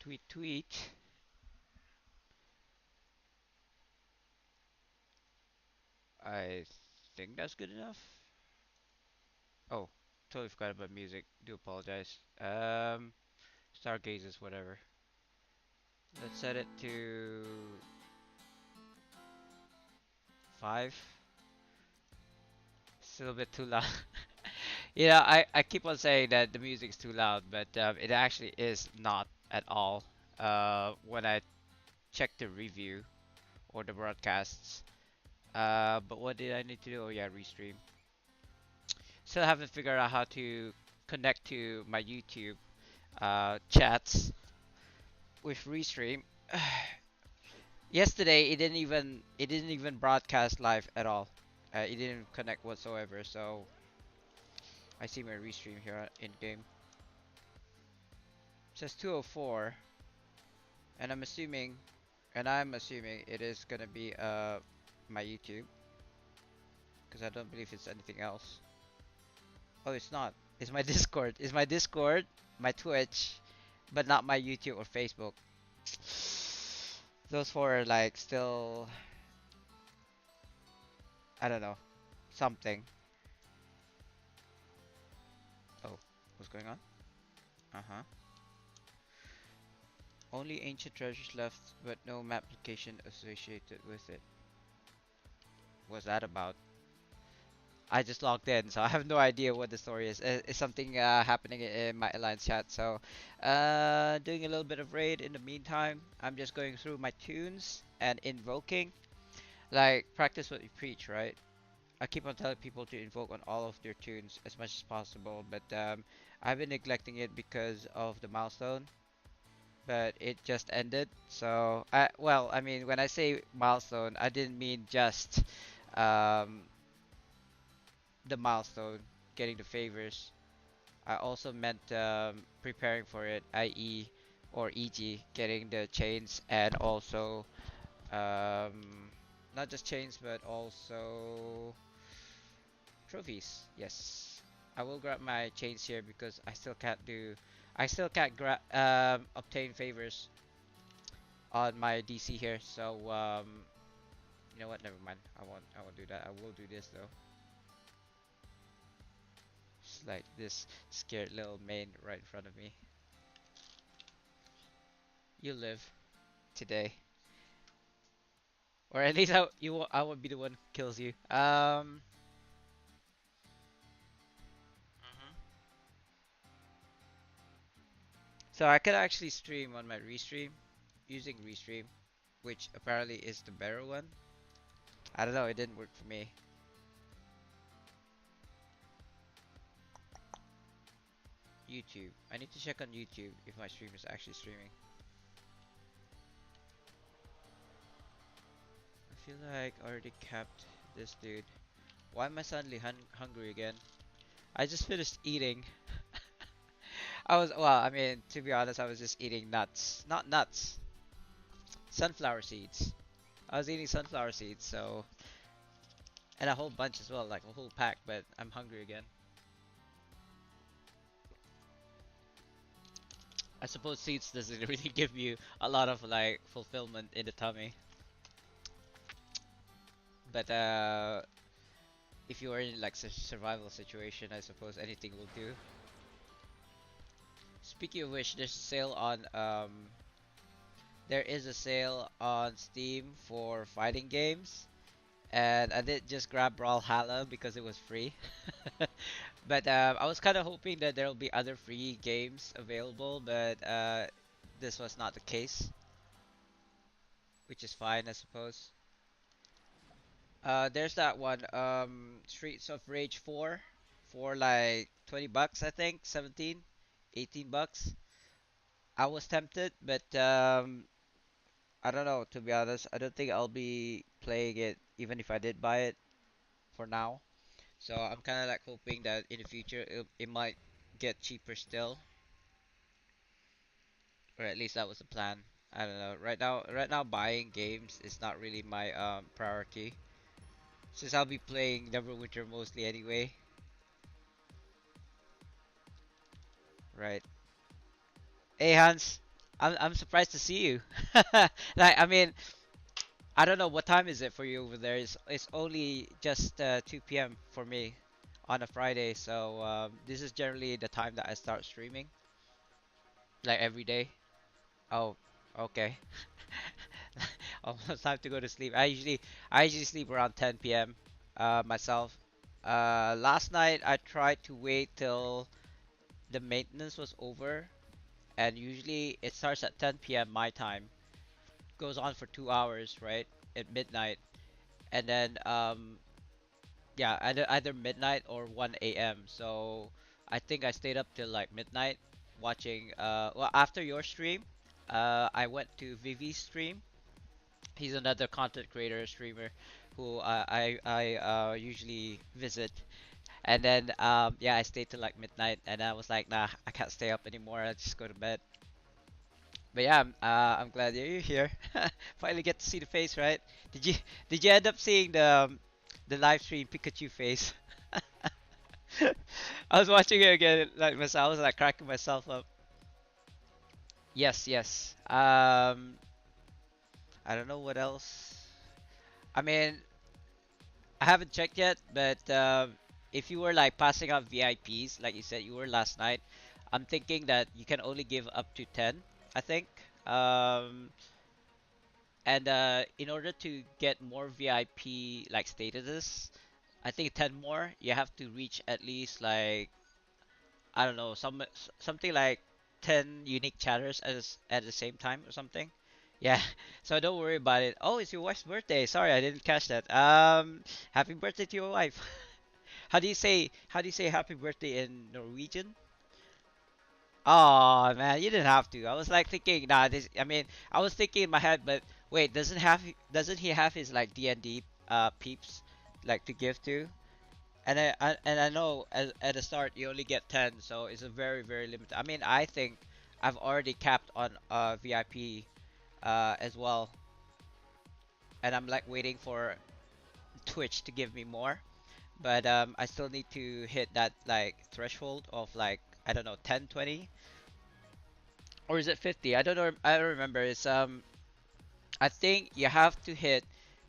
Tweet, tweet. I think that's good enough. Oh, totally forgot about music. Do apologize. Stargazers, whatever. Let's set it to 5. Still a bit too loud. Yeah, I keep on saying that the music's too loud, but it actually is not at all. When I check the review or the broadcasts. But what did I need to do? Oh yeah, restream. Still haven't figured out how to connect to my YouTube chats with restream. Yesterday it didn't even broadcast live at all. It didn't connect whatsoever. So I see my restream here in game. It says 204, and I'm assuming it is gonna be my YouTube because I don't believe it's anything else. Oh, it's not. It's my Discord. It's my Discord, my Twitch, but not my YouTube or Facebook. Those four are like still, I don't know, something. Oh, what's going on? Uh-huh. Only ancient treasures left, but no map location associated with it. What's that about? I just logged in, so I have no idea what the story is. Is something happening in my alliance chat? So, doing a little bit of raid in the meantime. I'm just going through my tunes and invoking. Like, practice what you preach, right? I keep on telling people to invoke on all of their tunes as much as possible, but I've been neglecting it because of the milestone. But it just ended, so well, I mean, when I say milestone, I didn't mean just um, the milestone, getting the favors. I also meant preparing for it, i.e., or e.g., getting the chains and also not just chains but also trophies. Yes, I will grab my chains here because I still can't obtain favors on my DC here. So you know what? Never mind. I won't do that. I will do this though. Just like this scared little main right in front of me. You live today, or at least I won't be the one who kills you. Mhm. So I could actually stream on my restream using restream, which apparently is the better one. I don't know. It didn't work for me. YouTube. I need to check on YouTube if my stream is actually streaming. I feel like I already capped this dude. Why am I suddenly hungry again? I just finished eating. Well, I mean, to be honest, I was just eating nuts. Not nuts, sunflower seeds. I was eating sunflower seeds, so. And a whole bunch as well, like a whole pack, but I'm hungry again. I suppose seeds doesn't really give you a lot of like fulfillment in the tummy. But if you are in like survival situation, I suppose anything will do. Speaking of which, there is a sale on Steam for fighting games, and I did just grab Brawlhalla because it was free. But I was kind of hoping that there will be other free games available, but this was not the case, which is fine, I suppose. There's that one, Streets of Rage 4 for like 20 bucks, I think, 17, 18 bucks. I was tempted, but I don't know, to be honest. I don't think I'll be playing it even if I did buy it for now. So I'm kind of like hoping that in the future it might get cheaper still, or at least that was the plan. I don't know. Right now buying games is not really my priority since I'll be playing Neverwinter mostly anyway. Right. Hey Hans. I'm surprised to see you. Like, I mean, I don't know what time is it for you over there. It's only just 2 p.m. for me on a Friday, so this is generally the time that I start streaming, like every day. Oh, okay. Almost time to go to sleep. I usually sleep around 10 p.m. Myself. Last night I tried to wait till the maintenance was over, and usually it starts at 10 p.m. my time, goes on for 2 hours, right? At midnight, and then yeah, either midnight or 1 a.m. So I think I stayed up till like midnight watching. Well, after your stream, I went to Vivi's stream. He's another content creator streamer who I usually visit. And then yeah, I stayed till like midnight, and I was like, nah, I can't stay up anymore. I'll just go to bed. But yeah, I'm glad that you're here. Finally get to see the face, right? Did you did you end up seeing the live stream Pikachu face? I was watching it again, like myself. I was like cracking myself up. Yes, yes. I don't know what else. I mean, I haven't checked yet, but if you were like passing out VIPs, like you said you were last night, I'm thinking that you can only give up to 10, I think. Um, and in order to get more VIP like statuses, I think 10 more, you have to reach at least like I don't know, something like 10 unique chatters at the same time or something. Yeah, so don't worry about it. Oh, it's your wife's birthday. Sorry, I didn't catch that. Happy birthday to your wife. How do you say happy birthday in Norwegian? Oh man, you didn't have to. I was like thinking, nah, this. I mean, I was thinking in my head, but wait, doesn't he have his like D&D peeps like to give to? And I know at the start you only get 10, so it's a very very limited. I mean, I think I've already capped on VIP as well, and I'm like waiting for Twitch to give me more. But I still need to hit that like threshold of like I don't know 10, 20, or is it 50? I don't know. I don't remember. I think you have to hit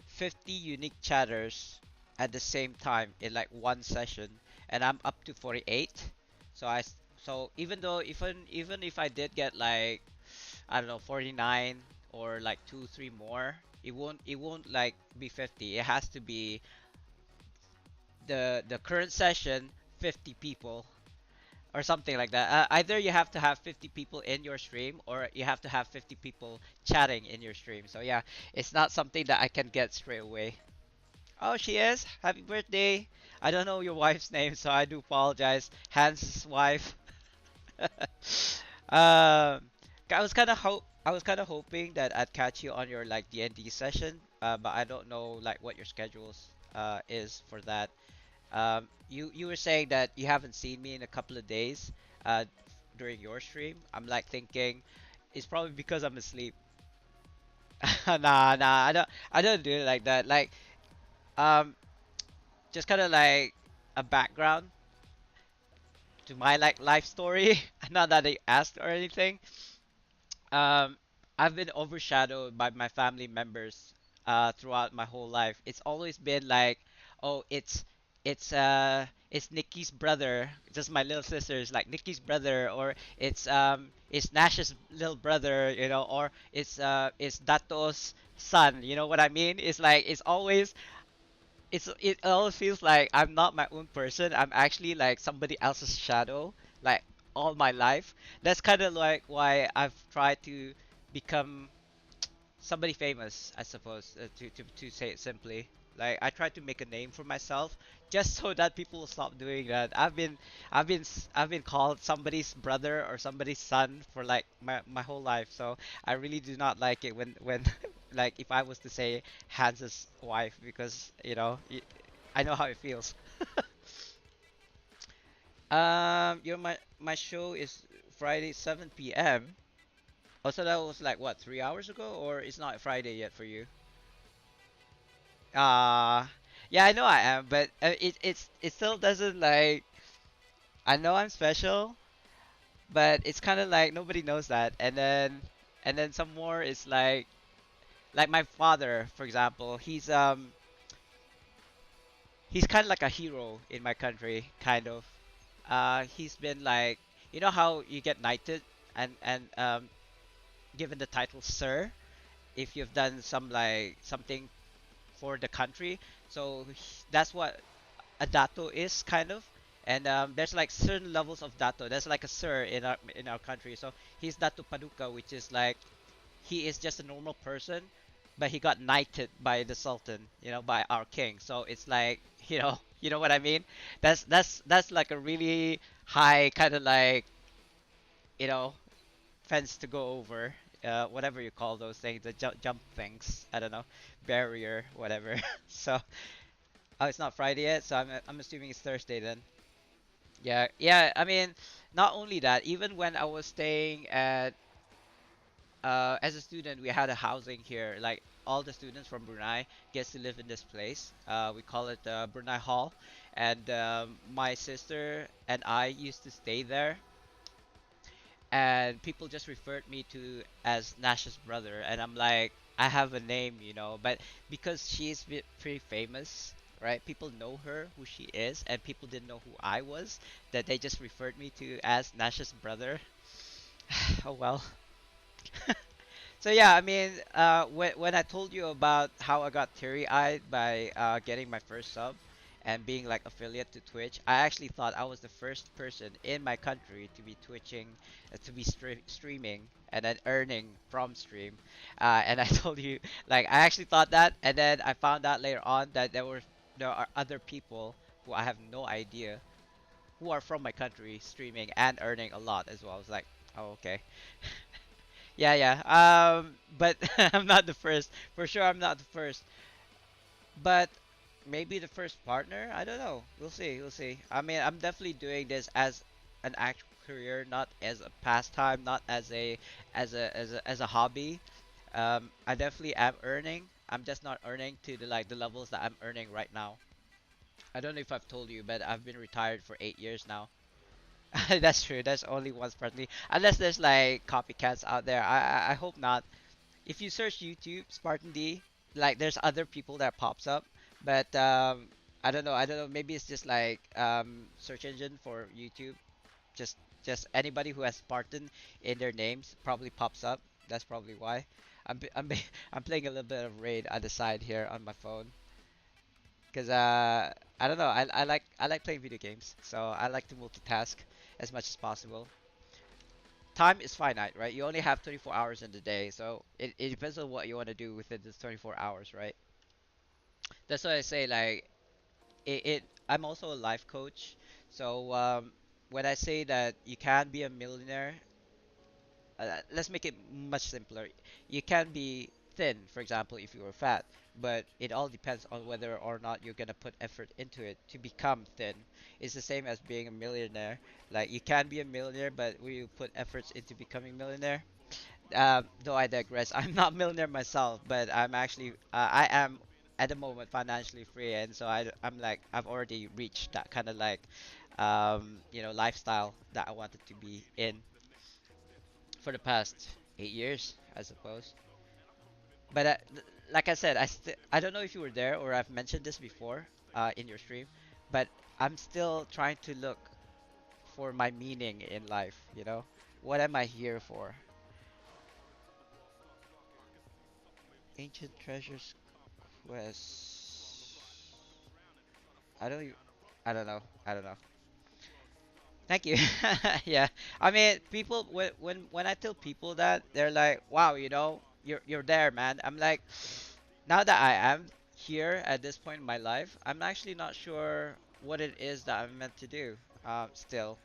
50 unique chatters at the same time in like one session, and I'm up to 48. So so even if I did get like I don't know 49 or like 2 3 more, it won't like be 50. It has to be the current session 50 people or something like that. Either you have to have 50 people in your stream or you have to have 50 people chatting in your stream. So yeah, it's not something that I can get straight away. Oh, she is. Happy birthday. I don't know your wife's name, so I do apologize. Hans' wife. um, I was kind of hoping that I'd catch you on your like D&D session, but I don't know like what your schedules is for that. You were saying that you haven't seen me in a couple of days uh, during your stream. I'm like thinking it's probably because I'm asleep. Nah, nah, I don't do it like that. Like um, just kind of like a background to my like life story. Not that they asked or anything. um, I've been overshadowed by my family members throughout my whole life. It's always been like, oh, it's Nikki's brother, just my little sister is like Nikki's brother, or it's Nash's little brother, or it's Dato's son. You know what I mean? It's like it always feels like I'm not my own person. I'm actually like somebody else's shadow, like all my life. That's kind of like why I've tried to become somebody famous, I suppose, to say it simply. Like I try to make a name for myself, just so that people will stop doing that. I've been called somebody's brother or somebody's son for like my whole life. So I really do not like it when like if I was to say Hans's wife, because I know how it feels. My show is Friday 7 p.m. Also, that was like what 3 hours ago, or it's not Friday yet for you? Uh yeah, I know I am, but it still doesn't like I know I'm special, but it's kind of like nobody knows that. And then and then some more is like my father, for example. He's kind of like a hero in my country, kind of. He's been like, you know how you get knighted and given the title sir if you've done some like something for the country. So that's what a dato is kind of. And there's like certain levels of dato. There's like a sir in our country. So he's dato paduka, which is like he is just a normal person, but he got knighted by the sultan, by our king. So it's like, you know what I mean. That's like a really high kind of like, you know fence to go over, whatever you call those things, the jump things. I don't know, barrier, whatever. So, oh, it's not Friday yet, so I'm assuming it's Thursday then. Yeah, yeah. I mean, not only that, even when I was staying at, as a student, we had a housing here. Like all the students from Brunei gets to live in this place. We call it Brunei Hall, and my sister and I used to stay there, and people just referred me to as Nash's brother, and I'm like, I have a name, but because she's pretty famous, right? People know her, who she is, and people didn't know who I was, that they just referred me to as Nash's brother. Oh well. So yeah, I mean, when I told you about how I got teary-eyed by getting my first sub and being like affiliate to Twitch, I actually thought I was the first person in my country to be twitching, to be streaming and then earning from stream. And I told you, like, I actually thought that, and then I found out later on that there are other people who I have no idea who are from my country streaming and earning a lot as well. I was like, oh okay. Yeah, yeah. But I'm not the first. For sure, I'm not the first. But maybe the first partner. I don't know. We'll see. We'll see. I mean, I'm definitely doing this as an actual career, not as a pastime, not as a hobby. I definitely am earning. I'm just not earning to the levels that I'm earning right now. I don't know if I've told you, but I've been retired for 8 years now. That's true. That's only one Spartandee. Unless there's like copycats out there. I hope not. If you search YouTube Spartan D, like there's other people that pops up, but I don't know. I don't know. Maybe it's just like search engine for YouTube. Just just anybody who has Spartan in their names probably pops up. That's probably why. I'm playing a little bit of Raid on the side here on my phone because I don't know. I like playing video games, so I like to multitask as much as possible. Time is finite, right? You only have 24 hours in the day, so it depends on what you want to do within this 24 hours, right? That's why I say like I'm also a life coach, so when I say that you can be a millionaire, let's make it much simpler. You can be thin, for example, if you were fat, but it all depends on whether or not you're gonna put effort into it to become thin. It's the same as being a millionaire. Like you can be a millionaire, but will you put efforts into becoming millionaire? Though I digress, I'm not millionaire myself, but I am at the moment financially free, and so I'm like I've already reached that kind of like lifestyle that I wanted to be in for the past 8 years, I suppose. But like I said, I don't know if you were there or I've mentioned this before in your stream, but I'm still trying to look for my meaning in life. What am I here for? Ancient treasures quest. I don't. I don't know. I don't know. Thank you. Yeah. I mean, people when I tell people that they're like, "Wow, you're there, man." I'm like, now that I am here at this point in my life, I'm actually not sure what it is that I'm meant to do. Still,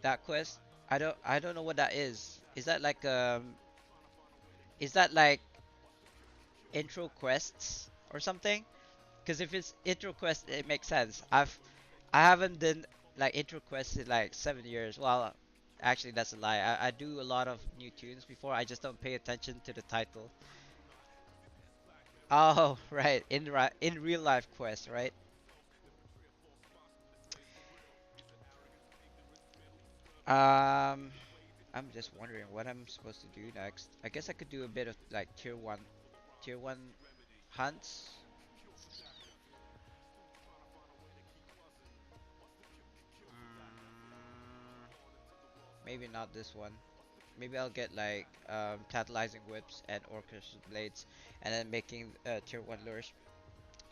that quest, I don't know what that is. Is that like intro quests or something? Because if it's intro quest, it makes sense. I haven't done like intro quests in like 7 years. Well, actually that's a lie. I do a lot of new tunes before. I just don't pay attention to the title. Oh, right. In real life quest, right? Um, I'm just wondering what I'm supposed to do next. I guess I could do a bit of like tier one hunts. Maybe not this one. Maybe I'll get like tantalizing whips and orchestra blades, and then making tier one lures.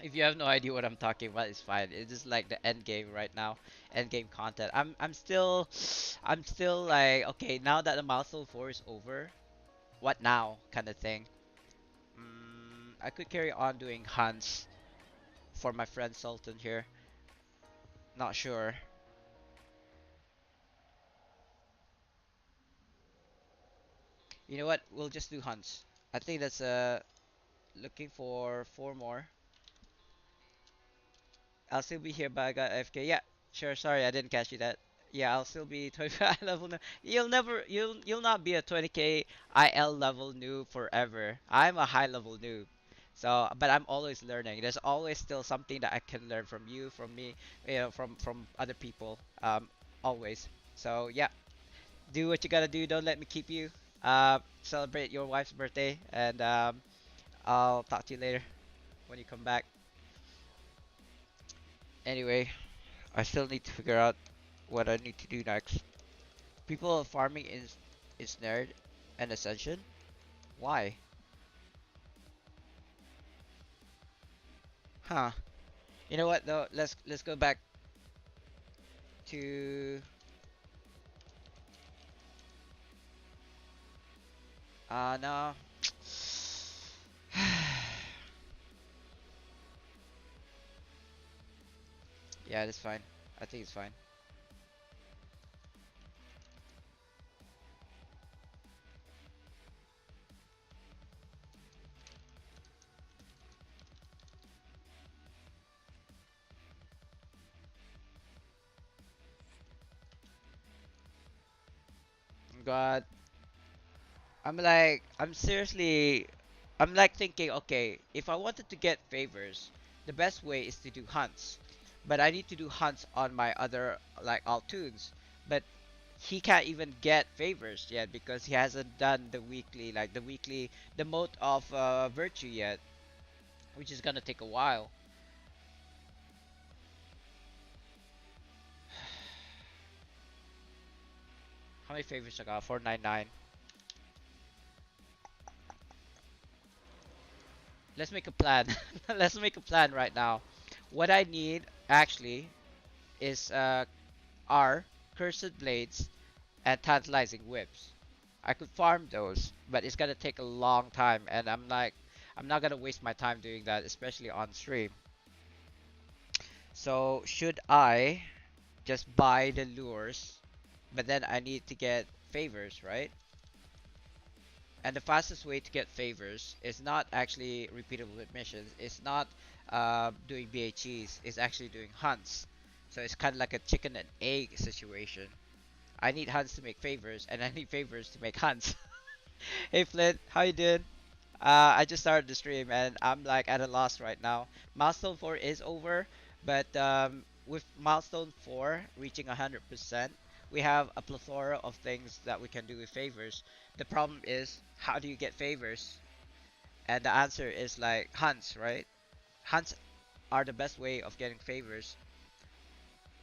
If you have no idea what I'm talking about, it's fine. It's just like the end game right now, end game content. I'm still, I'm still like okay. Now that the milestone 4 is over, what now, kind of thing. I could carry on doing hunts for my friend Sultan here. Not sure. You know what? We'll just do hunts. I think that's looking for 4 more. I'll still be here, but I got FK. Yeah, sure. Sorry, I didn't catch you that. Yeah, I'll still be 25 level. You'll not be a 20k IL level noob forever. I'm a high level noob. So, but I'm always learning. There's always still something that I can learn from you, from me, from other people. Always. So yeah, do what you gotta do. Don't let me keep you. Celebrate your wife's birthday, and I'll talk to you later when you come back. Anyway, I still need to figure out what I need to do next. People farming is nerd and ascension. Why? Huh? You know what though? Let's go back to no. Yeah, that's fine. I think it's fine. God, I'm seriously, I'm like thinking, okay, if I wanted to get favors, the best way is to do hunts. But I need to do hunts on my other, like, Altoons. But he can't even get favors yet because he hasn't done the weekly, like, the mode of virtue yet, which is gonna take a while. How many favors I got? 499. Let's make a plan. Let's make a plan right now. What I need, actually, is are cursed blades and tantalizing whips. I could farm those, but it's gonna take a long time, and I'm not gonna waste my time doing that, especially on stream. So should I just buy the lures, but then I need to get favors, right? And the fastest way to get favors is not actually repeatable missions. It's not doing BHEs. It's actually doing hunts. So it's kind of like a chicken and egg situation. I need hunts to make favors, and I need favors to make hunts. Hey Flint, how you doing? I just started the stream, and I'm like at a loss right now. Milestone 4 is over, but with Milestone 4 reaching 100%, we have a plethora of things that we can do with favors. The problem is, how do you get favors? And the answer is like hunts, right? Hunts are the best way of getting favors.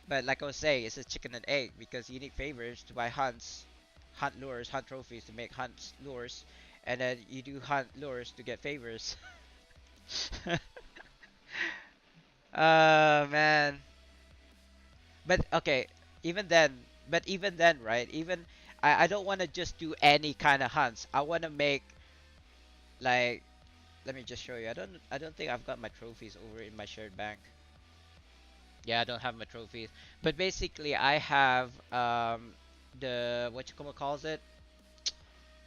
But like I was saying, it's a chicken and egg because you need favors to buy hunts, hunt lures, hunt trophies to make hunt lures, and then you do hunt lures to get favors. Man. But okay, even then, right? Even I don't want to just do any kind of hunts. I want to make like, let me just show you. I don't think I've got my trophies over in my shared bank. Yeah, I don't have my trophies. But basically, I have the what you calls it,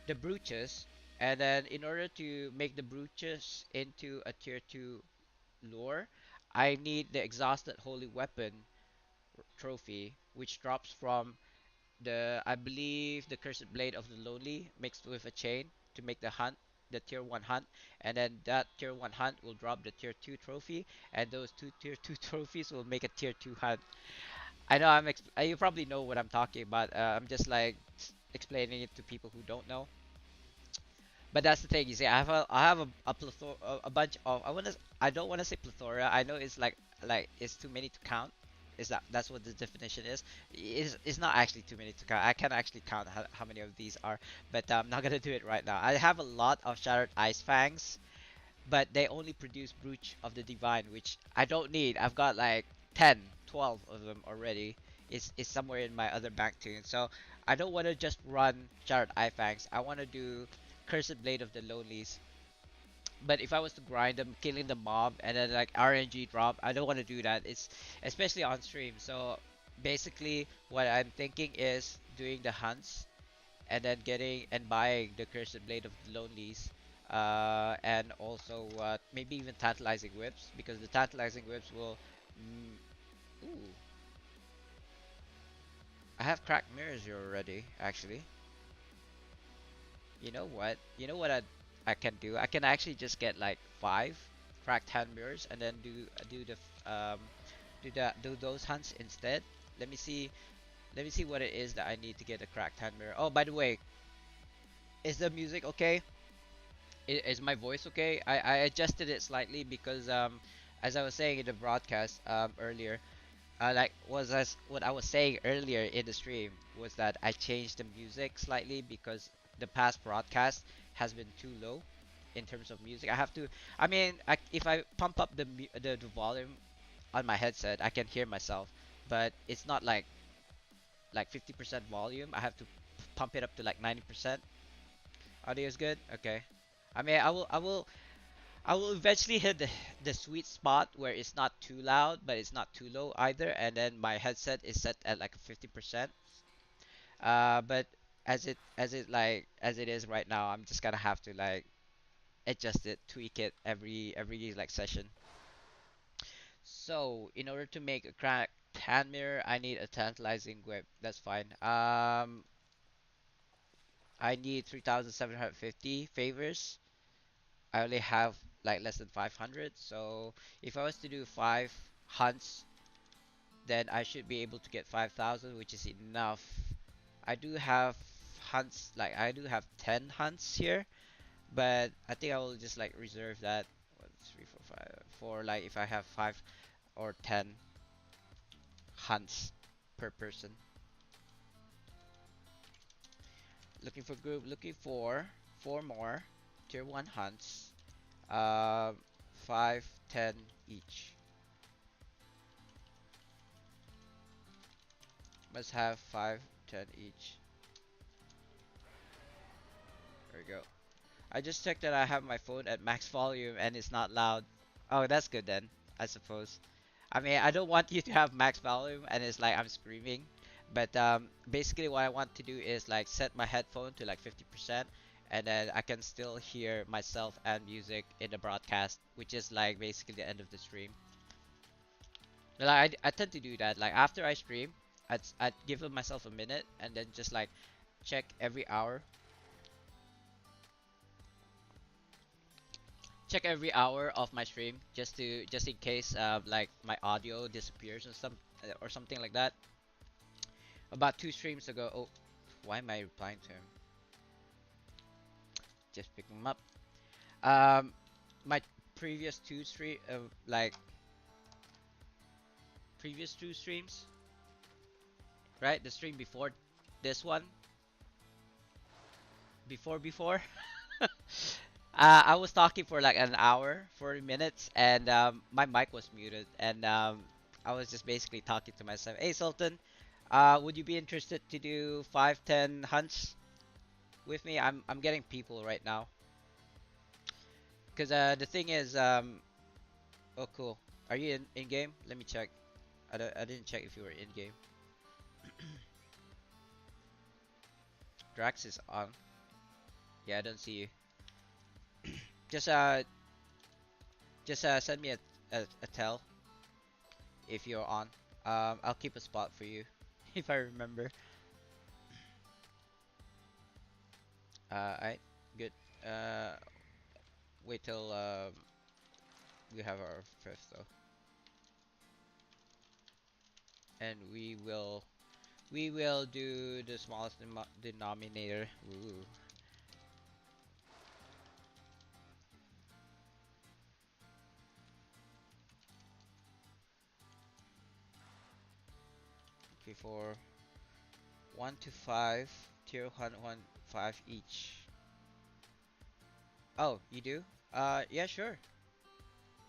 the brooches, and then in order to make the brooches into a tier 2 lure, I need the exhausted holy weapon trophy, which drops from the, I believe, the cursed blade of the lonely mixed with a chain to make the hunt, the tier 1 hunt, and then that tier 1 hunt will drop the tier 2 trophy, and those two tier 2 trophies will make a tier 2 hunt. I know you probably know what I'm talking about. I'm just like explaining it to people who don't know. But that's the thing. You see, I have a plethora, a bunch of. I don't wanna say plethora. I know it's like it's too many to count. Is that's what the definition is? It's not actually too many to count. I can actually count how many of these are, but I'm not gonna do it right now. I have a lot of shattered ice fangs, but they only produce Brooch of the Divine, which I don't need. I've got like 10, 12 of them already. It's somewhere in my other bank tune. So I don't want to just run Shattered Eye Fangs. I want to do Cursed Blade of the Lonelies. But if I was to grind them, killing the mob, and then like RNG drop, I don't want to do that. It's especially on stream. So basically, what I'm thinking is doing the hunts and then getting and buying the Cursed Blade of the Lonelies, and also maybe even Tantalizing Whips, because the Tantalizing Whips will. Ooh, I have cracked mirrors here already. Actually, you know what? You know what I can do? I can actually just get like five cracked hand mirrors and then do those hunts instead. Let me see. Let me see what it is that I need to get a cracked hand mirror. Oh, by the way, is the music okay? Is my voice okay? I adjusted it slightly because as I was saying in the broadcast earlier, like was as what I was saying earlier in the stream was that I changed the music slightly because the past broadcast has been too low in terms of music. I have to. I mean, if I pump up the volume on my headset, I can hear myself, but it's not like 50% volume. I have to pump it up to like 90%. Audio is good. Okay. I mean, I will eventually hit the sweet spot where it's not too loud, but it's not too low either, and then my headset is set at like 50%. But as it is right now, I'm just gonna have to like adjust it, tweak it every like session. So in order to make a cracked hand mirror, I need a tantalizing whip. That's fine. I need 3,750 favors. I only have like less than 500, so if I was to do 5 hunts, then I should be able to get 5,000, which is enough. I do have hunts, like I do have 10 hunts here, but I think I will just like reserve that 1, 3, 4, 5 for like if I have 5 or 10 hunts per person. Looking for group, looking for 4 more tier 1 hunts, uh, 5, 10 each. Must have 5, 10 each. There we go. I just checked that I have my phone at max volume and it's not loud. Oh, that's good then, I suppose. I mean, I don't want you to have max volume and it's like I'm screaming. But basically what I want to do is like set my headphone to like 50% and then I can still hear myself and music in the broadcast, which is like basically the end of the stream. Like I tend to do that. Like after I stream, I'd give myself a minute and then just like check every hour. Check every hour of my stream just in case like my audio disappears or something like that. About 2 streams ago. Oh, why am I replying to him? Just picking him up. Um, my previous like previous 2 streams, right? The stream before this one, before. I was talking for like an hour, 40 minutes, and my mic was muted, and I was just basically talking to myself. Hey, Sultan, would you be interested to do 5, 10 hunts with me? I'm getting people right now. Cause the thing is, oh cool. Are you in game? Let me check. I didn't check if you were in game. Drax is on. Yeah, I don't see you. Just send me a tell if you're on. I'll keep a spot for you if I remember. Alright, good. Uh, wait till we have our fifth though, and we will We will do the smallest denominator. Ooh. Okay, for 1 to 5, tier 1, 1, 5 each. Oh, you do? Yeah, sure.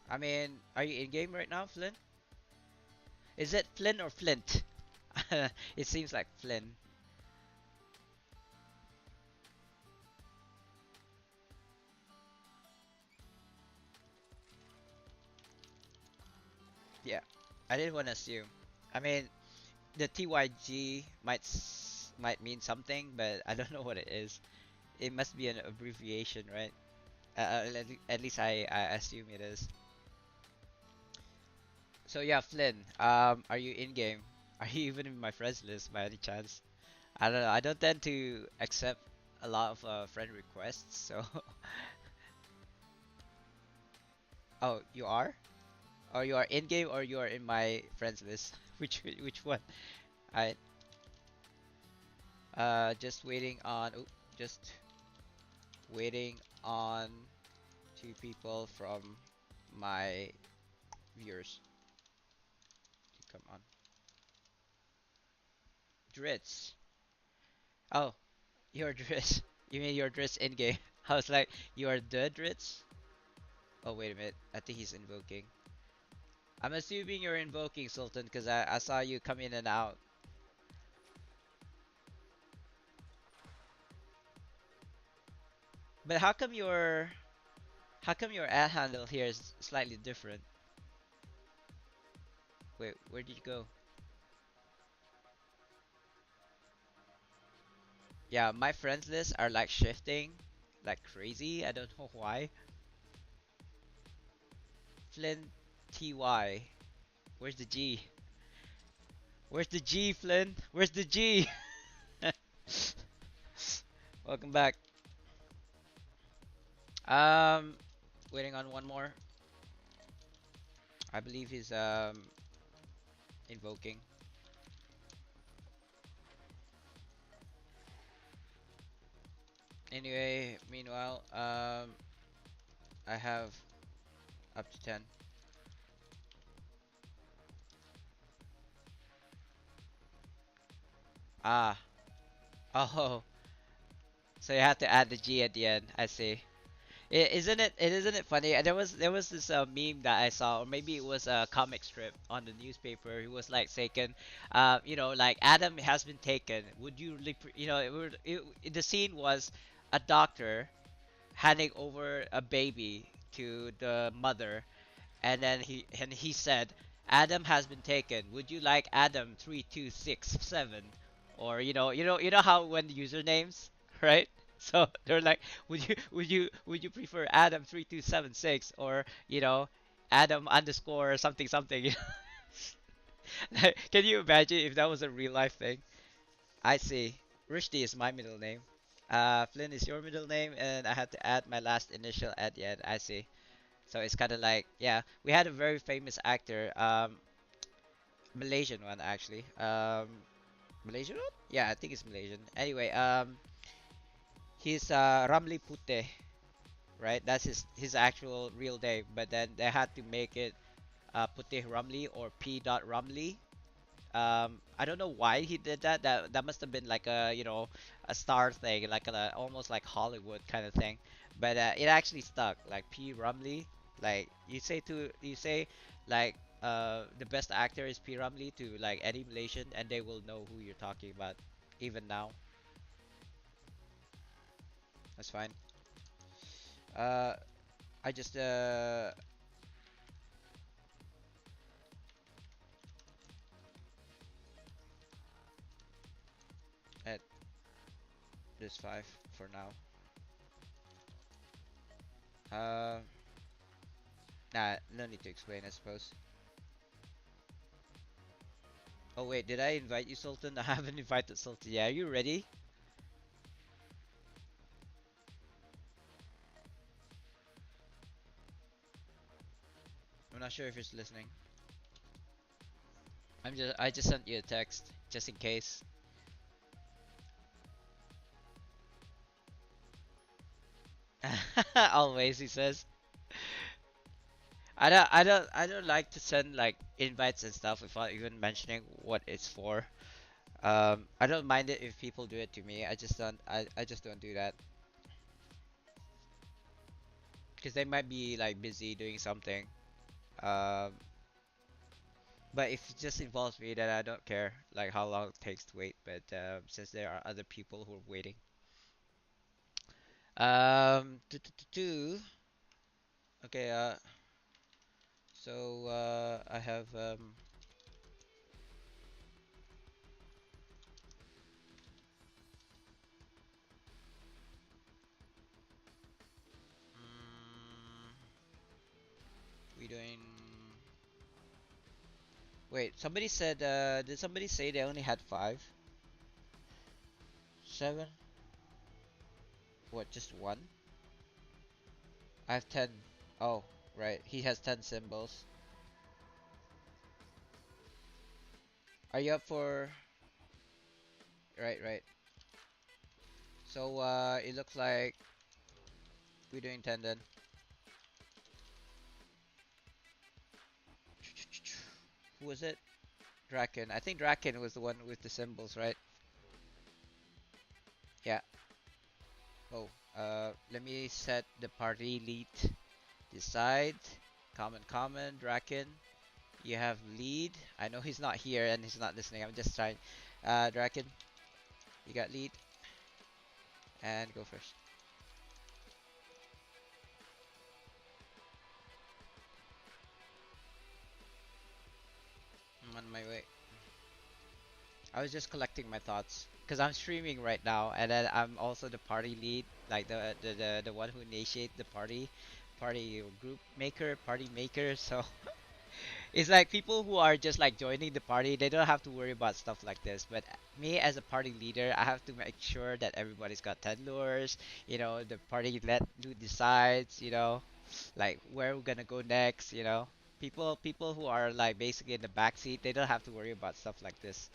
I mean, are you in game right now, Flynn? Is it Flynn or Flint? It seems like Flynn. Yeah, I didn't want to assume. I mean, the TYG might mean something, but I don't know what it is. It must be an abbreviation, right? At least I assume it is. So yeah, Flynn. Are you in game? Are you even in my friends list by any chance? I don't know. I don't tend to accept a lot of friend requests. So, oh, you are? Or you are in game, or you are in my friends list? Which one? I just waiting on. Oh, just waiting on two people from my viewers to come on. Dritz. Oh, you're Dritz. You mean you're Dritz in game? I was like, you are the Dritz? Oh, wait a minute. I think he's invoking. I'm assuming you're invoking Sultan because I saw you come in and out. But how come your ad handle here is slightly different? Wait, where did you go? Yeah, my friends list are like shifting like crazy. I don't know why. Flynn TY. Where's the G? Where's the G, Flynn? Where's the G? Welcome back. Um, waiting on one more. I believe he's invoking. Anyway, meanwhile, I have up to 10. Ah, oh, so you have to add the G at the end. I see. Isn't it? Isn't it funny? There was this meme that I saw, or maybe it was a comic strip on the newspaper. It was like taken, like Adam has been taken. Would you, the scene was a doctor handing over a baby to the mother, and then he said, Adam has been taken. Would you like Adam 3267? Or you know how when the usernames, right? So they're like, would you prefer Adam 3276, or Adam underscore something something? Like, can you imagine if that was a real life thing? I see. Rushdie is my middle name. Flynn is your middle name, and I had to add my last initial at the end. I see. So it's kind of like, yeah, we had a very famous actor, Malaysian one actually. Malaysian one? Yeah, I think it's Malaysian. Anyway, he's Ramli Pute, right? That's his actual real name, but then they had to make it Putih Ramli or P. Ramli. I don't know why he did that. That must have been like a star thing, like almost like Hollywood kind of thing. But it actually stuck. Like P. Rumley, like you say like the best actor is P. Rumley to like any Malaysian, and they will know who you're talking about, even now. That's fine. Uh, I just at this 5 for now. Uh, nah, no need to explain, I suppose. Oh wait, did I invite you, Sultan? I haven't invited Sultan. Yeah, are you ready? I'm not sure if he's listening. I just sent you a text just in case. Always, he says. I don't like to send like invites and stuff without even mentioning what it's for. I don't mind it if people do it to me. I just don't do that because they might be like busy doing something. Um, but if it just involves me, then I don't care like how long it takes to wait. But since there are other people who are waiting, okay. So I have mm, we doing. Wait, somebody said. Did somebody say they only had five? Seven? What? Just one? I have 10. Oh, right. He has 10 symbols. Are you up for? Right, right. So it looks like we're doing 10 then. Who was it? Draken. I think Draken was the one with the symbols, right? Yeah. Oh, let me set the party lead. Decide. Common, common. Draken. You have lead. I know he's not here and he's not listening. I'm just trying. Draken, you got lead. And go first. I'm on my way. I was just collecting my thoughts because I'm streaming right now, and then I'm also the party lead, like the one who initiate the party group maker, party maker. So it's like people who are just like joining the party, they don't have to worry about stuff like this. But me as a party leader, I have to make sure that everybody's got 10 lures. The party let who decides. Like where we're gonna go next. People who are like basically in the back seat, they don't have to worry about stuff like this.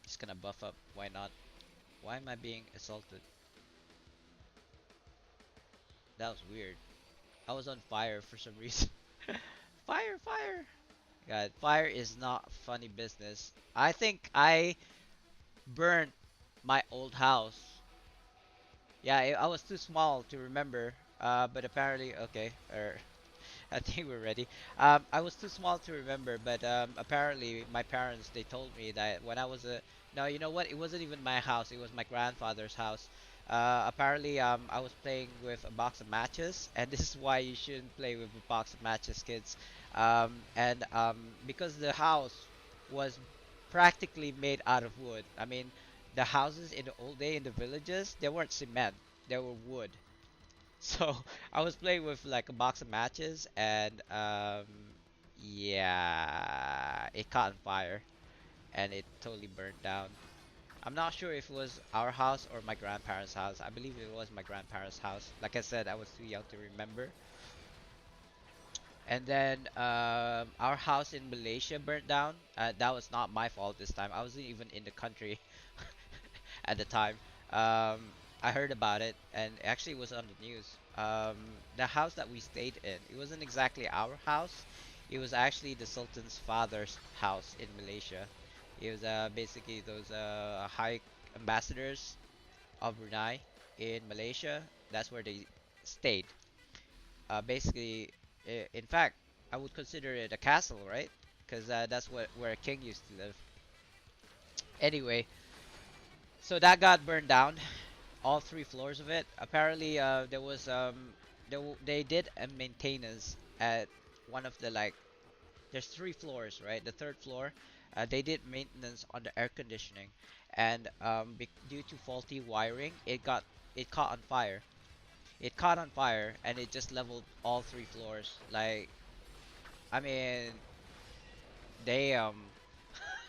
Just gonna buff up. Why not? Why am I being assaulted? That was weird. I was on fire for some reason. Fire, fire! God, fire is not funny business. I think I burnt my old house. Yeah, I was too small to remember. But apparently, okay. I think we're ready. I was too small to remember, but apparently my parents they told me that when I was a no, you know what? It wasn't even my house. It was my grandfather's house. Apparently, I was playing with a box of matches, and this is why you shouldn't play with a box of matches, kids. And because the house was practically made out of wood. I mean, the houses in the old day in the villages, they weren't cement; they were wood. So I was playing with like a box of matches and yeah, it caught on fire and it totally burned down. I'm not sure if it was our house or my grandparents' house. I believe it was my grandparents' house. Like I said, I was too young to remember. And then our house in Malaysia burnt down. That was not my fault this time. I wasn't even in the country at the time. Um, I heard about it, and actually it was on the news. The house that we stayed in, it wasn't exactly our house. It was actually the Sultan's father's house in Malaysia. It was basically those high ambassadors of Brunei in Malaysia. That's where they stayed. Basically, in fact, I would consider it a castle, right? Because that's where a king used to live. Anyway, so that got burned down, all three floors of it. Apparently, there was they did a maintenance at one of the like. There's three floors, right? The third floor, they did maintenance on the air conditioning, and due to faulty wiring, it caught on fire. It caught on fire, and it just leveled all three floors. Like, I mean, damn.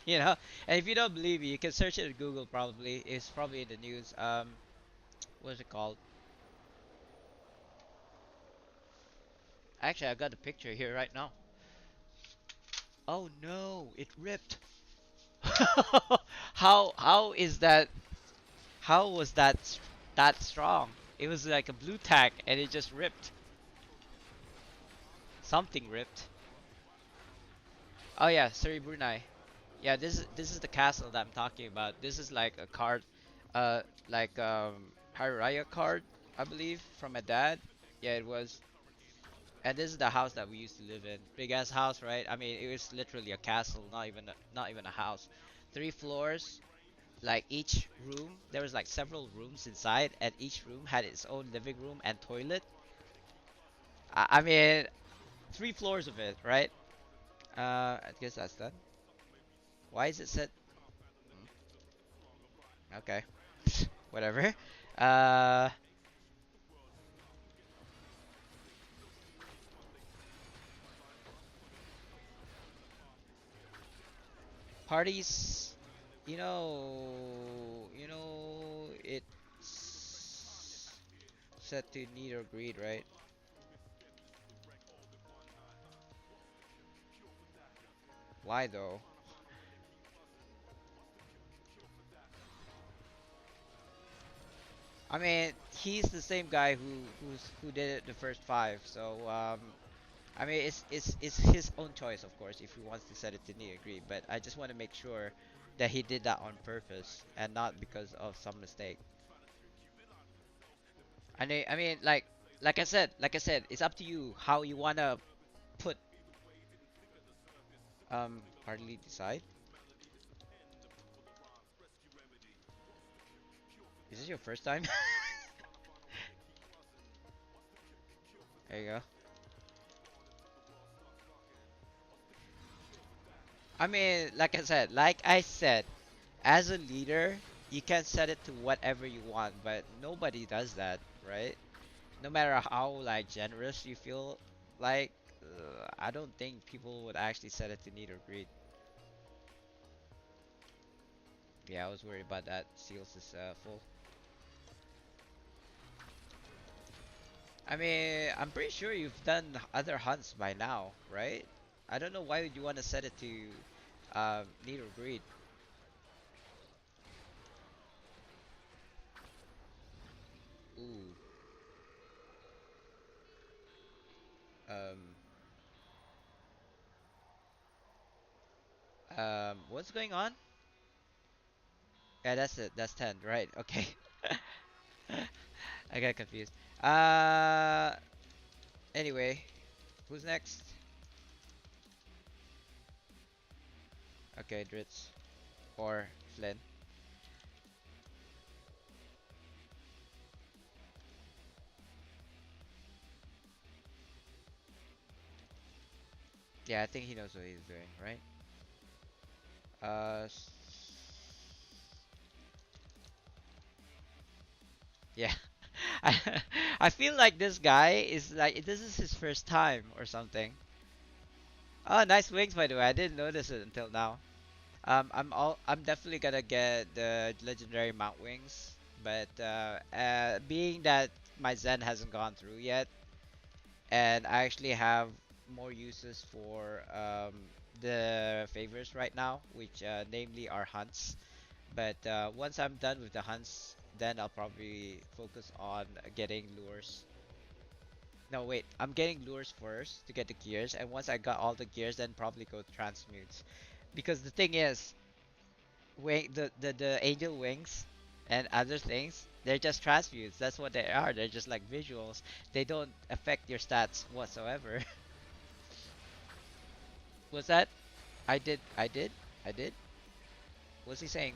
And if you don't believe me, you can search it at Google. Probably it's probably in the news. What's it called? Actually, I've got the picture here right now. Oh no, it ripped. How is that? How was that? that strong. It was like a blue tack, and it just ripped. Something ripped. Oh yeah, Suri Brunei. Yeah, this is the castle that I'm talking about. This is like a card, like Haraya card, I believe, from my dad. Yeah, it was. And this is the house that we used to live in. Big ass house, right? I mean, it was literally a castle, not even a house. 3 floors, like each room, there was like several rooms inside, and each room had its own living room and toilet. I mean, 3 floors of it, right? I guess that's done. Why is it set? Okay, whatever. Uh, Parties, it's set to need or greed, right? Why though? I mean, he's the same guy who did it the first five, so I mean, it's his own choice, of course, if he wants to set it to need or greed. But I just want to make sure that he did that on purpose and not because of some mistake. I mean, like I said, it's up to you how you wanna put hardly decide. Is this your first time? There you go. Like I said, as a leader, you can set it to whatever you want, but nobody does that, right? No matter how like generous you feel, like I don't think people would actually set it to need or greed. Yeah, I was worried about that. Seals is full. I mean, I'm pretty sure you've done other hunts by now, right? I don't know why would you want to set it to need or greed. Ooh. Um. What's going on? Yeah, that's it. That's 10, right? Okay. I got confused. Uh. Anyway, who's next? Okay, Dritz or Flynn. Yeah, I think he knows what he's doing, right? Uh. Yeah. I feel like this guy is like this is his first time or something. Oh, nice wings by the way. I didn't notice it until now. I'm definitely gonna get the legendary mount wings, but being that my Zen hasn't gone through yet, and I actually have more uses for the favors right now, which namely are hunts. But once I'm done with the hunts, then I'll probably focus on getting lures. No, wait, I'm getting lures first to get the gears, and once I got all the gears, then probably go transmutes. Because the thing is, the angel wings and other things, they're just transmutes. That's what they are. They're just like visuals. They don't affect your stats whatsoever. Was that? I did. I did. I did. What's he saying?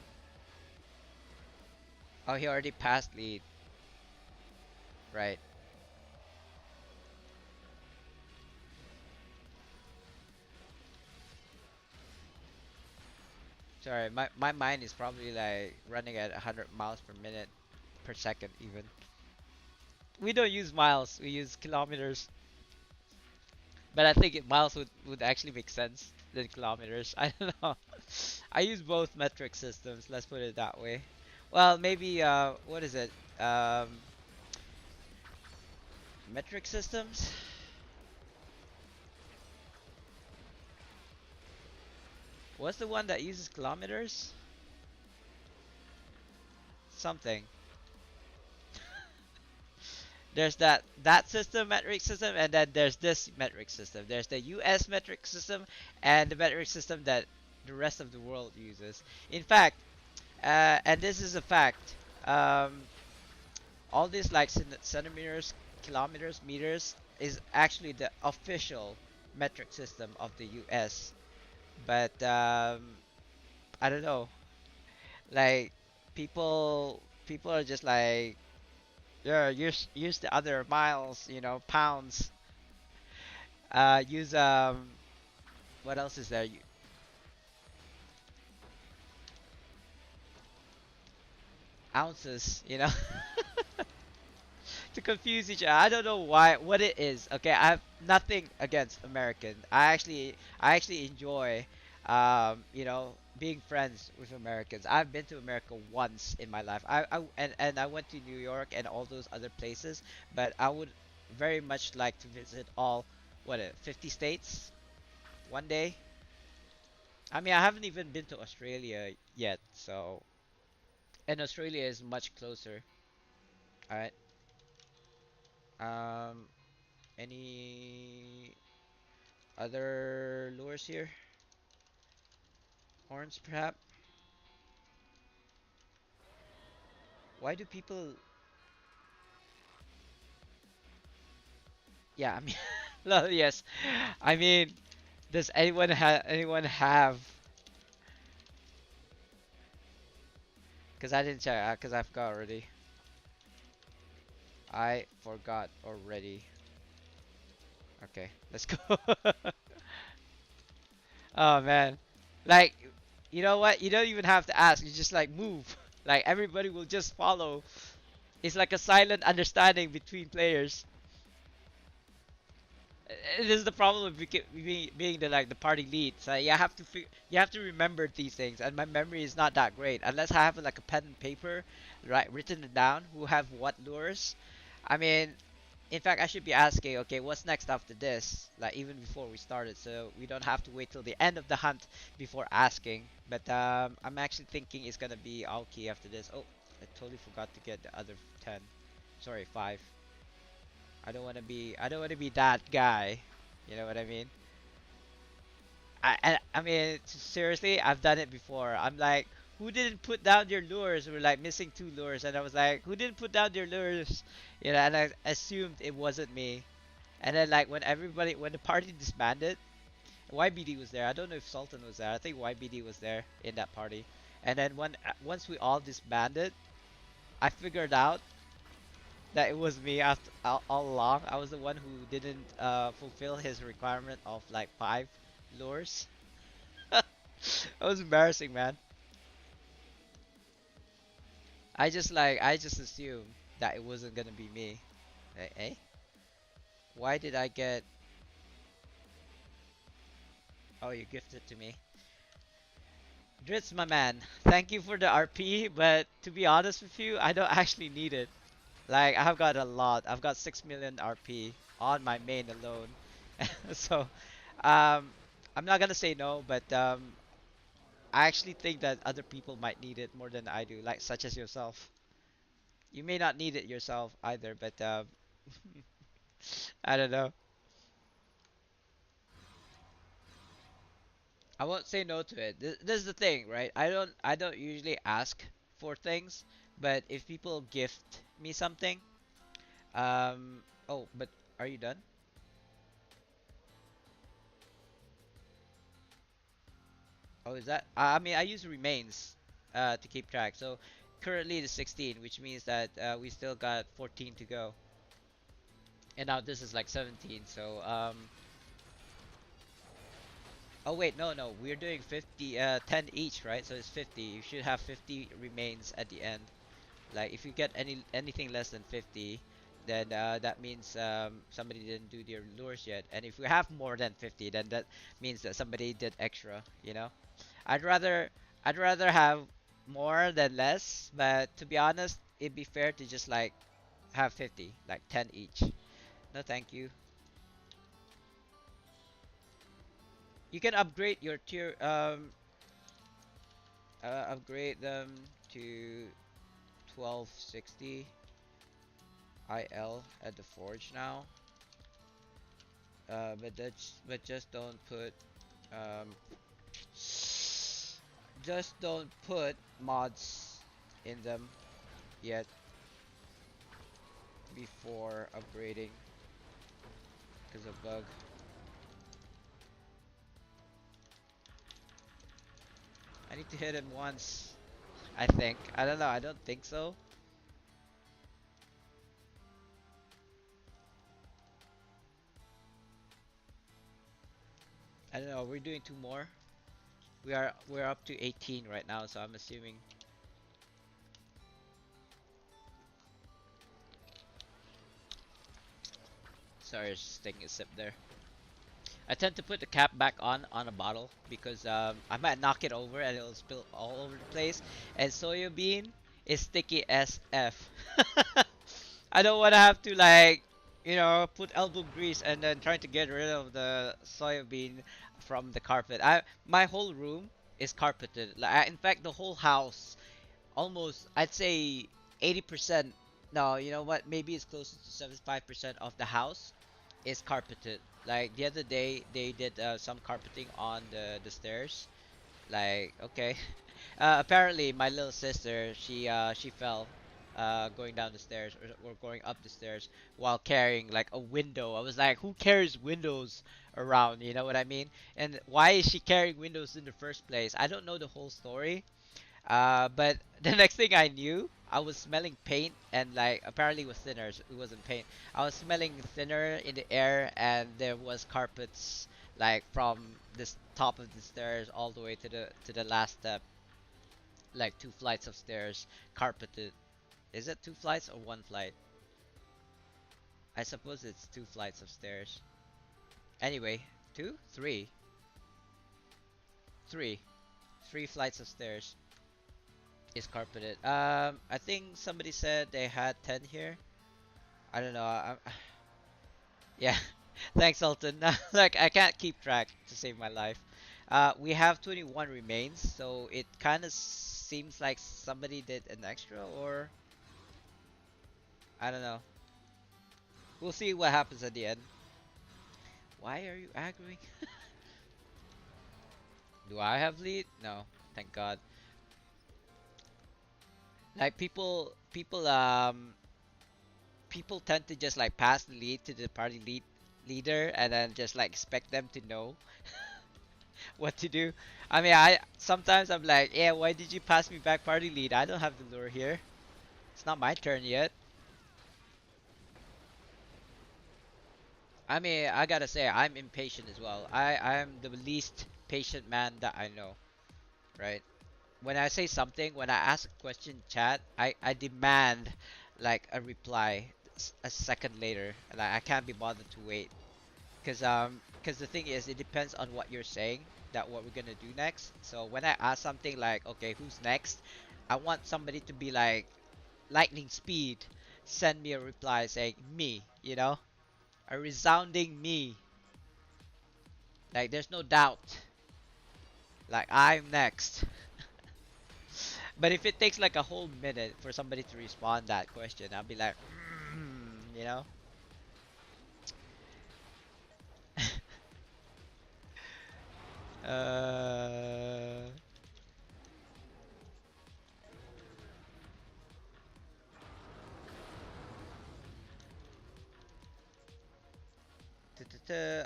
Oh, he already passed lead. Right. Sorry, my mind is probably like running at 100 miles per minute per second even. We don't use miles, we use kilometers. But I think miles would actually make sense than kilometers. I don't know. I use both metric systems, let's put it that way. Well, maybe what is it? Metric systems? What's the one that uses kilometers? Something. There's that system, metric system, and then there's this metric system. There's the US metric system and the metric system that the rest of the world uses. In fact, and this is a fact, um, all these like centimeters, kilometers, meters is actually the official metric system of the US. But I don't know, like people are just like, yeah, use the other miles, pounds. Use what else is there? Ounces, to confuse each other. I don't know what it is. Okay, I have nothing against American. I actually enjoy, being friends with Americans. I've been to America once in my life. And I went to New York and all those other places, but I would very much like to visit all, 50 states one day. I mean, I haven't even been to Australia yet, so, and Australia is much closer. All right. Um, any other lures here? Horns, perhaps? Why do people? Yeah, I mean, no, yes. I mean, does anyone have? Because I didn't check. Because I forgot already. I forgot already. Okay, let's go. Oh man, like, you know what? You don't even have to ask. You just like move. Like everybody will just follow. It's like a silent understanding between players. This is the problem with being the like the party lead. So you have to remember these things, and my memory is not that great unless I have like a pen and paper, right, written it down. Who have what lures? I mean, in fact, I should be asking, okay, what's next after this? Like even before we started, so we don't have to wait till the end of the hunt before asking. But I'm actually thinking it's gonna be Aoki after this. Oh, I totally forgot to get the other 10. Sorry, 5. I don't want to be that guy. You know what I mean? I mean, seriously, I've done it before. I'm like, who didn't put down your lures? We're like missing 2 lures, and I was like, who didn't put down your lures? And I assumed it wasn't me. And then like when the party disbanded, YBD was there. I don't know if Sultan was there. I think YBD was there in that party. And then once we all disbanded, I figured out that it was me after all along. I was the one who didn't fulfill his requirement of like 5 lures. That was embarrassing, man. I just assumed that it wasn't gonna be me. Eh? Why did I get? Oh, you gifted to me. Dritz, my man. Thank you for the RP, but to be honest with you, I don't actually need it. Like I've got a lot. I've got 6 million RP on my main alone. So, um, I'm not gonna say no, but I actually think that other people might need it more than I do, like such as yourself. You may not need it yourself either, but I don't know. I won't say no to it. This is the thing, right? I don't usually ask for things, but if people gift me something, oh, but are you done? Oh, is that? I mean, I use remains to keep track. So currently the 16, which means that we still got 14 to go. And now this is like 17. So oh wait, no, no, we're doing 50, 10 each, right? So it's 50. You should have 50 remains at the end. Like if you get anything less than 50, then that means somebody didn't do their lures yet. And if we have more than 50, then that means that somebody did extra, you know? I'd rather I'd rather have more than less, but to be honest, it'd be fair to just like have 50, like 10 each. No, thank you. You can upgrade your tier, upgrade them to 1260. IL at the forge now. But just don't put um, just don't put mods in them yet before upgrading because of bug. I need to hit him once. I think. I don't know. I don't think so. I don't know. We're doing two more. We're up to 18 right now, so I'm assuming. Sorry, just taking a sip there. I tend to put the cap back on a bottle because I might knock it over and it'll spill all over the place. And soya bean is sticky as f. I don't want to have to like, put elbow grease and then trying to get rid of the soya bean from the carpet. My whole room is carpeted. Like, in fact, the whole house, almost I'd say 80%. No, you know what? Maybe it's closer to 75% of the house is carpeted. Like the other day, they did some carpeting on the stairs. Like, okay. Apparently, my little sister, she fell, going down the stairs or going up the stairs while carrying like a window. I was like, who carries windows around? You know what I mean? And why is she carrying windows in the first place? I don't know the whole story. But the next thing I knew, I was smelling paint and like apparently it was thinner. It wasn't paint. I was smelling thinner in the air, and there was carpets like from this top of the stairs all the way to the last step, like two flights of stairs, carpeted. Is it two flights or one flight? I suppose it's two flights of stairs. Anyway, two, three, three flights of stairs is carpeted. I think somebody said they had 10 here. I don't know. Yeah. Thanks, Alton. Like I can't keep track to save my life. We have 21 remains, so it kind of seems like somebody did an extra, or I don't know. We'll see what happens at the end. Why are you aggroing? Do I have lead? No. Thank God. Like people tend to just like pass the lead to the party leader and then just like expect them to know what to do. I mean, I sometimes I'm like, yeah, why did you pass me back party lead? I don't have the lure here. It's not my turn yet. I mean, I gotta say, I'm impatient as well. I'm the least patient man that I know, right? When I say something, when I ask a question, chat, I demand like a reply a second later. Like I can't be bothered to wait. Cause the thing is, it depends on what you're saying, that what we're gonna do next. So when I ask something like, okay, who's next? I want somebody to be like lightning speed, send me a reply saying me, a resounding me. Like there's no doubt. Like I'm next. But if it takes like a whole minute for somebody to respond that question, I'll be like, you know. uh,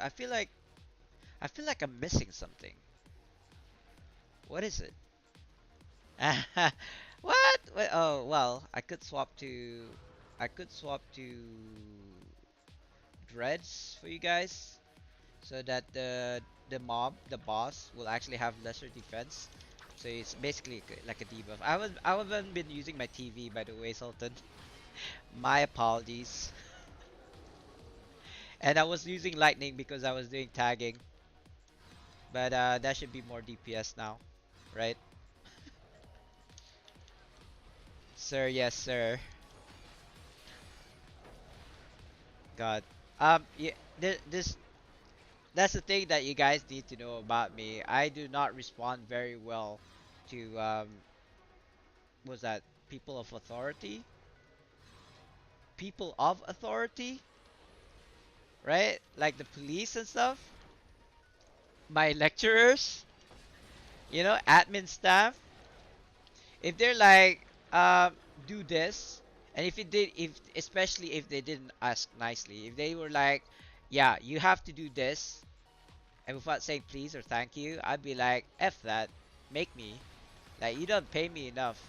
I feel like I'm missing something. What is it? What? Oh, well, I could swap to dreads for you guys so that the boss will actually have lesser defense. So it's basically like a debuff. I haven't been using my TV, by the way, Sultan. My apologies. And I was using lightning because I was doing tagging, but that should be more DPS now, right? Sir, yes, sir. God. Yeah, this that's the thing that you guys need to know about me. I do not respond very well to was that people of authority? people of authority, right? Like the police and stuff, my lecturers, admin staff, if they're like, do this, and if especially if they didn't ask nicely, if they were like, yeah, you have to do this, and without saying please or thank you, I'd be like, F that, make me. Like, you don't pay me enough.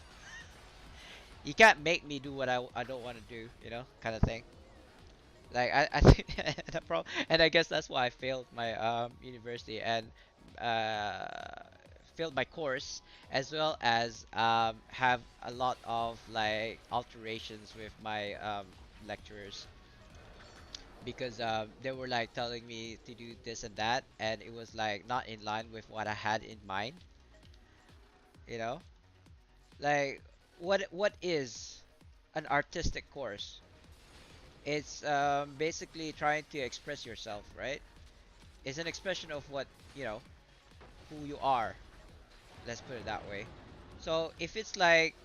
You can't make me do what I don't want to do, kind of thing. Like, I think the problem, and I guess that's why I failed my university and uh, failed my course, as well as have a lot of like alterations with my lecturers, because they were like telling me to do this and that, and it was like not in line with what I had in mind, you know? Like, what is an artistic course? It's basically trying to express yourself, right? It's an expression of what, you know, who you are. Let's put it that way. So if it's like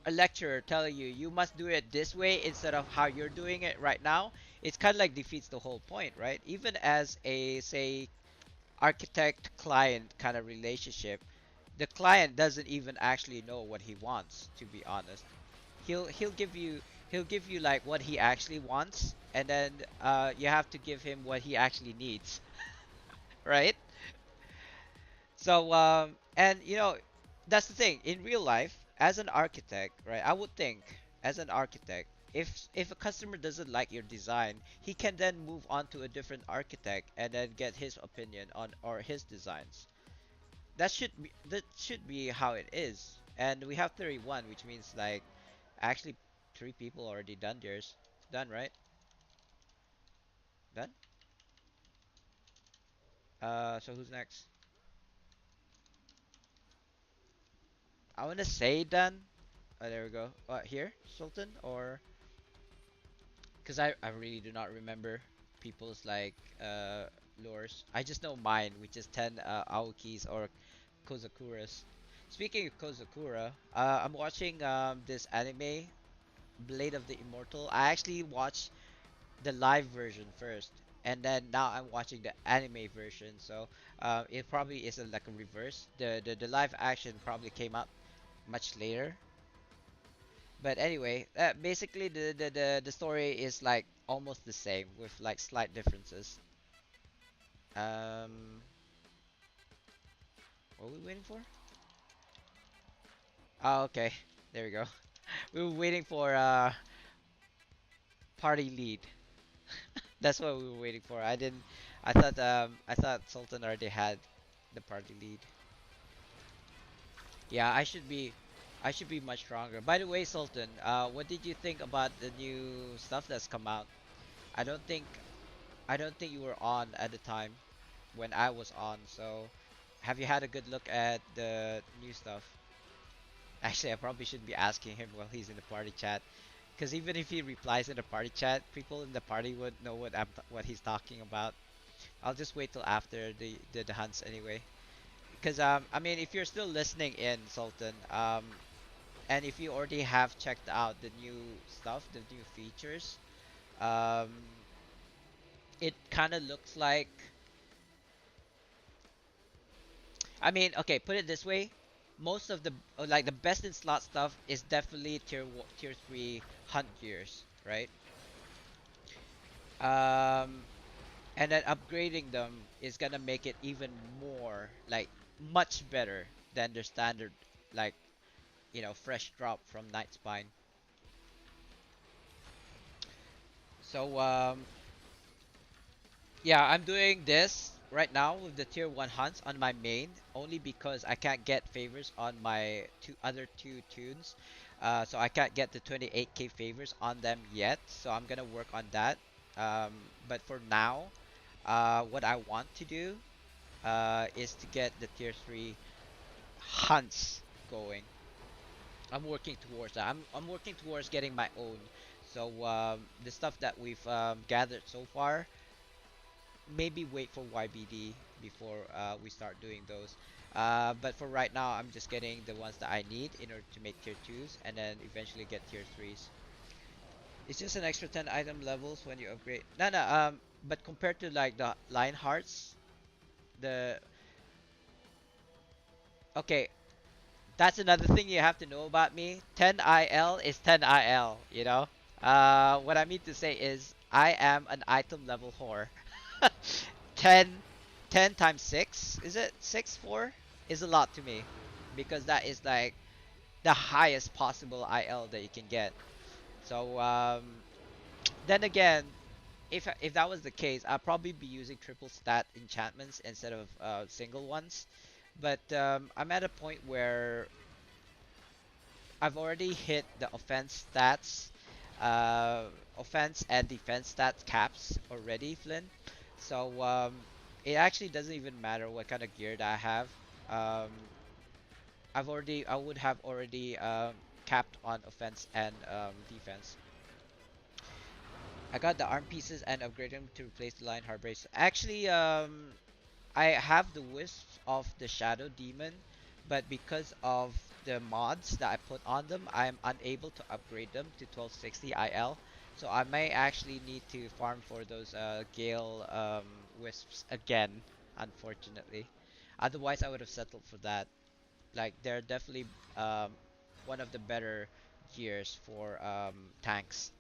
a lecturer telling you you must do it this way instead of how you're doing it right now, it's kind of like defeats the whole point, right? Even as a, say, architect client kind of relationship, the client doesn't even actually know what he wants, to be honest. He'll give you like what he actually wants, and then you have to give him what he actually needs, right? So and that's the thing in real life as an architect, right? I would think, as an architect, if a customer doesn't like your design, he can then move on to a different architect and then get his opinion on or his designs. That should be how it is. And we have 31, which means like actually three people already done theirs. Done, right? Done. So who's next? I want to say done. Oh, there we go. Here, Sultan, or because I really do not remember people's like lures. I just know mine, which is 10 Aokis or Kozakuras. Speaking of Kozakura, I'm watching this anime, Blade of the Immortal. I actually watched the live version first, and then now I'm watching the anime version. So it probably is like a reverse. The live action probably came out much later. But anyway, basically the story is like almost the same with like slight differences. Um, what are we waiting for? Oh, okay. There we go. We were waiting for party lead. That's what we were waiting for. I thought Sultan already had the party lead. Yeah, I should be much stronger. By the way, Sultan, what did you think about the new stuff that's come out? I don't think I don't think you were on at the time when I was on. So, have you had a good look at the new stuff? Actually, I probably should be asking him while he's in the party chat, because even if he replies in the party chat, people in the party would know what he's talking about. I'll just wait till after the hunts anyway. Because I mean, if you're still listening in, Sultan, and if you already have checked out the new stuff, the new features, um, it kind of looks like. I mean, okay, put it this way. Most of the like the best in slot stuff is definitely tier 3 hunt gears, right? Um, and then upgrading them is gonna make it even more like much better than their standard, like, fresh drop from Night Spine. So yeah, I'm doing this right now with the tier 1 hunts on my main, only because I can't get favors on my two tunes. So I can't get the 28k favors on them yet, so I'm gonna work on that. Um, but for now, what I want to do is to get the tier 3 hunts going. I'm working towards that. I'm working towards getting my own. So the stuff that we've gathered so far, maybe wait for YBD before we start doing those. But for right now, I'm just getting the ones that I need in order to make tier 2s and then eventually get tier 3s. It's just an extra 10 item levels when you upgrade. No, no, but compared to like the line hearts, the okay, that's another thing you have to know about me. 10 IL is 10 IL, you know? What I mean to say is I am an item level whore. 10, 10 times 6, is it? 6, 4? Is a lot to me. Because that is like the highest possible IL that you can get. So, then again, if that was the case, I'd probably be using triple stat enchantments instead of single ones. But I'm at a point where I've already hit the uh, offense and defense stats caps already, Flynn. So it actually doesn't even matter what kind of gear that I have. Um, I would have already capped on offense and defense. I got the arm pieces and upgraded them to replace the line hard brace. Actually, I have the wisps of the Shadow Demon, but because of the mods that I put on them, I'm unable to upgrade them to 1260 IL. So I may actually need to farm for those Gale wisps again, unfortunately. Otherwise, I would have settled for that. Like, they're definitely um, one of the better gears for tanks,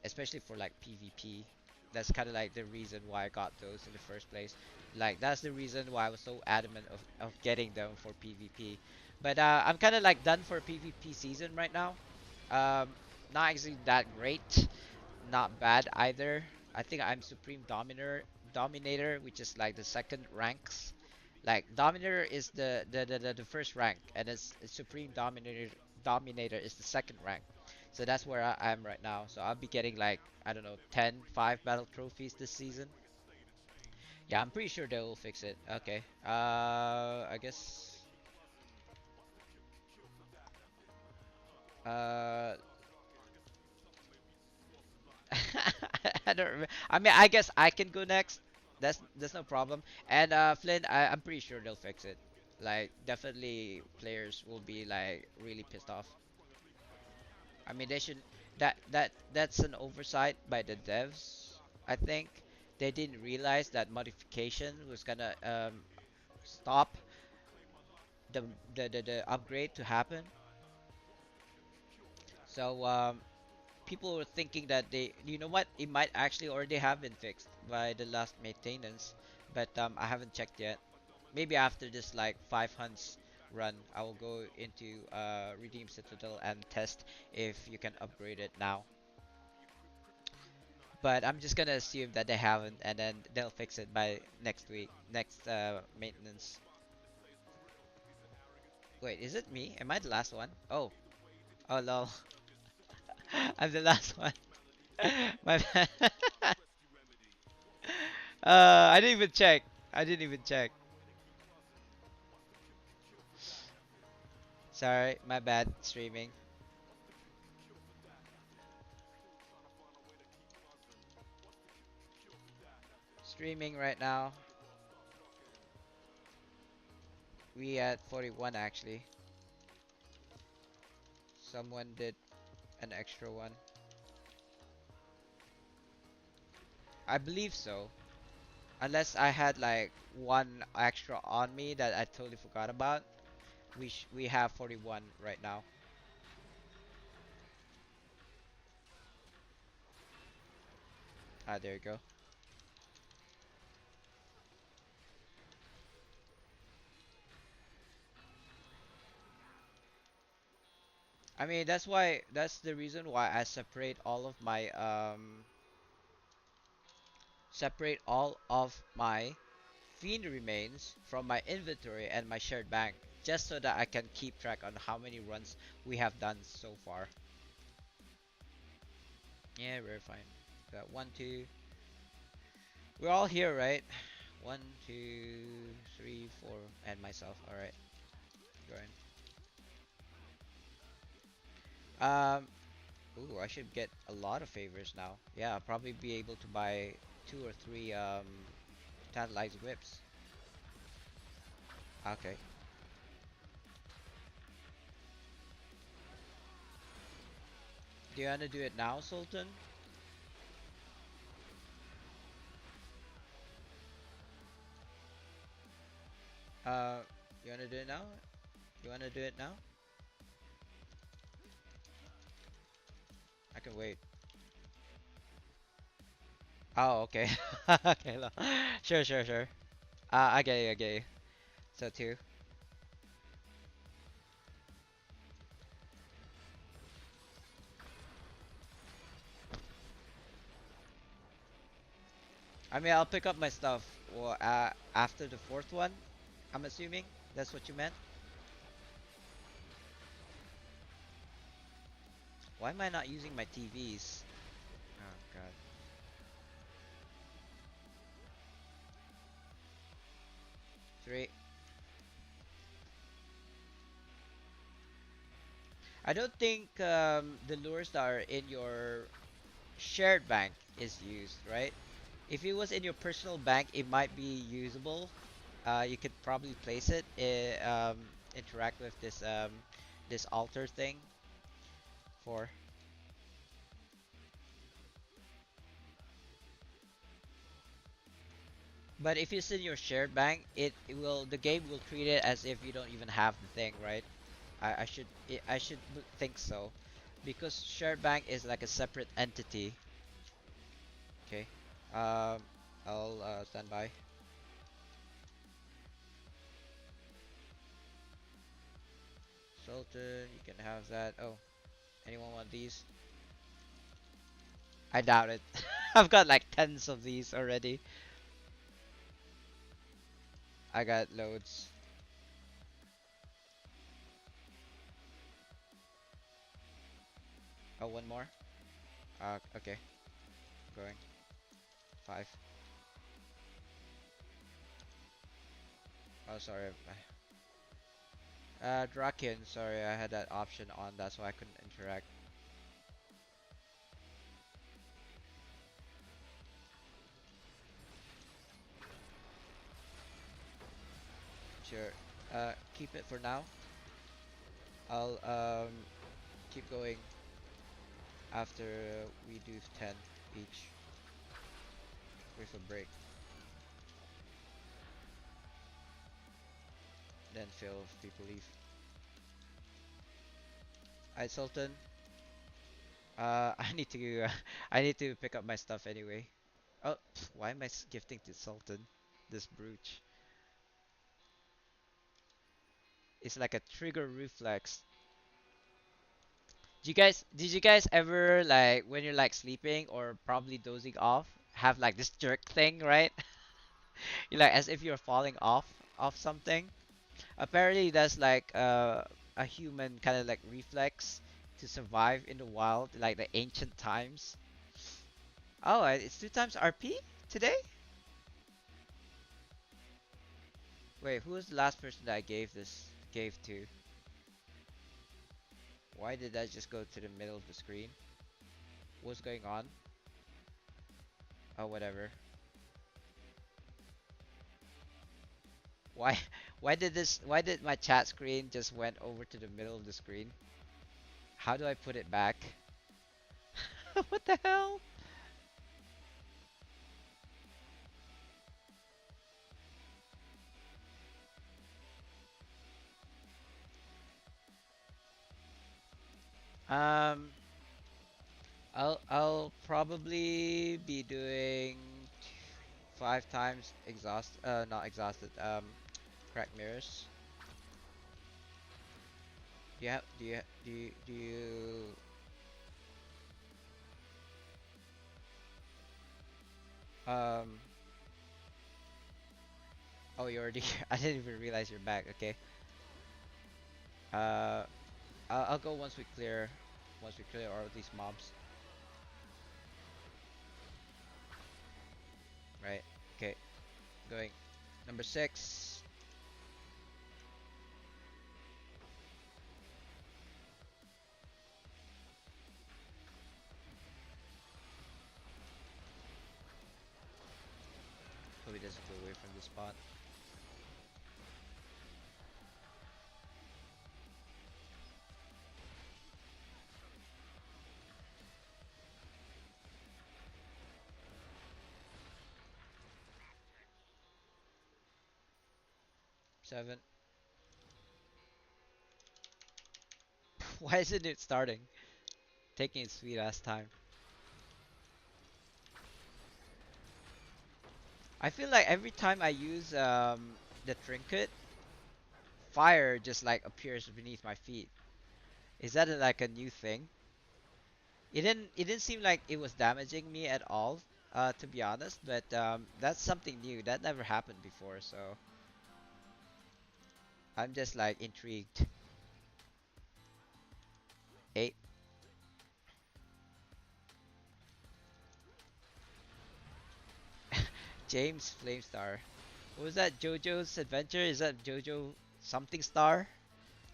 especially for like PvP. That's kind of like the reason why I got those in the first place. Like that's the reason why I was so adamant of getting them for PvP. But I'm kind of like done for PvP season right now. Um, Not actually that great, not bad either. I think I'm Supreme Dominator, which is like the second ranks. Like Dominator is the first rank, and it's Supreme Dominator is the second rank. So that's where I am right now. So I'll be getting like I don't know 10, 5 battle trophies this season. Yeah, I'm pretty sure they will fix it. Okay. I guess. Uh, I don't remember. I mean, I guess I can go next. That's no problem. And Flynn, I'm pretty sure they'll fix it. Like, definitely players will be like really pissed off. I mean, they should. That's an oversight by the devs. I think they didn't realize that modification was gonna stop the, the upgrade to happen. So people were thinking that you know what, it might actually already have been fixed by the last maintenance, but I haven't checked yet. Maybe after this like 5 hunts run, I will go into Redeem Citadel and test if you can upgrade it now. But I'm just gonna assume that they haven't, and then they'll fix it by next week, next maintenance. Wait, is it me? Am I the last one? Oh, oh lol, I'm the last one. My bad. I didn't even check. I didn't even check. Sorry, my bad. Streaming. Streaming right now. We at 41 actually. Someone did an extra one. I believe so. Unless I had like one extra on me that I totally forgot about. We have 41 right now. Ah, there you go. I mean, that's the reason why I separate all of my fiend remains from my inventory and my shared bank, just so that I can keep track on how many runs we have done so far. Yeah, we're fine. Got one, two. We're all here, right? One, two, three, four, and myself. All right, join. Um, ooh, I should get a lot of favors now. Yeah, I'll probably be able to buy two or three tantalized whips. Okay. Do you wanna do it now, Sultan? Uh, you wanna do it now? You wanna do it now? I can wait. Oh, okay. Okay, sure, sure, sure. I get you, I get you. So two. I mean, I'll pick up my stuff after the fourth one. I'm assuming that's what you meant. Why am I not using my TVs? Oh God. Three. I don't think the lures that are in your shared bank is used, right? If it was in your personal bank, it might be usable. You could probably place it, interact with this altar thing for. But if it's in your shared bank, the game will treat it as if you don't even have the thing, right? I should think so, because shared bank is like a separate entity. Okay. Um, I'll stand by. Sultan, you can have that. Oh, anyone want these? I doubt it. I've got like tens of these already. I got loads. Oh, one more. Okay, going. Five. Oh, sorry. Draken. Sorry, I had that option on. That's why I couldn't interact. Sure. Keep it for now. I'll keep going after we do 10 each with a break. Then fill if people leave. Alright, Sultan. I need to I need to pick up my stuff anyway. Oh, why am I gifting to Sultan this brooch? It's like a trigger reflex. Did you guys ever like when you're like sleeping or probably dozing off have like this jerk thing, right? You're like as if you're falling off something. Apparently that's like a human kind of like reflex to survive in the wild like the ancient times. Oh, it's two times RP today? Wait, who was the last person that I gave to? Why did that just go to the middle of the screen? What's going on? Oh, whatever. Why why did my chat screen just went over to the middle of the screen? How do I put it back? What the hell? Um, I'll probably be doing five times not exhausted, cracked mirrors. Do you um oh, you're already I didn't even realize you're back. Okay. Uh, I'll go once we clear all of these mobs. Right. Okay. Going. Number six. Hope he doesn't go away from the spot. 7. Why isn't it starting? Taking its sweet ass time. I feel like every time I use the trinket, fire just like appears beneath my feet. Is that like a new thing? It didn't seem like it was damaging me at all, to be honest, but that's something new. That never happened before, so I'm just like intrigued. 8. James Flamestar. What was that? JoJo's Adventure? Is that JoJo something star?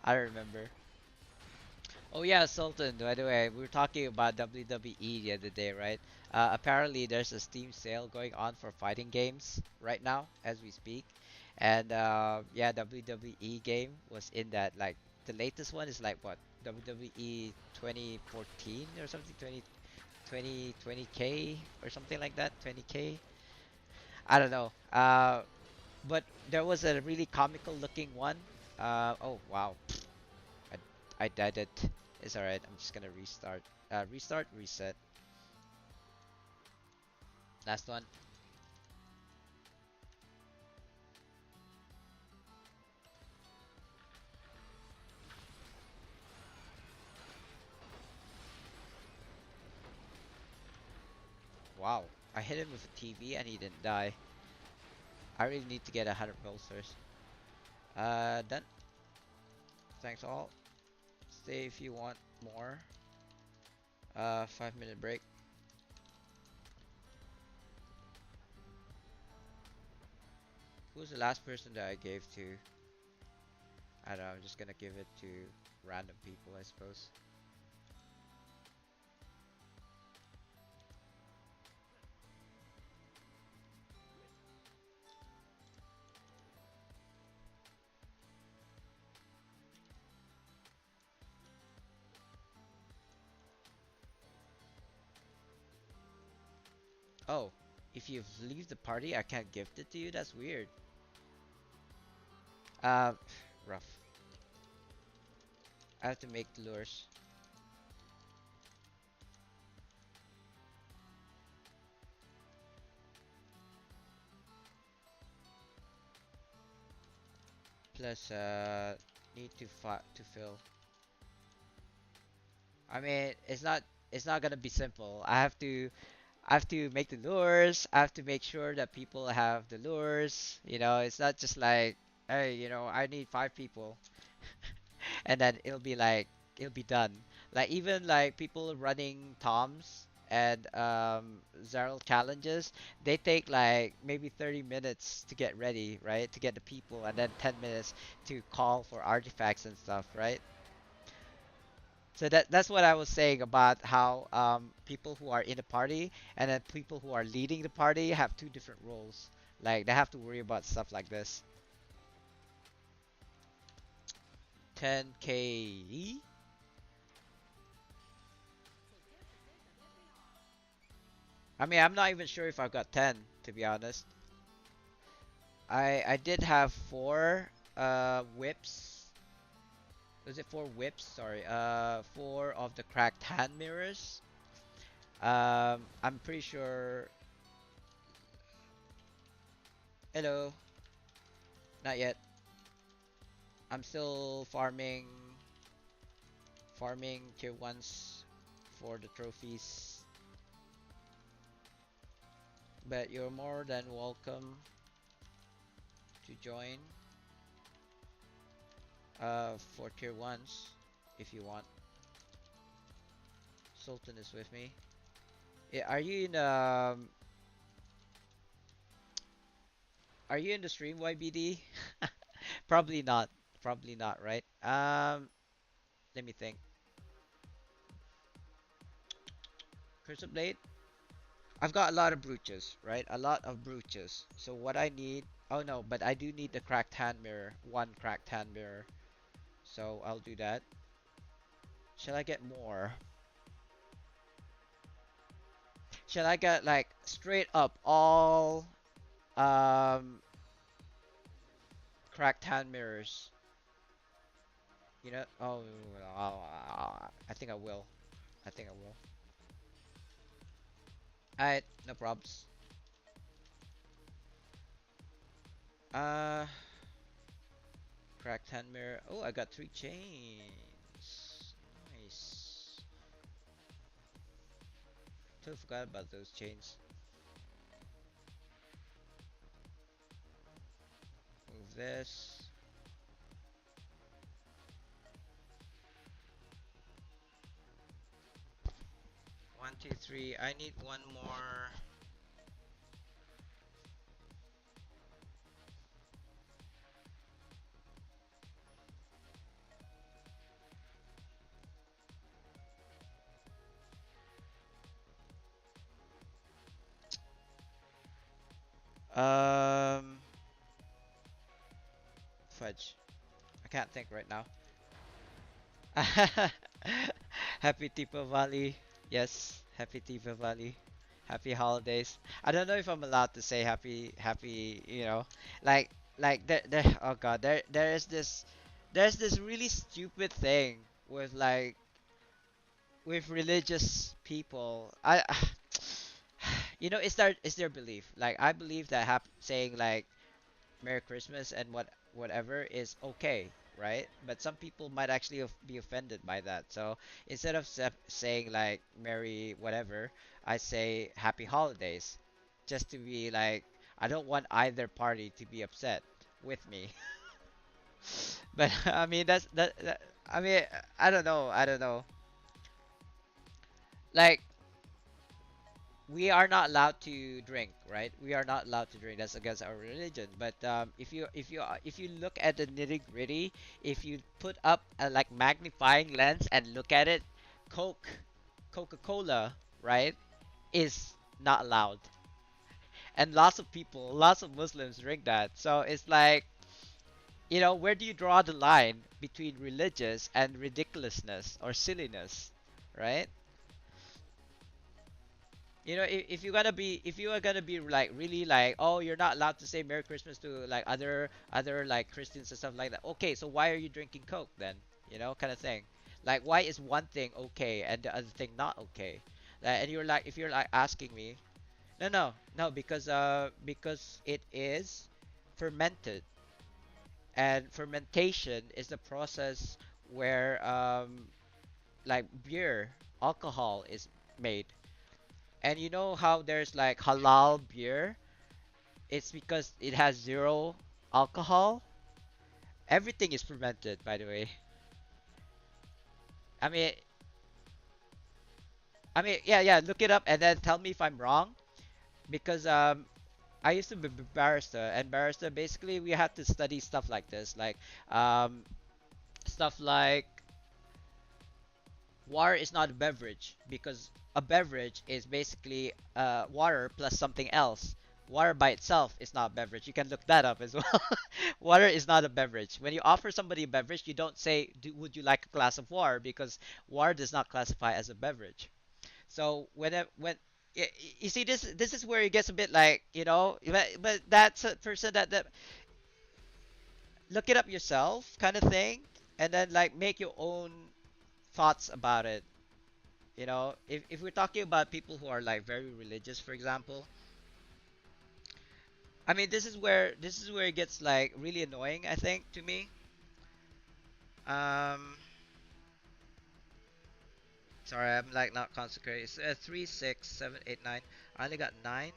I don't remember. Oh yeah, Sultan. By the way, we were talking about WWE the other day, right? Apparently, there's a Steam sale going on for fighting games right now as we speak, and yeah, WWE game was in that. Like the latest one is like what WWE 2014 or something, 20k or something like that, 20k. I don't know. But there was a really comical looking one. Oh wow, I, I died it. It's alright. I'm just gonna restart. Restart, reset. Last one. Wow. I hit him with a TV and he didn't die. I really need to get 100 bolsters. Done. Thanks all. Stay if you want more. 5 minute break. Who's the last person that I gave to? I don't know. I'm just gonna give it to random people, I suppose. Oh, if you leave the party, I can't gift it to you. That's weird. Uh, rough. I have to make the lures. Plus, need to fill. I mean, it's not gonna be simple. I have to make the lures. I have to make sure that people have the lures. It's not just like, hey, I need 5 people, and then it'll be done. Like even like people running toms and Zerl challenges, they take like maybe 30 minutes to get ready, right? To get the people, and then 10 minutes to call for artifacts and stuff, right? So that's what I was saying about how people who are in the party and then people who are leading the party have two different roles. Like they have to worry about stuff like this. 10k. I mean, I'm not even sure if I've got 10 to be honest. I did have 4 whips. Was it 4 whips? Sorry. 4 of the cracked hand mirrors. I'm pretty sure. Hello. Not yet. I'm still farming tier 1s for the trophies. But you're more than welcome to join for tier 1s if you want. Sultan is with me. Yeah, are you in the stream, YBD? Probably not. Probably not, right? Let me think. Cursor Blade. I've got a lot of brooches, right? A lot of brooches. So what I need... Oh no, but I do need the cracked hand mirror. 1 cracked hand mirror. So I'll do that. Shall I get more? Shall I get like straight up all um cracked hand mirrors. You know? Oh, I think I will. I think I will. Alright, no probs. Uh, cracked hand mirror. Oh, I got 3 chains. Nice. Totally forgot about those chains. Move this. 1, 2, 3. I need one more. Um, fudge. I can't think right now. Happy Tipa Valley. Yes, happy Tipa Valley. Happy holidays. I don't know if I'm allowed to say happy, like there oh god, there's this really stupid thing with like with religious people. I it's their belief. Like I believe that saying like Merry Christmas and whatever is okay, right? But some people might actually be offended by that. So instead of saying like Merry whatever, I say Happy Holidays, just to be like I don't want either party to be upset with me. But I mean that I mean I don't know. Like we are not allowed to drink, right? We are not allowed to drink. That's against our religion. But if you look at the nitty gritty, if you put up a like magnifying lens and look at it, Coca-Cola, right, is not allowed, and lots of Muslims drink that. So it's like, where do you draw the line between religious and ridiculousness or silliness, right? If you are gonna be like really like, oh, you're not allowed to say Merry Christmas to like other like Christians and stuff like that. Okay, so why are you drinking Coke then? Kind of thing. Like, why is one thing okay and the other thing not okay? And you're like, if you're like asking me, no, no, no, because it is fermented, and fermentation is the process where like beer, alcohol is made. And you know how there's like halal beer? It's because it has zero alcohol. Everything is fermented, by the way. I mean, yeah, yeah. Look it up and then tell me if I'm wrong. Because I used to be barista, and barista basically we had to study stuff like this, like um, stuff like water is not a beverage because a beverage is basically water plus something else. Water by itself is not a beverage. You can look that up as well. Water is not a beverage. When you offer somebody a beverage, you don't say, "Would you like a glass of water?" because water does not classify as a beverage. So you see this is where it gets a bit like, but that's a person that look it up yourself kind of thing, and then like make your own thoughts about it. If we're talking about people who are like very religious, for example, I mean, this is where it gets like really annoying, I think, to me. Um, sorry, I'm like not concentrating. It's 3, 6, 7, 8, 9. I only got 9,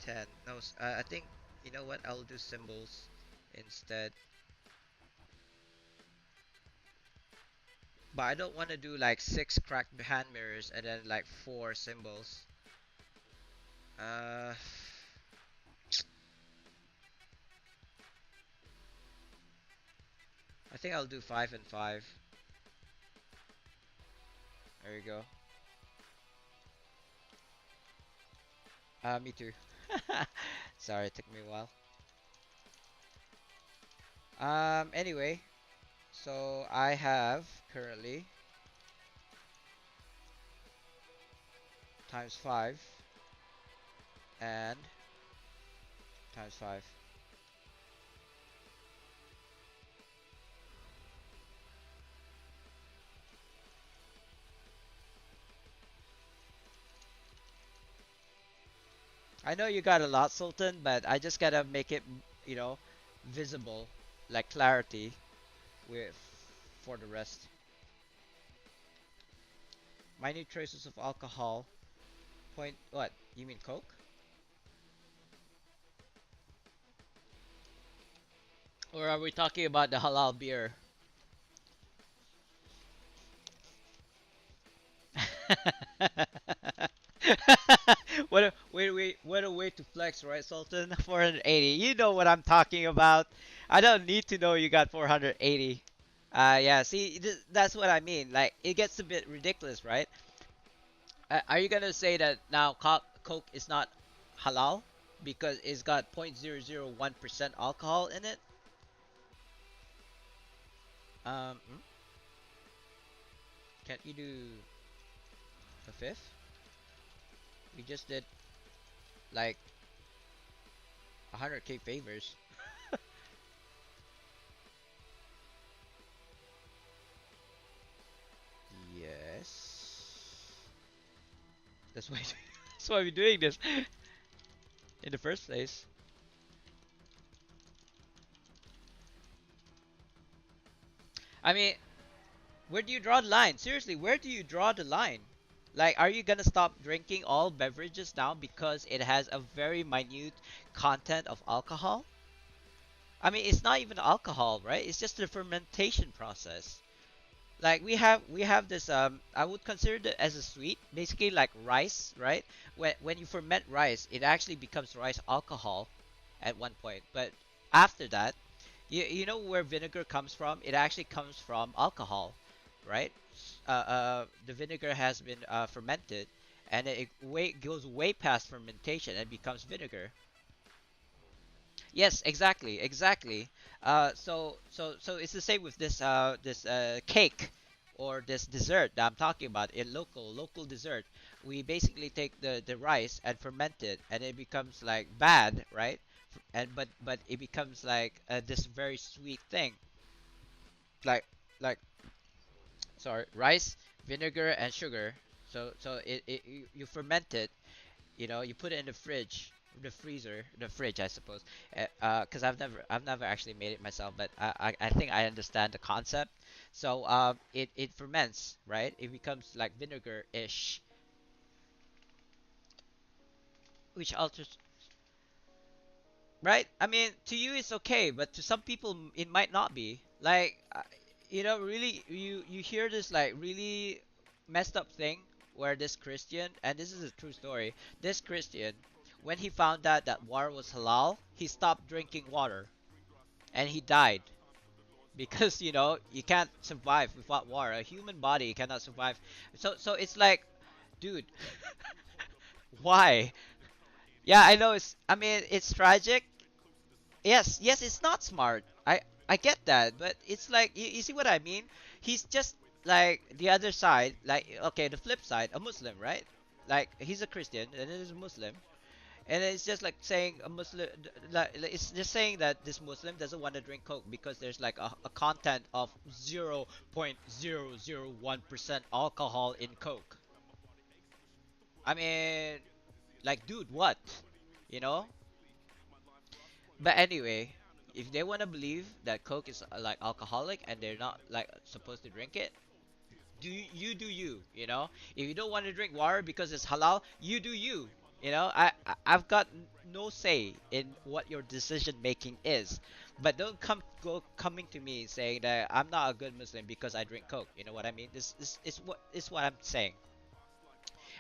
10. No, I think you know what? I'll do symbols instead. But I don't want to do like 6 cracked hand mirrors and then like 4 symbols. Uh, I think I'll do 5 and 5. There you go. Me too. Sorry, it took me a while. Anyway, so I have currently times 5 and times 5. I know you got a lot, Sultan, but I just gotta make it, you know, visible, like clarity with for the rest. Minute traces of alcohol. Point. What? You mean Coke? Or are we talking about the halal beer? What a way to flex, right, Sultan? 480. You know what I'm talking about. I don't need to know you got 480. Yeah. See, that's what I mean. Like, it gets a bit ridiculous, right? Are you gonna say that now Coke is not halal because it's got 0.001% alcohol in it? Hmm? Can't you do a fifth? We just did like 100k favors. Yes. That's why that's why we're doing this in the first place. I mean, where do you draw the line? Seriously, where do you draw the line? Like, are you gonna stop drinking all beverages now because it has a very minute content of alcohol? I mean, it's not even alcohol, right? It's just the fermentation process. Like we have this I would consider it as a sweet, basically like rice, right? When you ferment rice, it actually becomes rice alcohol at one point. But after that, you know where vinegar comes from? It actually comes from alcohol, right? The vinegar has been fermented, and it goes way past fermentation and becomes vinegar. Yes, exactly, exactly. So it's the same with this cake or this dessert that I'm talking about. In local dessert, we basically take the rice and ferment it, and it becomes like bad, right? And but it becomes like this very sweet thing, like like sorry, rice, vinegar, and sugar. So you ferment it, you put it in the fridge, the freezer, the fridge, I suppose. Because I've never actually made it myself, but I think I understand the concept. So it ferments, right? It becomes like vinegar-ish, which alters, right? I mean, to you it's okay, but to some people it might not be. Like, really, you hear this like really messed up thing where this Christian, and this is a true story, this Christian, when he found out that water was halal, he stopped drinking water and he died because you can't survive without water. A human body cannot survive. So it's like, dude, why? Yeah, I know. I mean, it's tragic. Yes, it's not smart. I get that, but it's like you see what I mean? He's just like the other side, like okay, the flip side, a Muslim, right? Like he's a Christian and he's a Muslim, and it's just like saying a Muslim, like, it's just saying that this Muslim doesn't want to drink Coke because there's like a content of 0.001% alcohol in Coke. I mean, like, dude, what? You know? But anyway, if they want to believe that Coke is like alcoholic and they're not like supposed to drink it, do you, you know? If you don't want to drink water because it's halal, you do you. You know, I've got no say in what your decision making is, but don't go coming to me saying that I'm not a good Muslim because I drink Coke. You know what I mean? This is what I'm saying.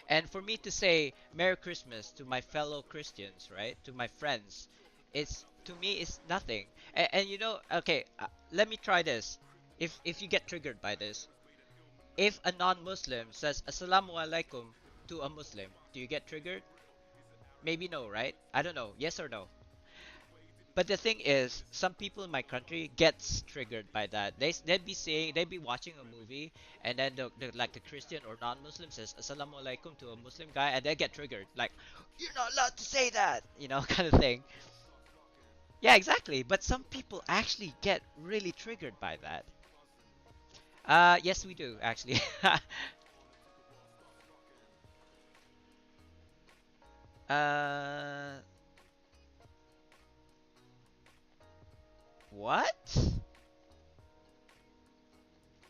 And for me to say Merry Christmas to my fellow Christians, right? To my friends, to me it's nothing. And okay, let me try this. If you get triggered by this, if a non-Muslim says Assalamu alaikum to a Muslim, do you get triggered? Maybe no, right? I don't know. Yes or no? But the thing is, some people in my country gets triggered by that. They'd be watching a movie, and then like the Christian or non-Muslim says Assalamu alaikum to a Muslim guy, and they get triggered. Like, you're not allowed to say that, kind of thing. Yeah, exactly. But some people actually get really triggered by that. Yes, we do actually. Uh, what?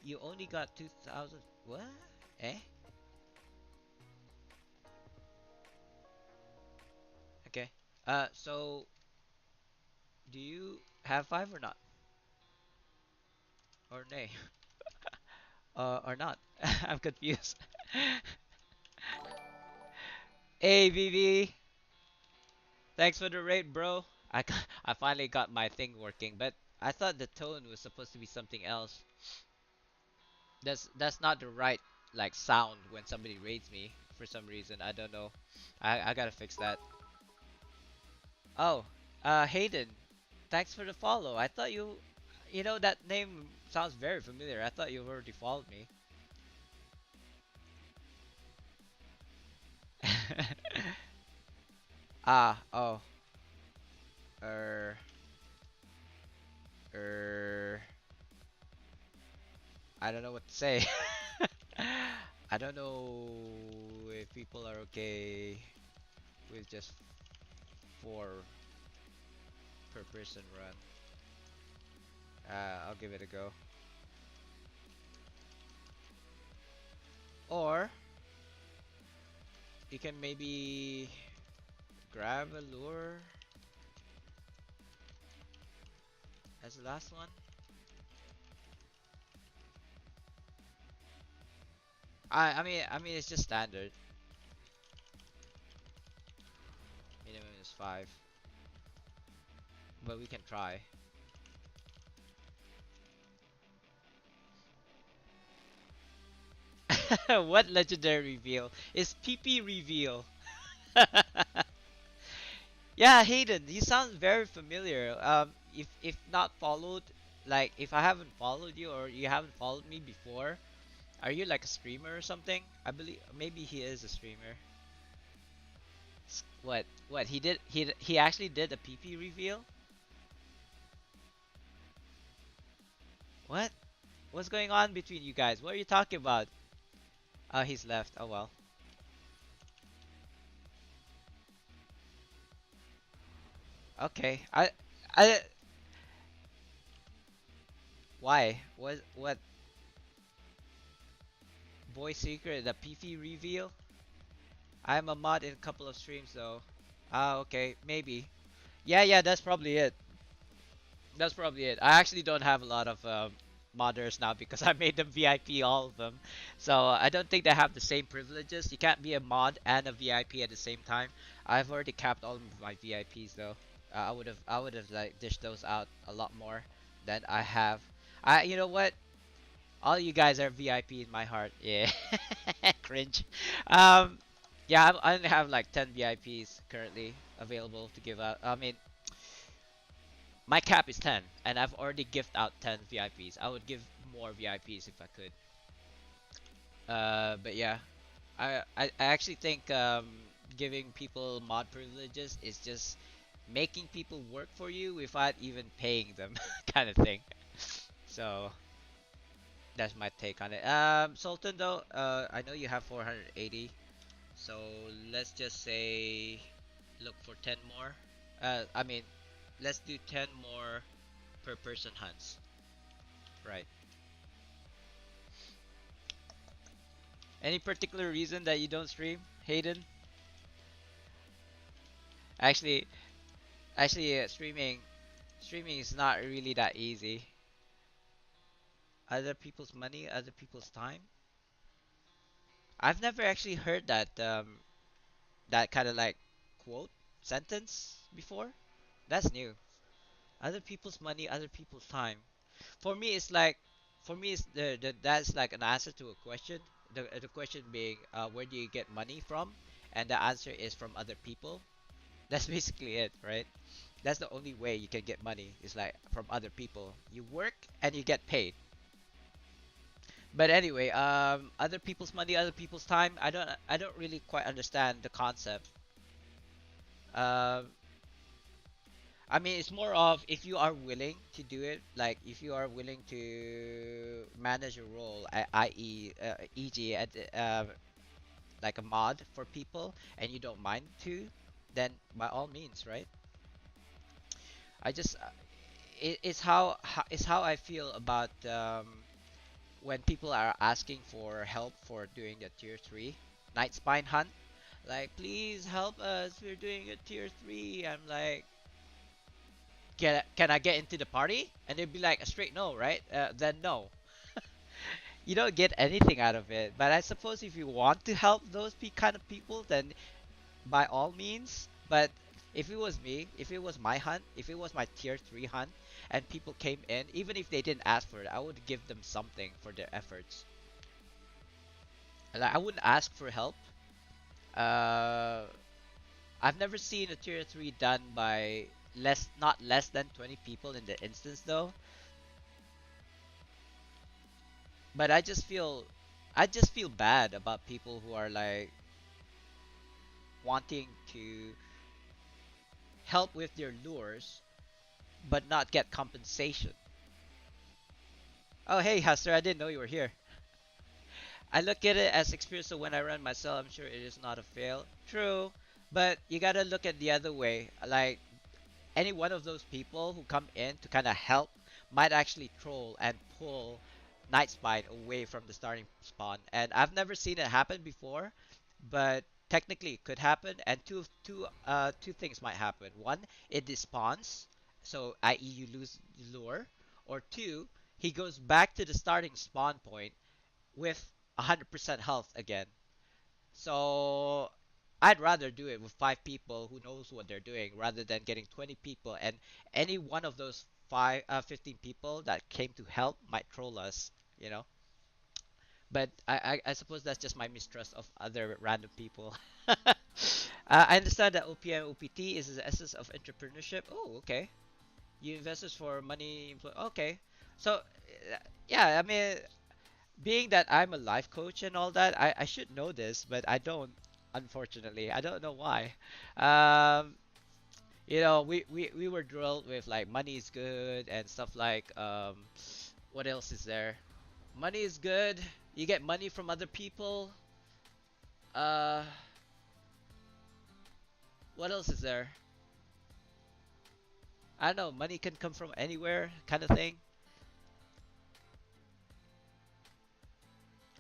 You only got 2,000. What? Eh? Okay. So do you have five or not? Or nay? Or not? I'm confused. Hey, VV. Thanks for the raid, bro. I finally got my thing working, but I thought the tone was supposed to be something else. That's not the right like sound when somebody raids me for some reason. I don't know. I gotta fix that. Oh, Hayden. Thanks for the follow. I thought you know that name sounds very familiar. I thought you already followed me. Oh. Er, er, I don't know what to say. I don't know if people are okay with just four per person run. I'll give it a go. Or you can maybe grab a lure as the last one. I mean it's just standard. Minimum is five, but we can try. What legendary reveal is PP reveal? Yeah, Hayden, you sound very familiar. If not followed, like if I haven't followed you or you haven't followed me before, are you like a streamer or something? I believe maybe he is a streamer. What? What? He actually did a PP reveal? What? What's going on between you guys? What are you talking about? Oh, he's left. Oh well. Okay. I. Why? What? Boy secret? The PP reveal? I'm a mod in a couple of streams though. Ah, okay. Maybe. Yeah, yeah. That's probably it. That's probably it. I actually don't have a lot of modders now because I made them VIP, all of them. So I don't think they have the same privileges. You can't be a mod and a VIP at the same time. I've already capped all of my VIPs though. I would have like dished those out a lot more than I have. You know what? All you guys are VIP in my heart. Yeah, cringe. Um, yeah, I only have like 10 VIPs currently available to give out. I mean, my cap is 10, and I've already gift out 10 VIPs. I would give more VIPs if I could. But yeah, I actually think giving people mod privileges is just making people work for you without even paying them, kind of thing. So that's my take on it. Sultan though, I know you have 480, so let's just say look for 10 more. I mean, let's do 10 more per person hunts. Right. Any particular reason that you don't stream, Hayden? Actually, streaming is not really that easy. Other people's money, other people's time. I've never actually heard that kind of like quote sentence before. That's new. Other people's money, other people's time. For me, it's like, for me, it's that's like an answer to a question. The question being, where do you get money from? And the answer is from other people. That's basically it, right? That's the only way you can get money is like from other people. You work and you get paid. But anyway, other people's money, other people's time. I don't really quite understand the concept. Um, I mean, it's more of if you are willing to do it, like if you are willing to manage a role, i.e., e.g., like a mod for people, and you don't mind to. then by all means, right? I just it's how I feel about when people are asking for help for doing the tier 3 night spine hunt. Like, please help us, we're doing a tier 3. I'm like, can I get into the party? And they'd be like a straight no, right? Then no. You don't get anything out of it. But I suppose if you want to help those kind of people, then by all means. But if it was me, if it was my hunt, if it was my tier 3 hunt, and people came in, even if they didn't ask for it, I would give them something for their efforts. Like, I wouldn't ask for help. Uh, I've never seen a tier 3 done by not less than 20 people in the instance though. But I just feel bad about people who are like wanting to help with their lures but not get compensation. Oh hey Hester, I didn't know you were here. I look at it as experience, so when I run myself, I'm sure it is not a fail. True, but you gotta look at the other way. Like, any one of those people who come in to kind of help might actually troll and pull Night Spine away from the starting spawn. And I've never seen it happen before, but technically it could happen. And two things might happen. One, it despawns, so i.e. you lose lure, or two, he goes back to the starting spawn point with 100% health again. So I'd rather do it with 5 people who knows what they're doing rather than getting 20 people, and any one of those 15 people that came to help might troll us, you know. But I suppose that's just my mistrust of other random people. I understand that OPM OPT is the essence of entrepreneurship. Oh, okay. You investors for money. Okay. So, yeah, I mean, being that I'm a life coach and all that, I should know this, but I don't, unfortunately. I don't know why. Um, we were drilled with like money is good and stuff like what else is there? Money is good. You get money from other people. Uh, what else is there? I don't know. Money can come from anywhere, kind of thing.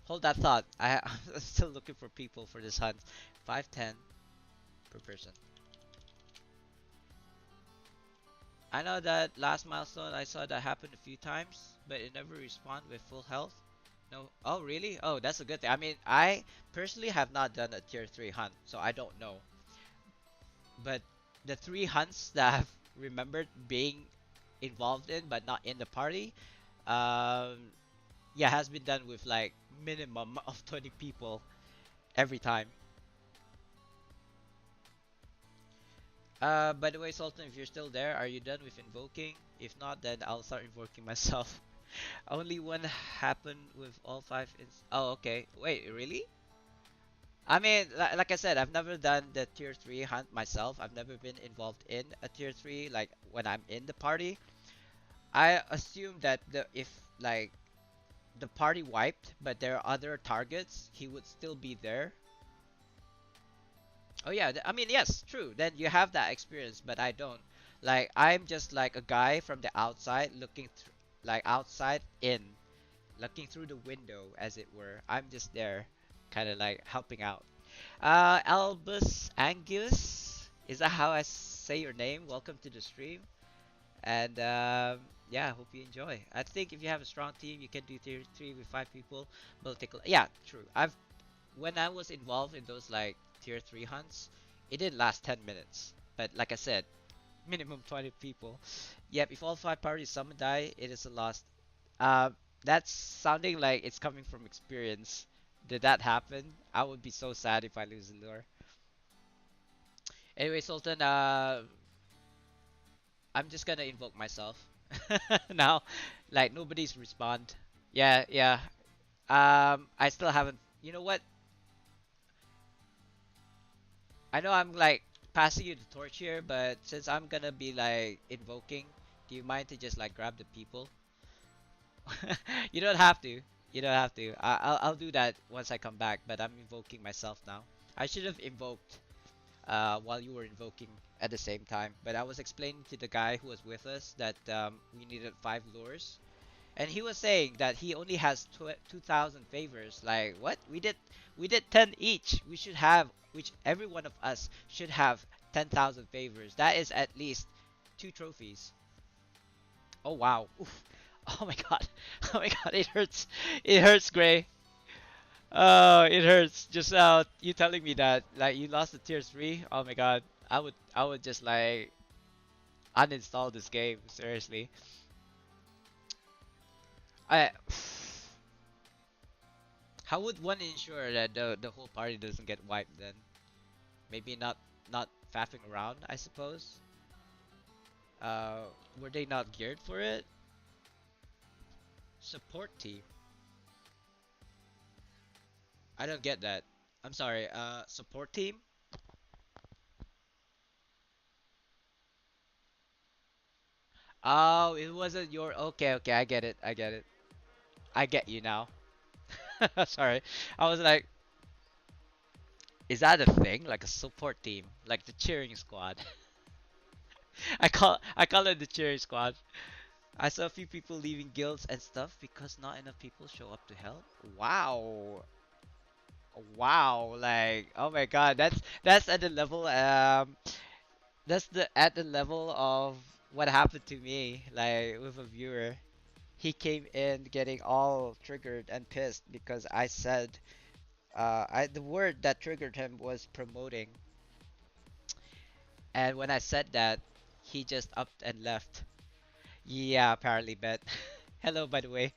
Hold that thought. I'm still looking for people for this hunt. 510 per person. I know that last milestone I saw that happen a few times, but it never respawned with full health. No. Oh, really? Oh, that's a good thing. I mean, I personally have not done a tier 3 hunt, so I don't know. But the 3 hunts that I've remembered being involved in but not in the party, um, yeah, has been done with like minimum of 20 people every time. By the way, Sultan, if you're still there, are you done with invoking? If not, then I'll start invoking myself. Only one happened with all 5 oh, okay. Wait, really? I mean, like I said, I've never done the tier 3 hunt myself. I've never been involved in a tier 3, like when I'm in the party. I assume that if like the party wiped, but there are other targets, he would still be there. Oh yeah, I mean, yes, true. Then you have that experience, but I don't. Like, I'm just like a guy from the outside looking like outside in, looking through the window, as it were. I'm just there, kind of like helping out. Albus Angus, is that how I say your name? Welcome to the stream, and yeah, hope you enjoy. I think if you have a strong team, you can do tier 3 with 5 people. But take yeah, true. When I was involved in those like tier 3 hunts, it didn't last 10 minutes. But like I said, minimum 20 people. Yep, if all 5 parties summon die, it is a loss. Uh, that's sounding like it's coming from experience. Did that happen? I would be so sad if I lose the lure. Anyway, Sultan, I'm just gonna invoke myself now. Like, nobody's respond. Yeah, yeah. I still haven't. You know what? I know I'm like passing you the torch here, but since I'm gonna be like invoking, do you mind to just like grab the people? You don't have to. You don't have to. I'll do that once I come back, but I'm invoking myself now. I should have invoked. while you were invoking at the same time. But I was explaining to the guy who was with us that we needed 5 lures, and he was saying that he only has 2,000 favors. Like what? We did 10 each. We should have, which every one of us should have 10,000 favors. That is at least 2 trophies. Oh wow. Oof. Oh my god. Oh my god. It hurts. It hurts, Gray. Oh, it hurts. Just you telling me that like you lost the tier 3. Oh my god. I would just like uninstall this game. Seriously. I. How would one ensure that the whole party doesn't get wiped then? Maybe not faffing around, I suppose. Uh, were they not geared for it? Support team. I don't get that. I'm sorry. Support team. Oh, it wasn't your. Okay, okay. I get it. I get it. I get you now. Sorry. I was like, is that a thing? Like a support team, like the cheering squad. I call it the cheering squad. I saw a few people leaving guilds and stuff because not enough people show up to help. Wow. Wow, like oh my god, that's at the level that's the at the level of what happened to me like with a viewer. He came in getting all triggered and pissed because I said I the word that triggered him was promoting, and when I said that, he just upped and left. Yeah, apparently bet. Hello, by the way.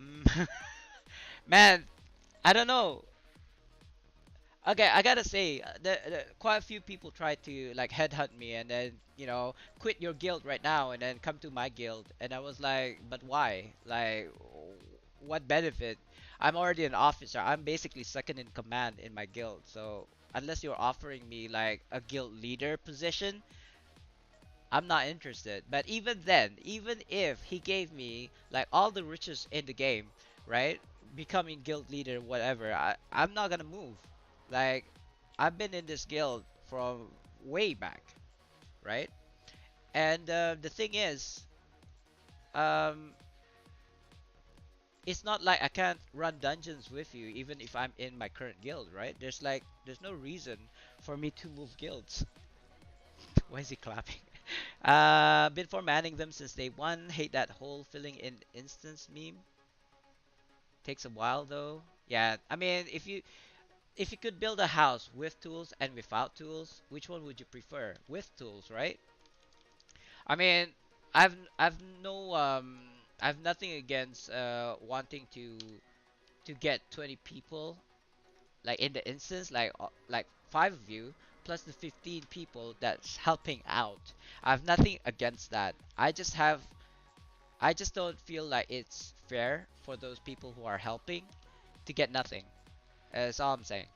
Mm. Man, I don't know. Okay, I gotta say, quite a few people try to like headhunt me and then quit your guild right now and then come to my guild, and I was like, but why? Like, what benefit? I'm already an officer. I'm basically second in command in my guild. So unless you're offering me like a guild leader position, I'm not interested. But even then, even if he gave me like all the riches in the game, right? Becoming guild leader, whatever, I'm not gonna move. Like, I've been in this guild from way back, right? And the thing is, um, it's not like I can't run dungeons with you, even if I'm in my current guild, right? There's no reason for me to move guilds. Why is he clapping? Been formatting them since day one. Hate that whole filling in instance meme. Takes a while though. Yeah, I mean, if you could build a house with tools and without tools, which one would you prefer? With tools, right? I mean, I've no I've nothing against wanting to get 20 people like in the instance like 5 of you plus the 15 people that's helping out. I've nothing against that. I just don't feel like it's fair for those people who are helping to get nothing. That's all I'm saying.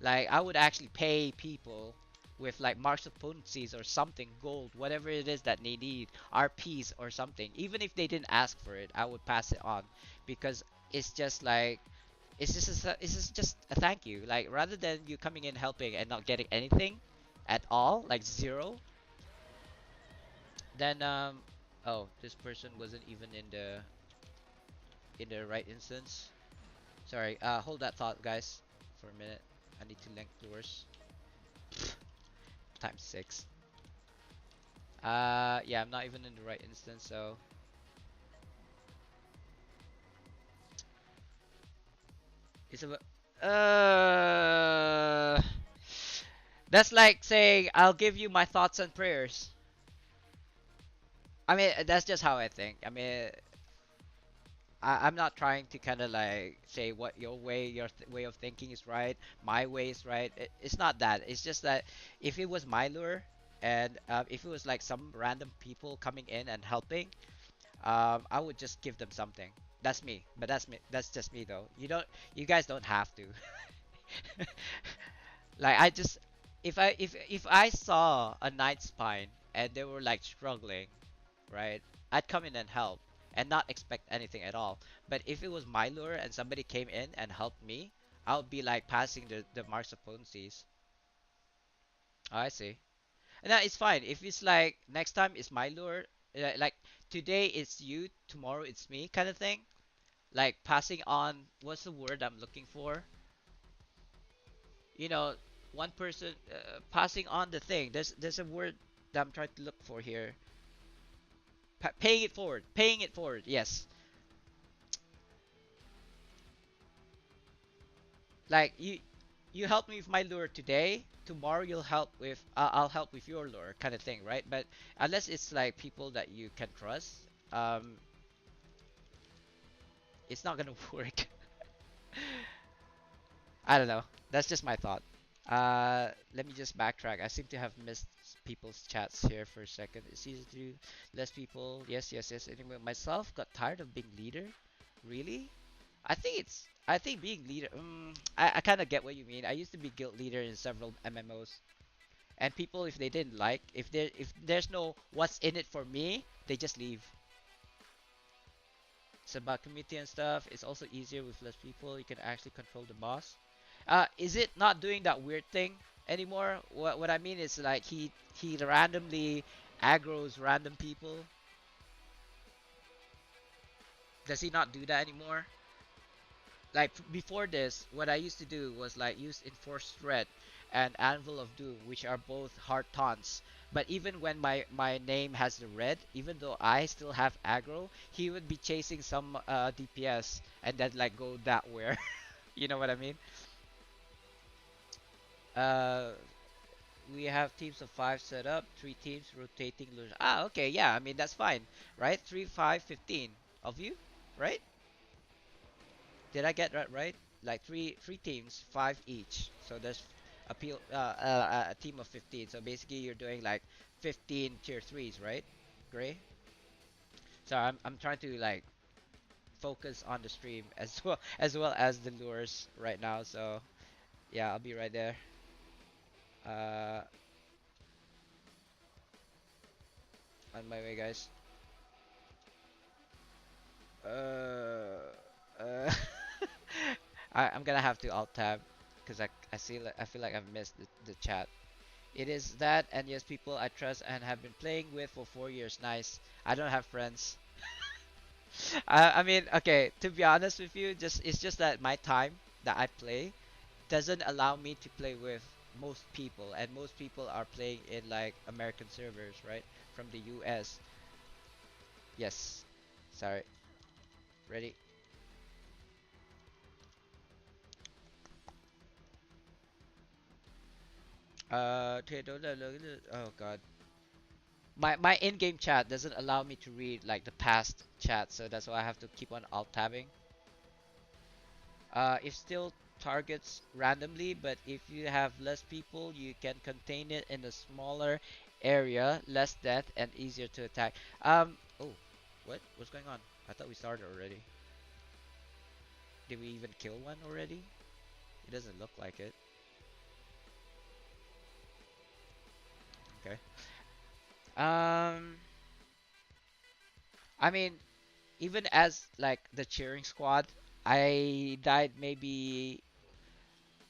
Like I would actually pay people with like marks of potencies or something, gold, whatever it is that they need, RPs or something. Even if they didn't ask for it, I would pass it on because it's just like it's just a thank you. Like rather than you coming in helping and not getting anything at all, like zero, then oh, this person wasn't even in the right instance. Sorry, hold that thought, guys, for a minute. I need to link doors times 6. Yeah, I'm not even in the right instance, so it's about. That's like saying I'll give you my thoughts and prayers. I mean, that's just how I think. I mean, I'm not trying to kind of like say what your way of thinking is right, my way is right. It's not that. It's just that if it was my lure, and if it was like some random people coming in and helping, I would just give them something. That's me, but that's me. That's just me though. You guys don't have to. Like I just, if I saw a night spine and they were like struggling, right? I'd come in and help and not expect anything at all. But if it was my lure and somebody came in and helped me, I'll be like passing the marks of potencies. Oh, I see. And that is fine. If it's like next time it's my lure, like today it's you, tomorrow it's me, kind of thing. Like passing on. What's the word I'm looking for? You know, one person passing on the thing. There's a word that I'm trying to look for here. Paying it forward. Paying it forward. Yes. Like you help me with my lure today, tomorrow you'll help with I'll help with your lure, kind of thing, right? But unless it's like people that you can trust, um it's not gonna work. I don't know, that's just my thought. Let me just backtrack. I seem to have missed people's chats here for a second. It's easy to do. Less people. Yes, yes, yes. Anyway, myself got tired of being leader. Really? I think being leader. I kind of get what you mean. I used to be guild leader in several MMOs, and people, if they didn't like, if there's no what's in it for me, they just leave. It's about community and stuff. It's also easier with less people. You can actually control the boss. Is it not doing that weird thing anymore? What I mean is like he randomly aggroes random people. Does he not do that anymore? Like before this, what I used to do was like use Enforced Threat and Anvil of Doom, which are both hard taunts. But even when my name has the red, even though I still have aggro, he would be chasing some DPS and then like go that way. You know what I mean? Uh, we have teams of 5 set up, 3 teams rotating. Ah, okay, yeah. I mean that's fine, right? 3, 5, 15 of you, right? Did I get that right? Like three teams, 5 each. So there's a team of 15. So basically you're doing like 15 tier threes, right? Gray. So I'm trying to like focus on the stream as well as the lures right now. So yeah, I'll be right there. Uh, on my way, guys. Uh, I'm gonna have to alt tab because I feel like I've missed the chat. It is that, and yes, people I trust and have been playing with for 4 years. Nice. I don't have friends. I mean, okay. To be honest with you, just it's just that my time that I play doesn't allow me to play with most people, and most people are playing in like American servers, right? From the US. Yes. Sorry. Ready? Okay, oh god. My in-game chat doesn't allow me to read like the past chat, so that's why I have to keep on alt tabbing. It still targets randomly, but if you have less people, you can contain it in a smaller area, less death, and easier to attack. Oh, what's going on? I thought we started already. Did we even kill one already? It doesn't look like it. Okay. Um, I mean, even as like the cheering squad, I died maybe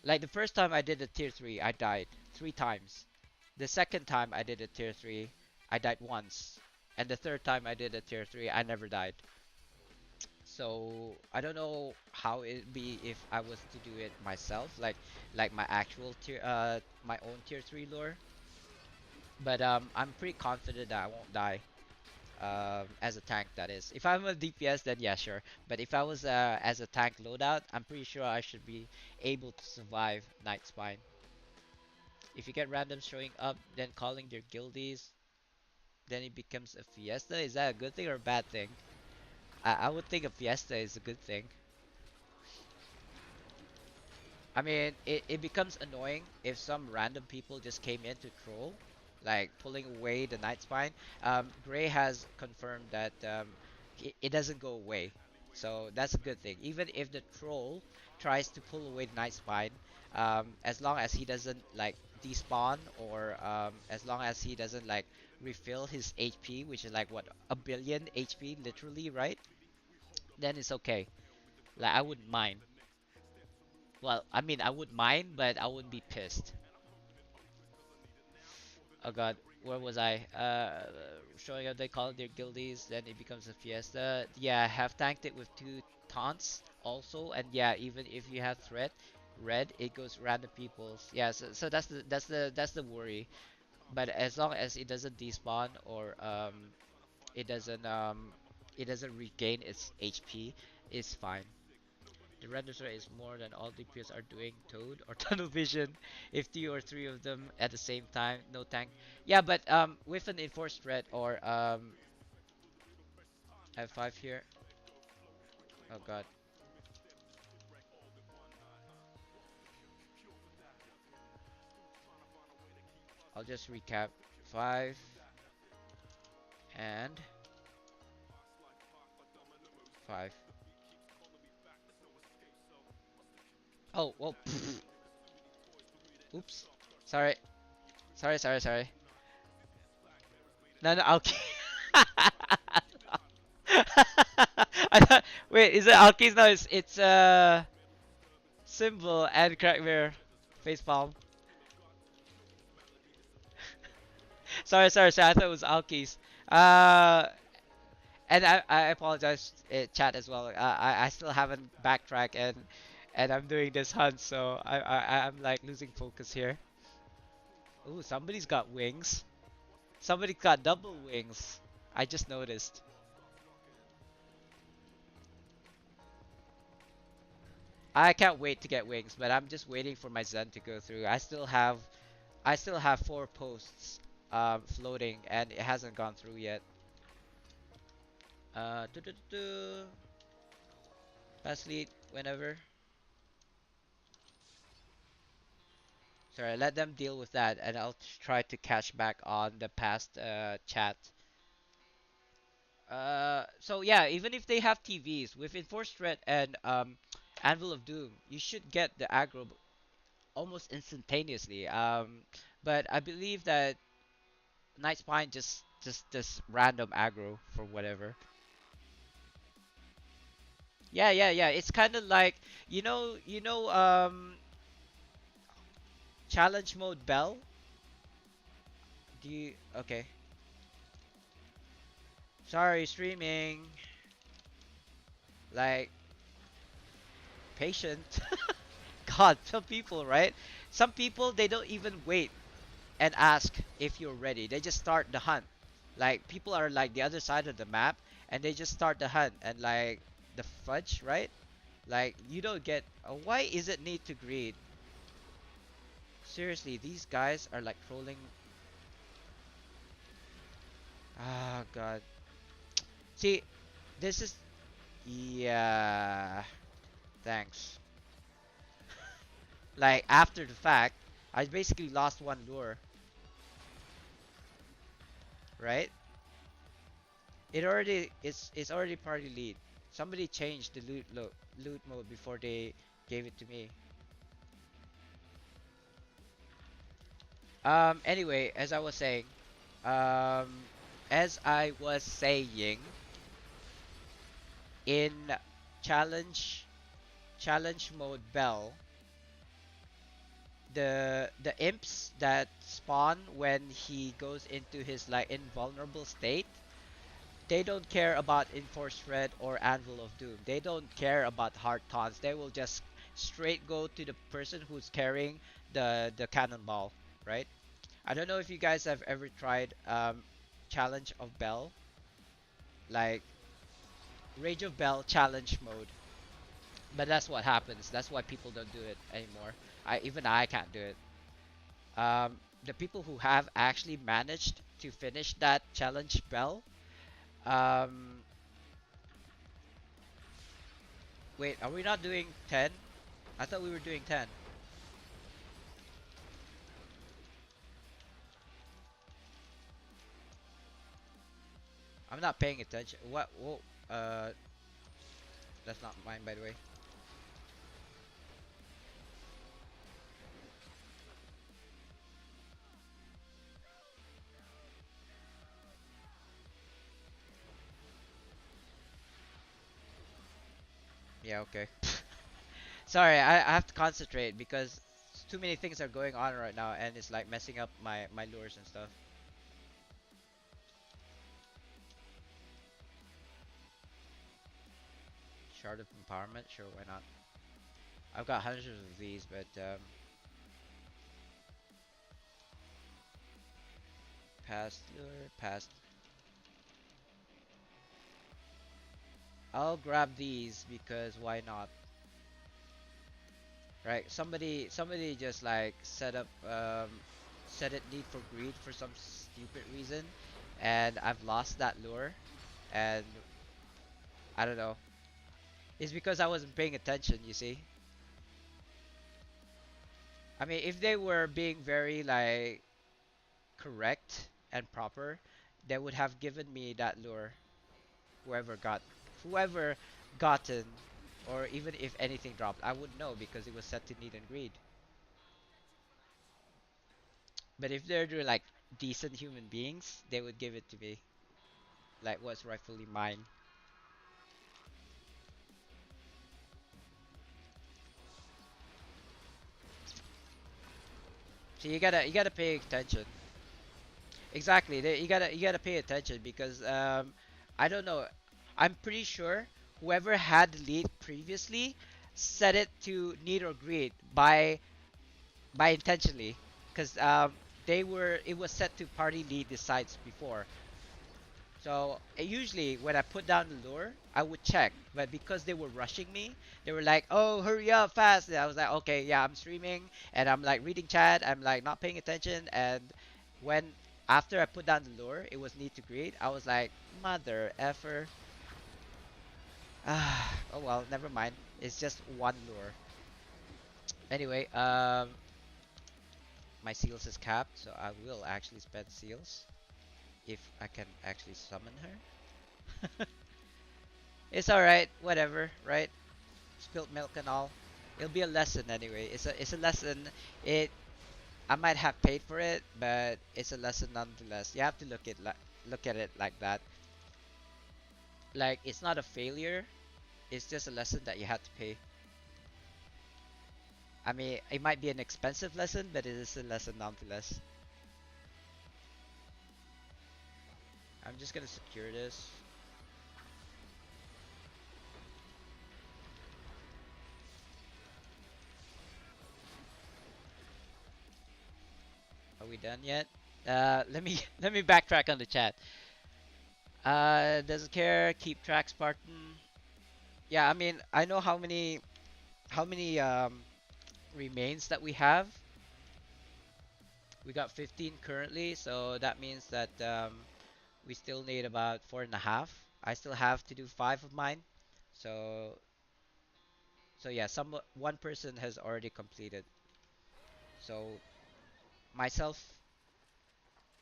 like the first time I did a tier 3, I died 3 times. The second time I did a tier 3, I died once. And the third time I did a tier 3, I never died. So I don't know how it'd be if I was to do it myself, like my actual tier my own tier 3 lore. But I'm pretty confident that I won't die. As a tank, that is. If I'm a DPS, then yeah, sure. But if I was as a tank loadout, I'm pretty sure I should be able to survive Night Spine. If you get randoms showing up, then calling their guildies, then it becomes a fiesta. Is that a good thing or a bad thing? I would think a fiesta is a good thing. I mean, it becomes annoying if some random people just came in to troll, like pulling away the Night Spine. Gray has confirmed that it doesn't go away, so that's a good thing. Even if the troll tries to pull away the Night Spine, as long as he doesn't like despawn or as long as he doesn't like refill his HP, which is like what, a billion HP literally, right? Then it's okay. Like I wouldn't mind. Well, I mean, I would mind, but I wouldn't be pissed. Oh god, where was I? Showing up they call it their guildies, then it becomes a fiesta. Yeah, I have tanked it with two taunts also, and yeah, even if you have threat, red, it goes random peoples. Yeah, so that's the worry. But as long as it doesn't despawn or it doesn't um it doesn't regain its HP, it's fine. The render rate is more than all DPS are doing Toad or Tunnel Vision. If two or three of them at the same time, no tank. Yeah, but with an enforced threat or I have five here. Oh god, I'll just recap. Five and five. Oh, well, oops. Sorry, sorry. No, no, okay. I thought, wait, is it Alki's? No, it's symbol and crack mirror face palm. Sorry. I thought it was Alki's. Uh, and I apologize, chat as well. I still haven't backtracked and I'm doing this hunt, so I'm like losing focus here. Ooh, somebody's got wings. Somebody's got double wings. I just noticed. I can't wait to get wings, but I'm just waiting for my Zen to go through. I still have four posts floating and it hasn't gone through yet. Do do do do. Pass lead whenever. Sorry, let them deal with that, and I'll try to catch back on the past chat. So yeah, even if they have TVs with Enforced Threat and Anvil of Doom, you should get the aggro almost instantaneously. But I believe that Night Spine just random aggro for whatever. Yeah. It's kind of like challenge mode Bell. Do you okay? Sorry, streaming. Like patient. God, some people, right? Some people they don't even wait and ask if you're ready. They just start the hunt. Like people are like the other side of the map and they just start the hunt and like the fudge, right? Like you don't get why is it need to greet? Seriously, these guys are like trolling. Ah, God. See, this is yeah. Thanks. Like after the fact, I basically lost one lure, right? It's already party lead. Somebody changed the loot mode before they gave it to me. Anyway, um as I was saying in challenge challenge mode Bell, the imps that spawn when he goes into his like invulnerable state, they don't care about Enforced Threat or Anvil of Doom. They don't care about Heart Taunts. They will just straight go to the person who's carrying the cannonball, right? I don't know if you guys have ever tried Challenge of Bell, like Rage of Bell challenge mode. But that's what happens. That's why people don't do it anymore. I can't do it. The people who have actually managed to finish that challenge bell. Um, wait, are we not doing 10? I thought we were doing 10. I'm not paying attention. What? Whoa, that's not mine, by the way. Yeah, okay. Sorry, I have to concentrate because too many things are going on right now, and it's like messing up my lures and stuff. Shard of empowerment, sure, why not? I've got hundreds of these, but past lure, past. I'll grab these because why not? Right? Somebody just like set it need for greed for some stupid reason, and I've lost that lure, and I don't know. It's because I wasn't paying attention. You see? I mean, if they were being very like correct and proper, they would have given me that lure. Whoever got, whoever gotten, or even if anything dropped, I would know because it was set to need and greed. But if they're doing like decent human beings, they would give it to me, like what's rightfully mine. So you gotta pay attention. Exactly, you gotta pay attention because I don't know. I'm pretty sure whoever had the lead previously set it to need or greed by intentionally, because they were it was set to party lead decides before. So usually when I put down the lure, I would check, but because they were rushing me, they were like, "Oh, hurry up, fast!" And I was like, "Okay, yeah, I'm streaming and I'm like reading chat. I'm like not paying attention." And when after I put down the lure, it was need to greet. I was like, "Mother effer." Ah, oh well, never mind. It's just one lure. Anyway, my seals is capped, so I will actually spend seals if I can actually summon her. It's alright, whatever, right? Spilt milk and all. It'll be a lesson anyway. It's a lesson. It I might have paid for it, but it's a lesson nonetheless. You have to look at it like that. Like it's not a failure. It's just a lesson that you have to pay. I mean, it might be an expensive lesson, but it is a lesson nonetheless. I'm just gonna secure this. Are we done yet? Let me let me backtrack on the chat. Doesn't care. Keep track, Spartan. Yeah, I mean, I know how many remains that we have. We got 15 currently, so that means that we still need about four and a half. I still have to do five of mine. So yeah, one person has already completed. So myself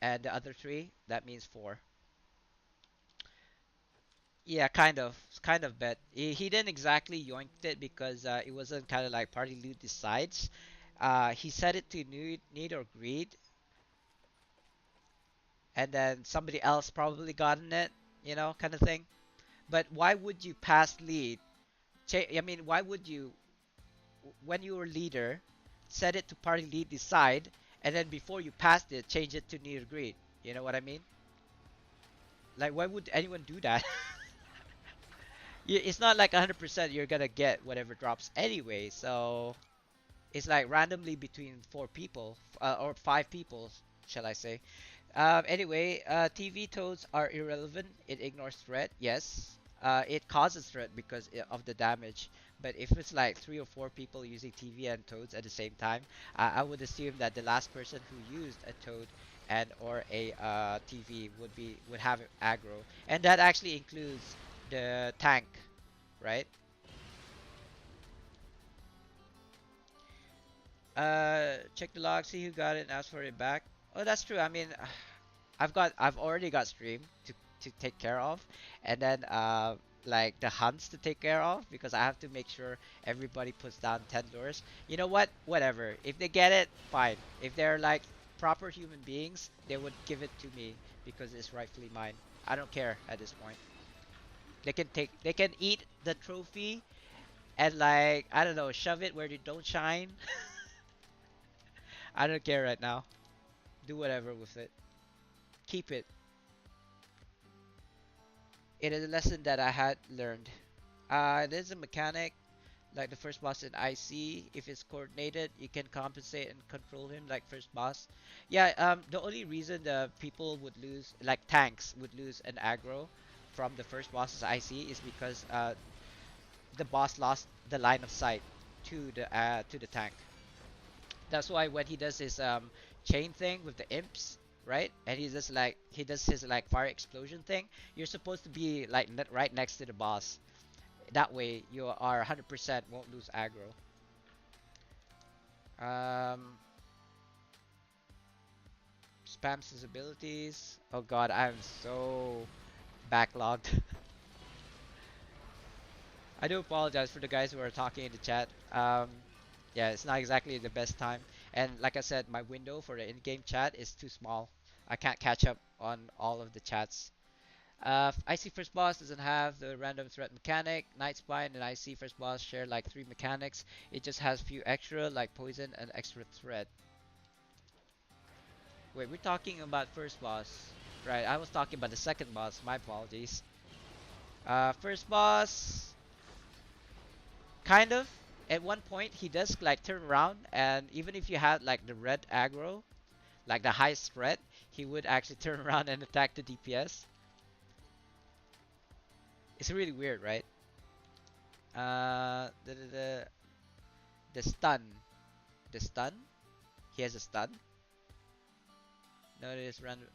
and the other three, that means four. Yeah, kind of. It's kind of bet. He didn't exactly yoinked it because it wasn't kind of like party loot decides. He set it to need or greed, and then somebody else probably gotten it, kind of thing. But why would you pass lead? I mean, why would you, when you were leader, set it to party lead decide, and then before you passed it, change it to need or greed? You know what I mean? Like, why would anyone do that? It's not like 100% you're gonna get whatever drops anyway, so it's like randomly between four people, or five people, shall I say. Anyway, TV toads are irrelevant. It ignores threat. Yes. It causes threat because of the damage. But if it's like three or four people using TV and toads at the same time, I would assume that the last person who used a toad and or a TV would have aggro, and that actually includes the tank, right? Check the log, see who got it, and ask for it back. Oh, that's true. I mean, I've already got stream to take care of, and then like the hunts to take care of because I have to make sure everybody puts down 10 lures. You know what? Whatever. If they get it, fine. If they're like proper human beings, they would give it to me because it's rightfully mine. I don't care at this point. They can eat the trophy and like I don't know, shove it where you don't shine. I don't care right now. Do whatever with it. Keep it. It is a lesson that I had learned. There's a mechanic like the first boss in IC. If it's coordinated, you can compensate and control him like first boss. Yeah. The only reason the people would lose, like tanks, would lose an aggro from the first boss's IC is because the boss lost the line of sight to the tank. That's why when he does his chain thing with the imps, right? And he does his like fire explosion thing. You're supposed to be like right next to the boss. That way you are 100% won't lose aggro. Um, Spams his abilities. Oh god, I'm so backlogged. I do apologize for the guys who are talking in the chat. Yeah, it's not exactly the best time. And like I said, my window for the in-game chat is too small. I can't catch up on all of the chats. IC First Boss doesn't have the random threat mechanic. Night Spine and IC First Boss share like 3 mechanics. It just has few extra like poison and extra threat. Wait, we're talking about First Boss. Right, I was talking about the second boss. My apologies. First Boss, kind of. At one point, he does like turn around, and even if you had like the red aggro, like the highest threat, he would actually turn around and attack the DPS. It's really weird, right? The stun, the stun. He has a stun. No, it is random.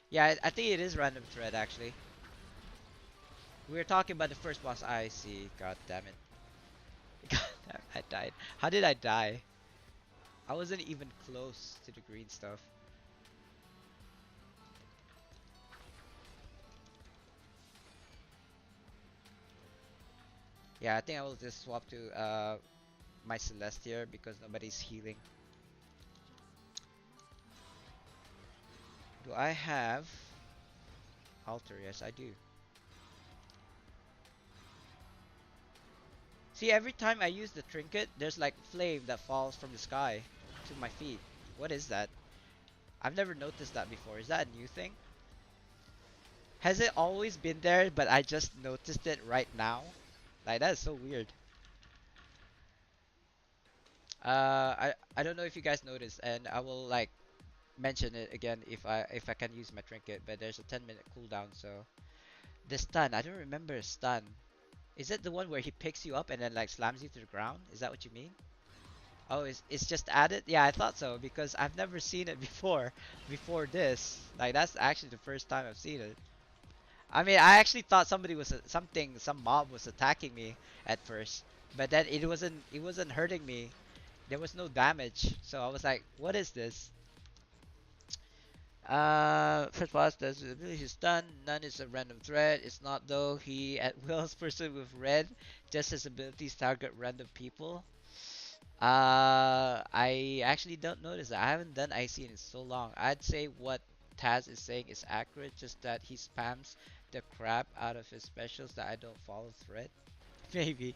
Yeah, I think it is random threat actually. We were talking about the first boss. I see. God damn it. God damn, I died. How did I die? I wasn't even close to the green stuff. Yeah, I think I will just swap to my Celeste here because nobody's healing. Do I have altar? Yes, I do. See, every time I use the trinket, there's like flame that falls from the sky to my feet. What is that? I've never noticed that before. Is that a new thing? Has it always been there, but I just noticed it right now? Like, that is so weird. I don't know if you guys noticed, and I will like mention it again if I can use my trinket, but there's a 10-minute cooldown, so the stun, I don't remember a stun. Is it the one where he picks you up and then like slams you to the ground? Is that what you mean? Oh, it's just added? Yeah, I thought so because I've never seen it before this. Like that's actually the first time I've seen it. I mean, I actually thought somebody was some mob was attacking me at first, but then it wasn't hurting me. There was no damage, so I was like, what is this? First boss does the ability is stun. None is a random threat. It's not though. He at wills person with red. Just his abilities target random people. I actually don't notice that. I haven't done IC in so long. I'd say what Taz is saying is accurate. Just that he spams the crap out of his specials that I don't follow thread. Maybe.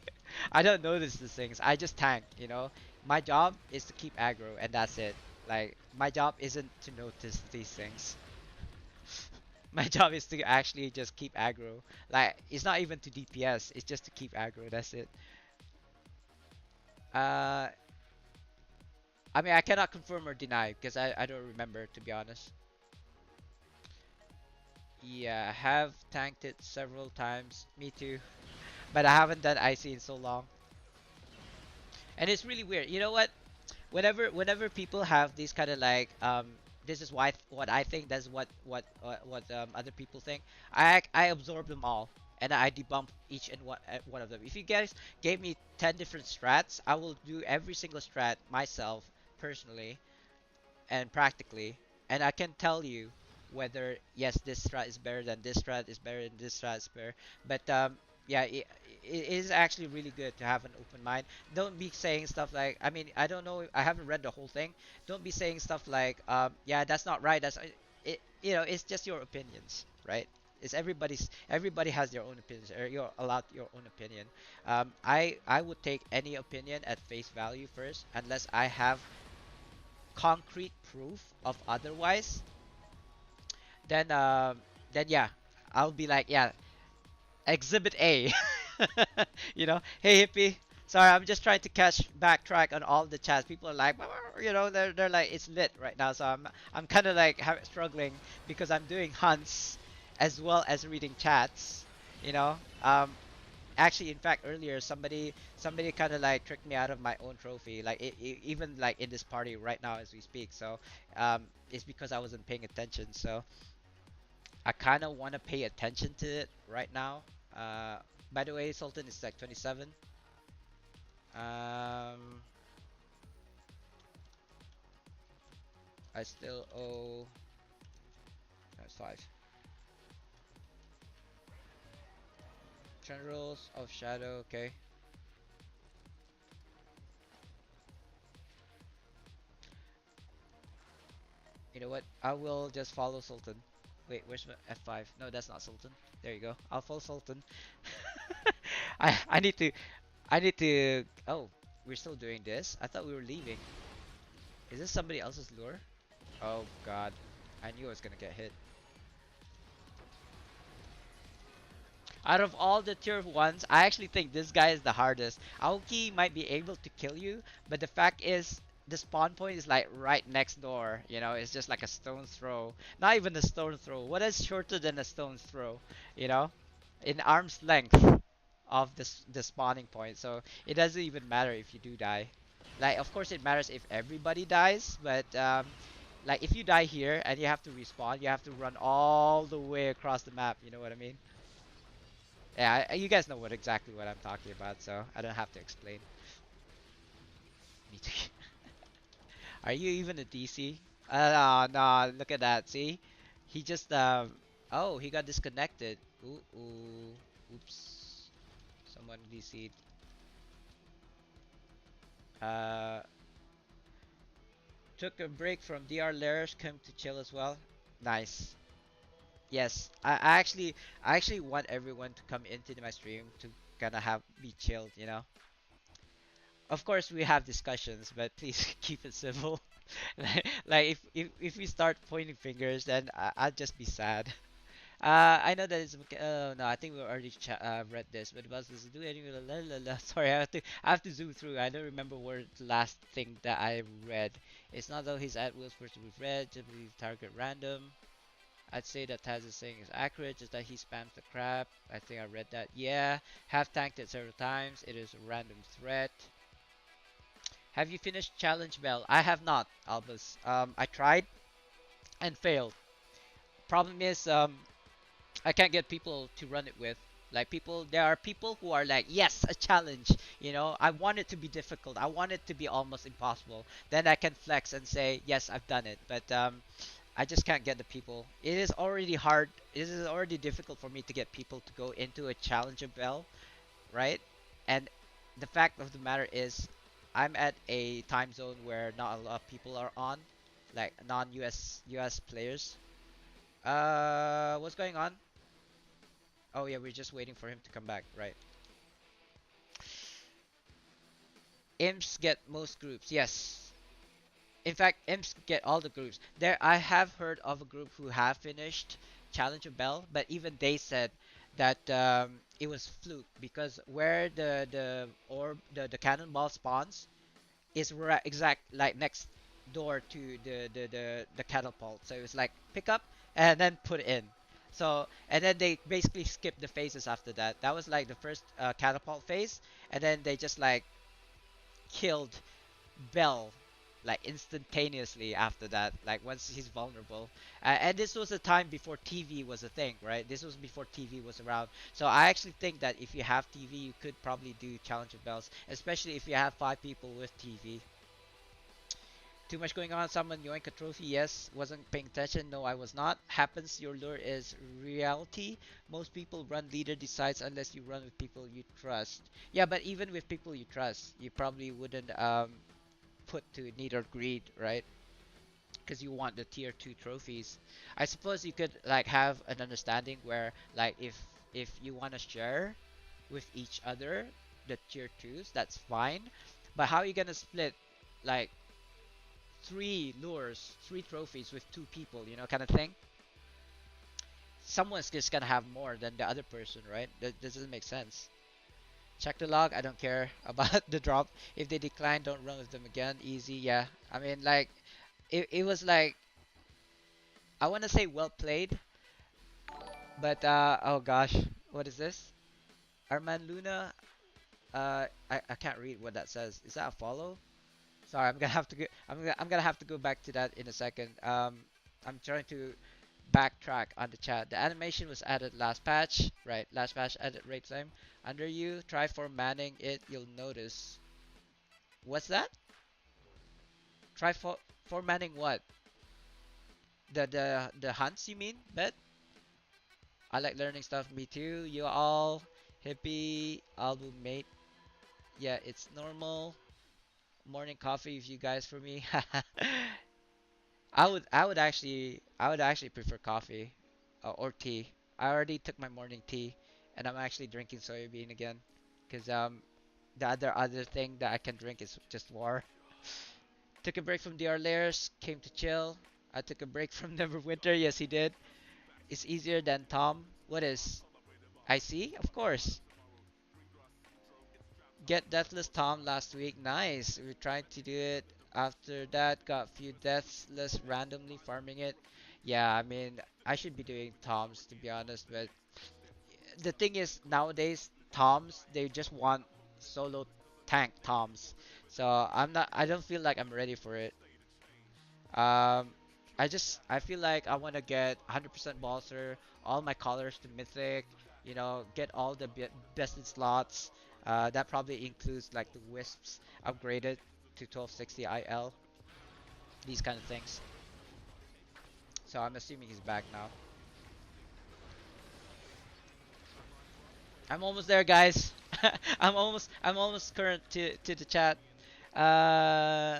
I don't notice these things. I just tank, you know. My job is to keep aggro and that's it. Like my job isn't to notice these things. My job is to actually just keep aggro. Like it's not even to DPS, it's just to keep aggro, that's it. Uh I mean I cannot confirm or deny because I don't remember to be honest. Yeah, I have tanked it several times. Me too. But I haven't done IC in so long. And it's really weird. You know what? Whenever people have these kind of like this is why what I think, that's what other people think. I absorb them all and I debump each and one of them. If you guys gave me 10 different strats, I will do every single strat myself personally and practically, and I can tell you whether yes this strat is better than this strat is better than this strat is better. But yeah, it is actually really good to have an open mind. Don't be saying stuff like, I mean, I don't know, I haven't read the whole thing. Don't be saying stuff like yeah, that's not right, that's it, you know, it's just your opinions, right? It's everybody has their own opinions, or you're allowed your own opinion. I would take any opinion at face value first, unless I have concrete proof of otherwise. Then then yeah, I'll be like, yeah, Exhibit A. Hey hippie. Sorry, I'm just trying to catch backtrack on all the chats. People are like, they're like it's lit right now. So I'm kind of like struggling because I'm doing hunts as well as reading chats. You know, actually, in fact, earlier somebody kind of like tricked me out of my own trophy. Like even like in this party right now as we speak. So it's because I wasn't paying attention. So I kind of want to pay attention to it right now. Uh, by the way, Sultan is like 27. Um, I still owe. That's five. Generals of Shadow. Okay. You know what? I will just follow Sultan. Wait, where's my F5? No, that's not Sultan. There you go. I'll follow Sultan. I need to. I need to. Oh, we're still doing this. I thought we were leaving. Is this somebody else's lure? Oh God, I knew I was gonna get hit. Out of all the tier ones, I actually think this guy is the hardest. Aoki might be able to kill you, but the fact is, the spawn point is like right next door. It's just like a stone's throw. Not even a stone's throw. What is shorter than a stone's throw? You know, in arm's length of the spawning point. So it doesn't even matter if you do die. Like, of course, it matters if everybody dies, but like if you die here and you have to respawn, you have to run all the way across the map. You know what I mean? Yeah, you guys know exactly what I'm talking about, so I don't have to explain. Me too. Are you even a DC? No, look at that. See, he just oh, he got disconnected. Ooh, oops. Someone DC'd. Uh, took a break from DR Lairs, came to chill as well. Nice. Yes, I actually want everyone to come into my stream to kind of have be chilled. Of course, we have discussions, but please keep it civil. Like if we start pointing fingers, then I'll just be sad. I know that it's oh no, I think we already read this, but about this do any la, la, la. Sorry, I have to zoom through. I don't remember where the last thing that I read. It's not though his at wills first to be read, simply target random. I'd say that Taz is saying is accurate, just that he spams the crap. I think I read that. Yeah, have tanked it several times. It is a random threat. Have you finished Challenge Bell? I have not, Albus. I tried and failed. Problem is, I can't get people to run it with. Like there are people who are like, yes, a challenge. I want it to be difficult. I want it to be almost impossible. Then I can flex and say, yes, I've done it. But I just can't get the people. It is already hard. It is already difficult for me to get people to go into a challenge of Bell, right? And the fact of the matter is, I'm at a time zone where not a lot of people are on, like non-US players. What's going on? Oh yeah, we're just waiting for him to come back, right? Imps get most groups, yes. In fact, imps get all the groups. I have heard of a group who have finished Challenge of Bell, but even they said that it was fluke because where the cannonball spawns is exact like next door to the catapult. So it was like pick up and then put in. So and then they basically skipped the phases after that. That was like the first catapult phase, and then they just like killed Bell like instantaneously after that. Like once he's vulnerable, and this was a time before TV was a thing, right? This was before TV was around. So I actually think that if you have TV, you could probably do Challenge of Bells, especially if you have 5 people with TV. Too much going on. Someone yoink a trophy. Yes. Wasn't paying attention. No, I was not. Happens your lure is reality. Most people run leader decides unless you run with people you trust. Yeah, but even with people you trust, you probably wouldn't put to need or greed, right? because you want the tier 2 trophies. I suppose you could like have an understanding where like if you want to share with each other the tier 2s, that's fine. But how are you gonna split like three lures, three trophies with two people, kind of thing? Someone's just gonna have more than the other person, right? That doesn't make sense. Check the log. I don't care about the drop. If they decline, don't run with them again. Easy, yeah. I mean, like, it was like, I want to say well played, but oh gosh, what is this? Arman Luna. I can't read what that says. Is that a follow? Sorry, I'm gonna have to go. I'm gonna have to go back to that in a second. I'm trying to backtrack on the chat. The animation was added last patch, right? Last patch added rate flame. Under you, try formatting it. You'll notice. What's that? Try formatting what? The hunts you mean? Bet. I like learning stuff. Me too. You all hippie album mate. Yeah, it's normal. Morning coffee if you guys for me. I would actually prefer coffee or tea. I already took my morning tea and I'm actually drinking soybean again because the other thing that I can drink is just water. Took a break from DR layers, came to chill. I took a break from Neverwinter. Yes, he did. It's easier than Tom. What is? I see. Of course. Get Deathless Tom last week. Nice. We tried to do it. After that, got few Deathless randomly farming it. Yeah, I mean, I should be doing Toms to be honest, but the thing is nowadays Toms they just want solo tank Toms. So I don't feel like I'm ready for it. Um, I feel like I want to get 100% Balser, all my colors to Mythic, get all the best in slots. That probably includes like the Wisps upgraded to 1260 IL, these kind of things. So I'm assuming he's back now. I'm almost there, guys. I'm almost current to the chat. Uh,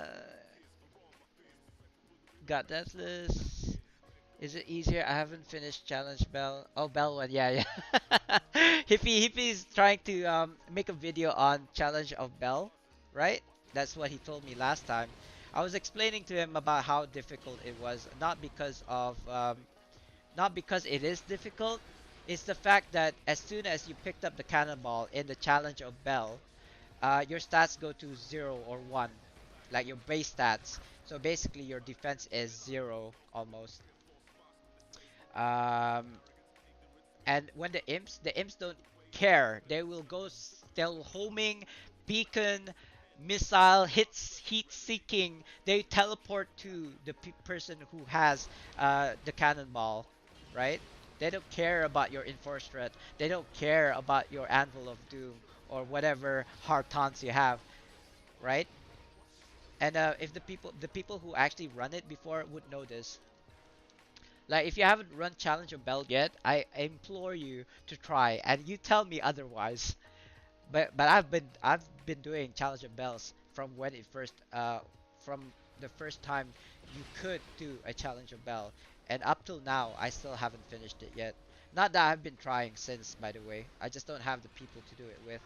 got Deathless. Is it easier? I haven't finished Challenge Bell. Oh, Bell one. Yeah, yeah. Hippie's trying to make a video on Challenge of Bell, right? That's what he told me last time. I was explaining to him about how difficult it was, not because it is difficult. It's the fact that as soon as you picked up the cannonball in the Challenge of Bell, your stats go to 0 or 1, like your base stats. So basically, your defense is 0 almost. Um, and when the imps don't care. They will go still homing, beacon, missile, hits, heat seeking. They teleport to the person who has the cannonball, right? They don't care about your enforced threat. They don't care about your anvil of doom or whatever hard taunts you have, right? And if the people who actually run it before would know this. Like if you haven't run Challenge of Bell yet, I implore you to try and you tell me otherwise. But I've been doing Challenge of Bells from when it first from the first time you could do a Challenge of Bell and up till now I still haven't finished it yet. Not that I've been trying since, by the way. I just don't have the people to do it with.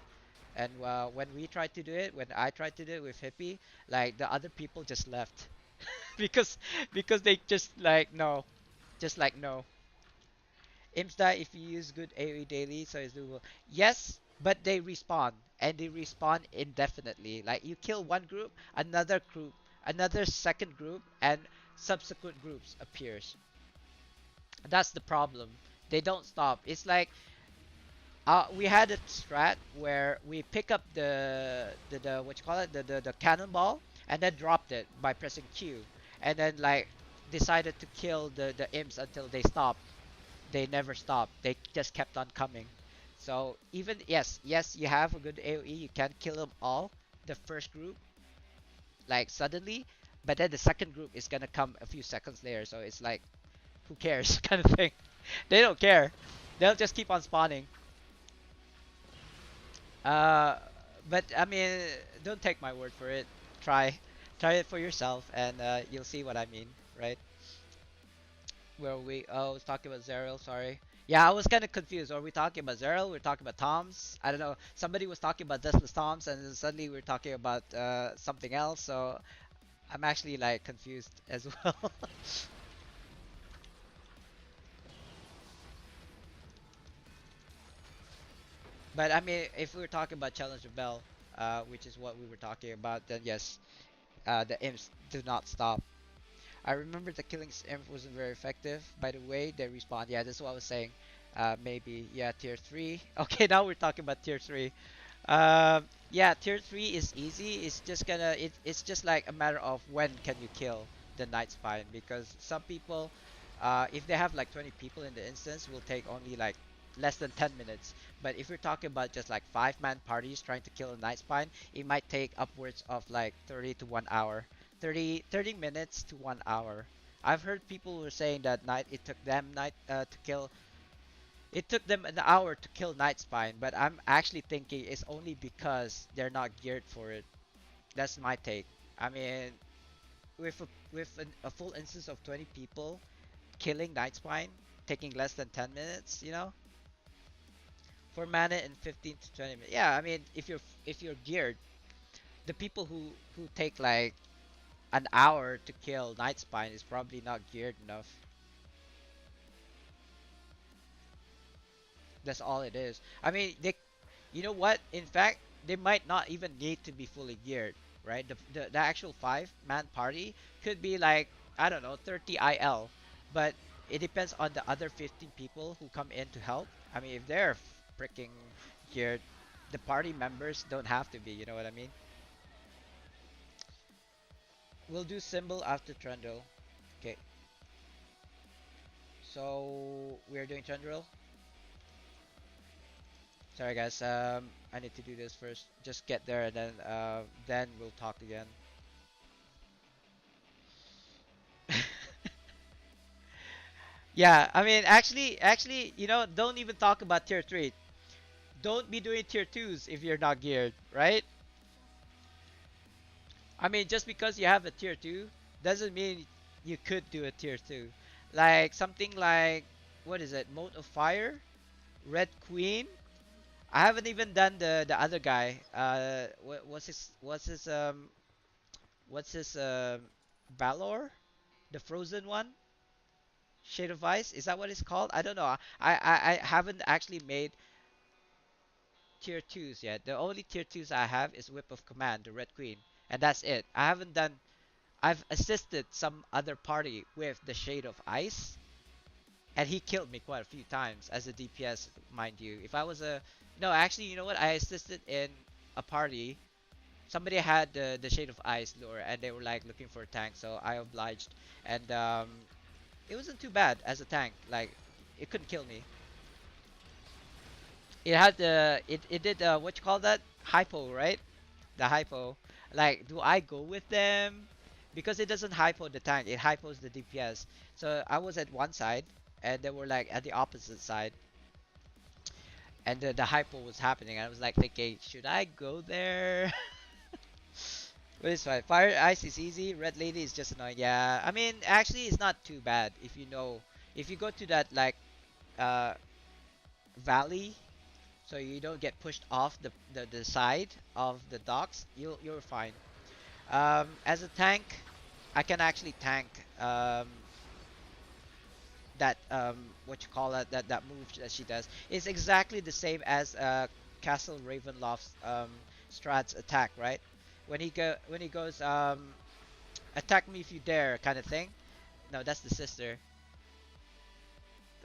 And when we tried to do it, when I tried to do it with Hippie, like the other people just left because they just like no. Just like no. Imps die if you use good AoE daily, so it's doable. Yes, but they respawn. And they respawn indefinitely. Like you kill one group, another second group, and subsequent groups appears. That's the problem. They don't stop. It's like we had a strat where we pick up the what you call it the cannonball and then dropped it by pressing Q, and then like decided to kill the imps until they stopped. They never stopped. They just kept on coming. So even yes, you have a good AOE. You can kill them all. The first group, like suddenly, but then the second group is gonna come a few seconds later. So it's like, who cares, kind of thing. They don't care. They'll just keep on spawning. Uh, but I mean, don't take my word for it. Try it for yourself, and you'll see what I mean. right? Where we oh, I was talking about Zerial, sorry. Yeah, I was kind of confused. Are we talking about Zerial? We're talking about Toms? I don't know. Somebody was talking about Deathless Toms, and then suddenly we're talking about something else. So I'm actually like confused as well. But I mean, if we were talking about Challenger Bell, which is what we were talking about, then yes, the imps do not stop. I remember the Killing's imp wasn't very effective. By the way, they respawn. Yeah, that's what I was saying. Maybe yeah, tier three. Okay, now we're talking about tier three. Yeah, tier 3 is easy. It's just gonna it's just like a matter of when can you kill the Night Spine, because some people, if they have like 20 people in the instance, will take only like less than 10 minutes. But if you're talking about just like 5-man parties trying to kill a Night Spine, it might take upwards of like 30 to 1 hour. 30 minutes to 1 hour. I've heard people were saying that night it took them night to kill it took them an hour to kill Night Spine, but I'm actually thinking it's only because they're not geared for it. That's my take. I mean, with a full instance of 20 people killing Night Spine, taking less than 10 minutes, for mana in 15 to 20 minutes. Yeah, I mean, if you're geared, the people who take like an hour to kill Night Spine is probably not geared enough. That's all it is. I mean, you know what? In fact, they might not even need to be fully geared, right? The actual 5-man party could be like, I don't know, 30 IL, but it depends on the other 15 people who come in to help. I mean, if they're freaking geared, the party members don't have to be, you know what I mean? We'll do symbol after Trundle. Okay, so we're doing Trundle. Sorry guys, I need to do this first. Just get there and then we'll talk again. Yeah, I mean actually, don't even talk about tier 3. Don't be doing tier 2s if you're not geared, right? I mean just because you have a tier 2 doesn't mean you could do a tier 2. Like something like what is it? Mote of Fire, Red Queen. I haven't even done the other guy. What's his Valor? The frozen one? Shade of Ice? Is that what it's called? I don't know. I haven't actually made tier 2s yet. The only tier 2s I have is Whip of Command, the Red Queen. And that's it. I haven't done. I've assisted some other party with the Shade of Ice. And he killed me quite a few times as a DPS, mind you. If I was a. No, actually, you know what? I assisted in a party. Somebody had the Shade of Ice lure and they were like looking for a tank, so I obliged. And it wasn't too bad as a tank. Like, it couldn't kill me. It had it did what you call that, hypo, right? The hypo. Like, do I go with them? Because it doesn't hypo the tank, it hypos the DPS. So I was at one side and they were like at the opposite side, and the hypo was happening. I was like thinking, should I go there? But it's fine. Fire Ice is easy. Red Lady is just annoying. Yeah, I mean, actually, it's not too bad if you know. If you go to that like uh valley, so you don't get pushed off the side of the docks, you're fine. As a tank, I can actually tank that what you call it, that move that she does. It's exactly the same as Castle Ravenloft's Strat's attack, right? When he goes attack me if you dare kind of thing. No, that's the sister.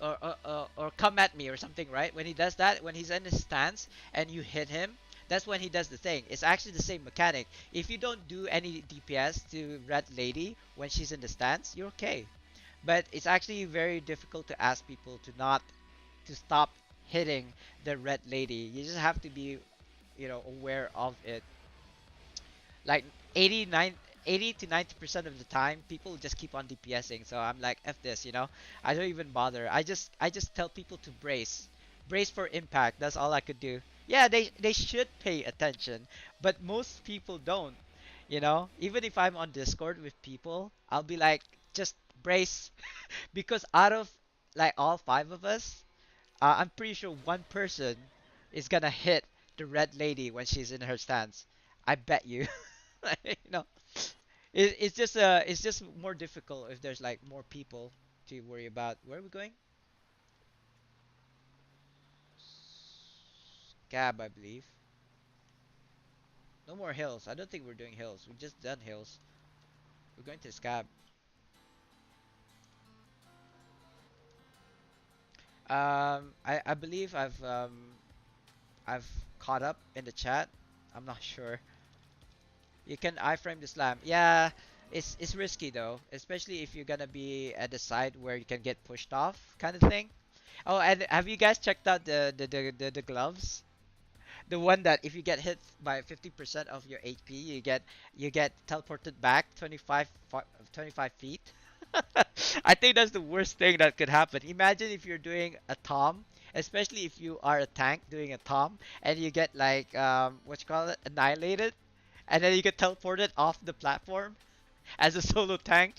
Or come at me or something, right? When he does that, when he's in his stance and you hit him, that's when he does the thing. It's actually the same mechanic. If you don't do any DPS to Red Lady when she's in the stance, you're okay. But it's actually very difficult to ask people to stop hitting the Red Lady. You just have to be, aware of it. Like 80 to 90% of the time people just keep on DPSing, so I'm like, F this, I don't even bother. I just tell people to brace for impact. That's all I could do. Yeah, they should pay attention, but most people don't. Even if I'm on Discord with people, I'll be like just brace because out of like all five of us, I'm pretty sure one person is gonna hit the red lady when she's in her stance. I bet you. you know, it's just more difficult if there's like more people to worry about. Where are we going? Scab, I believe. No more hills. I don't think we're doing hills. We just done hills. We're going to Scab. I believe I've caught up in the chat. I'm not sure. You can iframe the slam. Yeah, it's risky though, especially if you're gonna be at the side where you can get pushed off, kind of thing. Oh, and have you guys checked out the gloves? The one that if you get hit by 50% of your HP, you get teleported back 25 feet. I think that's the worst thing that could happen. Imagine if you're doing a tom, especially if you are a tank doing a tom, and you get like what you call it, annihilated, and then you get teleported off the platform as a solo tank.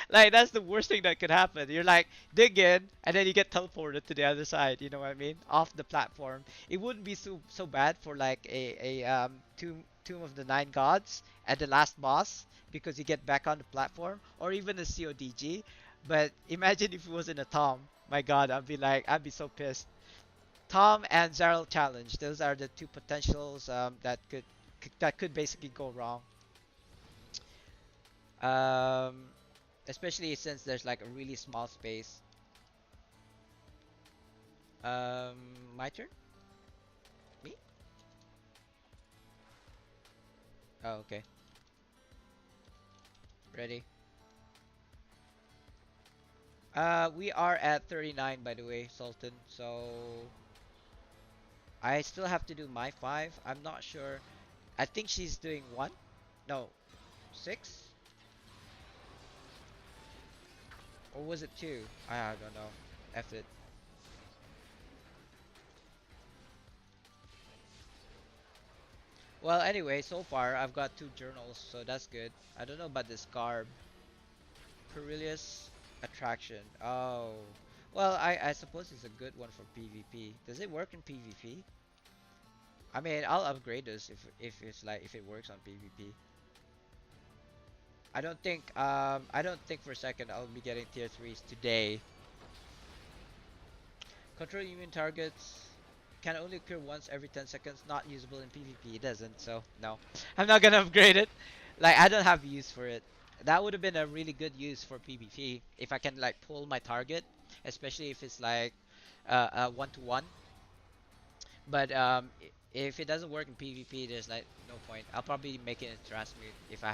Like that's the worst thing that could happen. You're like dig in and then you get teleported to the other side, you know what I mean? Off the platform. It wouldn't be so bad for like a Tomb of the Nine Gods at the last boss because you get back on the platform or even a CODG. But imagine if it was in a Tom. My god, I'd be so pissed. Tom and Zaryl challenge. Those are the two potentials that could basically go wrong. Um, Especially since there's like a really small space. Um, my turn? Me? Oh, okay. Ready. We are at 39 by the way, Sultan. So I still have to do my 5. I'm not sure. I think she's doing 1. No, 6? Or was it 2? I don't know. F it. Well, anyway, so far I've got 2 journals, so that's good. I don't know about this garb. Perilous attraction. Oh. Well, I suppose it's a good one for PvP. Does it work in PvP? I mean, I'll upgrade this if it's like if it works on PvP. I don't think for a second I'll be getting tier 3s today. Control immune targets can only occur once every 10 seconds, not usable in PvP. It doesn't, so no. I'm not gonna upgrade it. Like I don't have use for it. That would have been a really good use for PvP if I can like pull my target, especially if it's like one to one. But if it doesn't work in PvP, there's like no point. I'll probably make it in transmute if I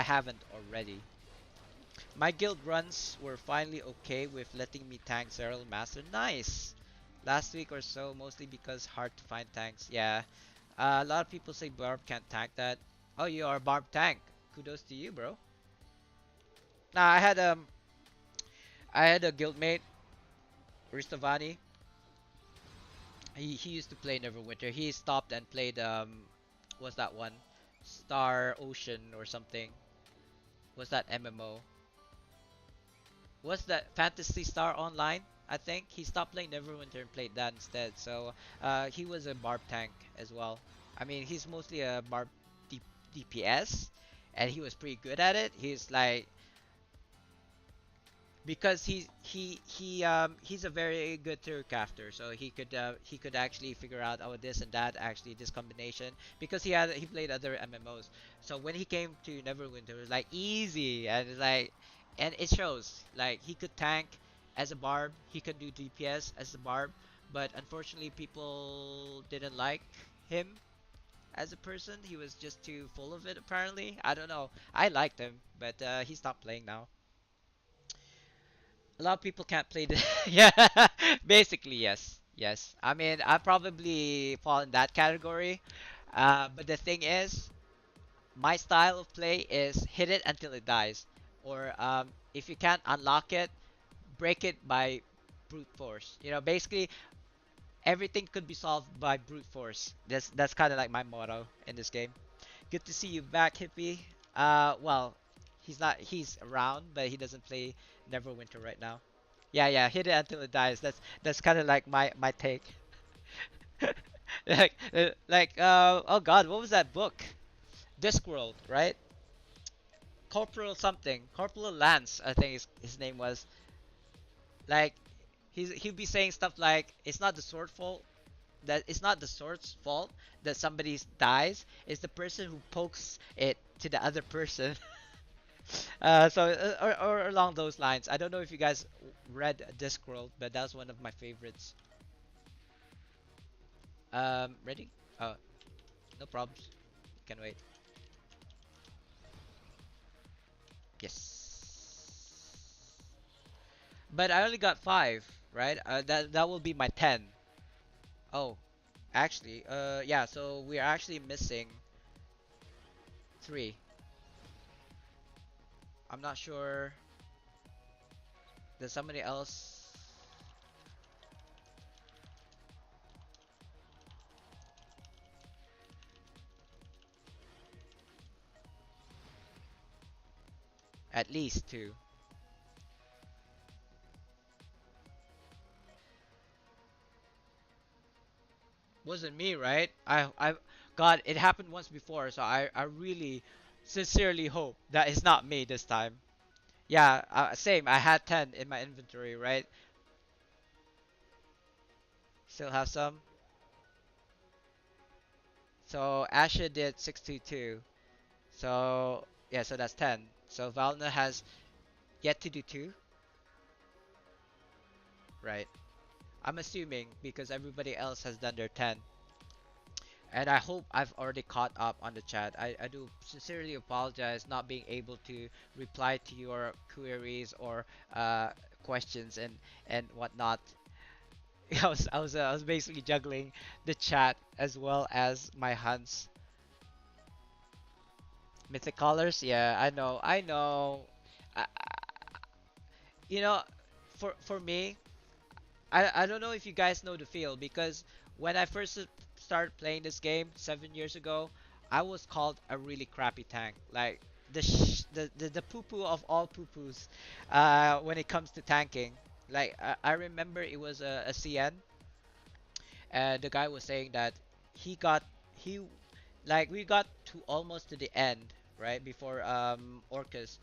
haven't already. My guild runs were finally okay with letting me tank Zeril Master. Nice. Last week or so, mostly because hard to find tanks. Yeah. A lot of people say Barb can't tank that. Oh, you are a Barb tank. Kudos to you, bro. Nah, I had a guildmate, Ristovani. He used to play Neverwinter. He stopped and played what's that one? Star Ocean or something. What's that MMO? What's that Fantasy Star Online? I think he stopped playing Neverwinter and played that instead. So he was a Barb tank as well. I mean, he's mostly a Barb DPS, and he was pretty good at it. He's like because he's a very good third crafter, so he could actually figure out oh this and that actually this combination because he played other MMOs. So when he came to Neverwinter, it was like easy and it's like and it shows like he could tank as a barb, he could do DPS as a barb, but unfortunately people didn't like him as a person. He was just too full of it apparently. I don't know. I liked him, but he stopped playing now. A lot of people can't play the yeah basically yes, yes. I mean I probably fall in that category, but the thing is my style of play is hit it until it dies, or if you can't unlock it, break it by brute force. You know, basically everything could be solved by brute force. That's kind of like my motto in this game. Good to see you back, hippie. Well, He's not. He's around, but he doesn't play Neverwinter right now. Yeah, yeah. Hit it until it dies. That's kind of like my take. Oh God, what was that book? Discworld, right? Corporal something. Corporal Lance, I think his name was. Like, he'll be saying stuff like, "It's not the sword fault. That it's not the sword's fault that somebody dies. It's the person who pokes it to the other person." Or along those lines. I don't know if you guys read Discworld, but that's one of my favorites. Ready? Oh, no problems. Can wait. Yes. But I only got five, right? That will be my 10. Oh, actually, yeah. So we're actually missing three. I'm not sure. Does somebody else? At least two. Wasn't me, right? God, it happened once before, so I really sincerely hope that it's not me this time. Yeah, same. I had 10 in my inventory, right? Still have some. So Asha did 622. So yeah, so that's 10. So Valna has yet to do two, right? I'm assuming because everybody else has done their 10. And I hope I've already caught up on the chat. I do sincerely apologize not being able to reply to your queries or questions and whatnot. I was basically juggling the chat as well as my hunts. Mythic colors, yeah, I know. I, you know, for me, I don't know if you guys know the feel because when I first started playing this game 7 years ago, I was called a really crappy tank. Like the poo poo of all poo poos, when it comes to tanking. Like I remember it was a CN, and the guy was saying that he got he like we got to almost to the end right before Orcus,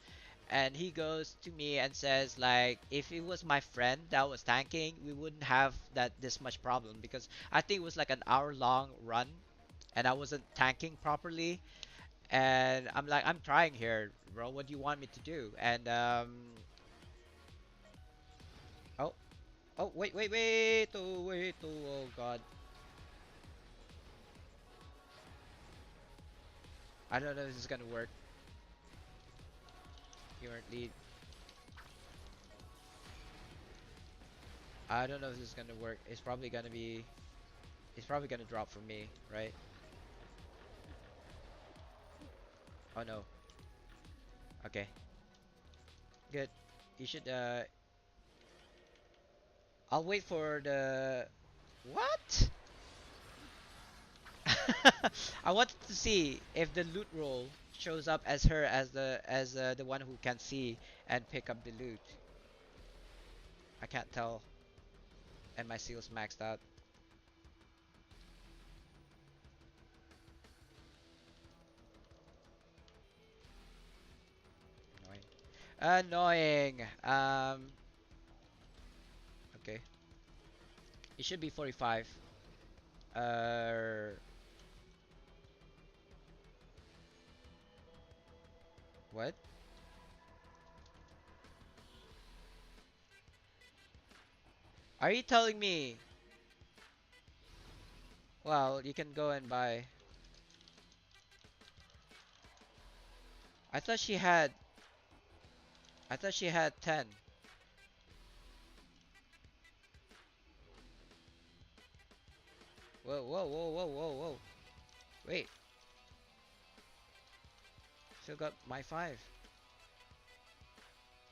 and he goes to me and says like if it was my friend that was tanking we wouldn't have that this much problem because I think it was like an hour long run and I wasn't tanking properly, and I'm like I'm trying here bro, what do you want me to do? And oh, oh, oh god, I don't know if this is gonna work. You weren't lead. I don't know if this is gonna work. It's probably gonna drop for me, right? Oh no. Okay. Good. You should I'll wait for the what? I wanted to see if the loot roll shows up as her as the one who can see and pick up the loot. I can't tell, and my seal's maxed out. Annoying. Annoying. Okay. It should be 45. Uh, what? Are you telling me? Well, you can go and buy. I thought she had. I thought she had 10. Whoa, whoa, whoa, whoa, whoa, whoa. Wait, still got my 5.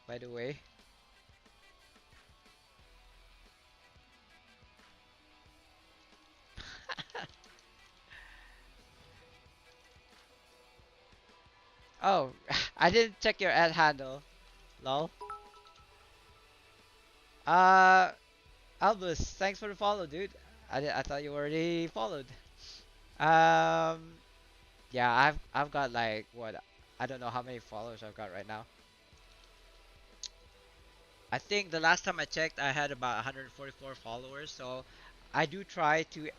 By the way. Oh, I didn't check your ad handle. Lol. Uh, Albus, thanks for the follow, dude. I thought you already followed. Um, yeah, I've got like what? I don't know how many followers I've got right now. I think the last time I checked, I had about 144 followers. So I do try to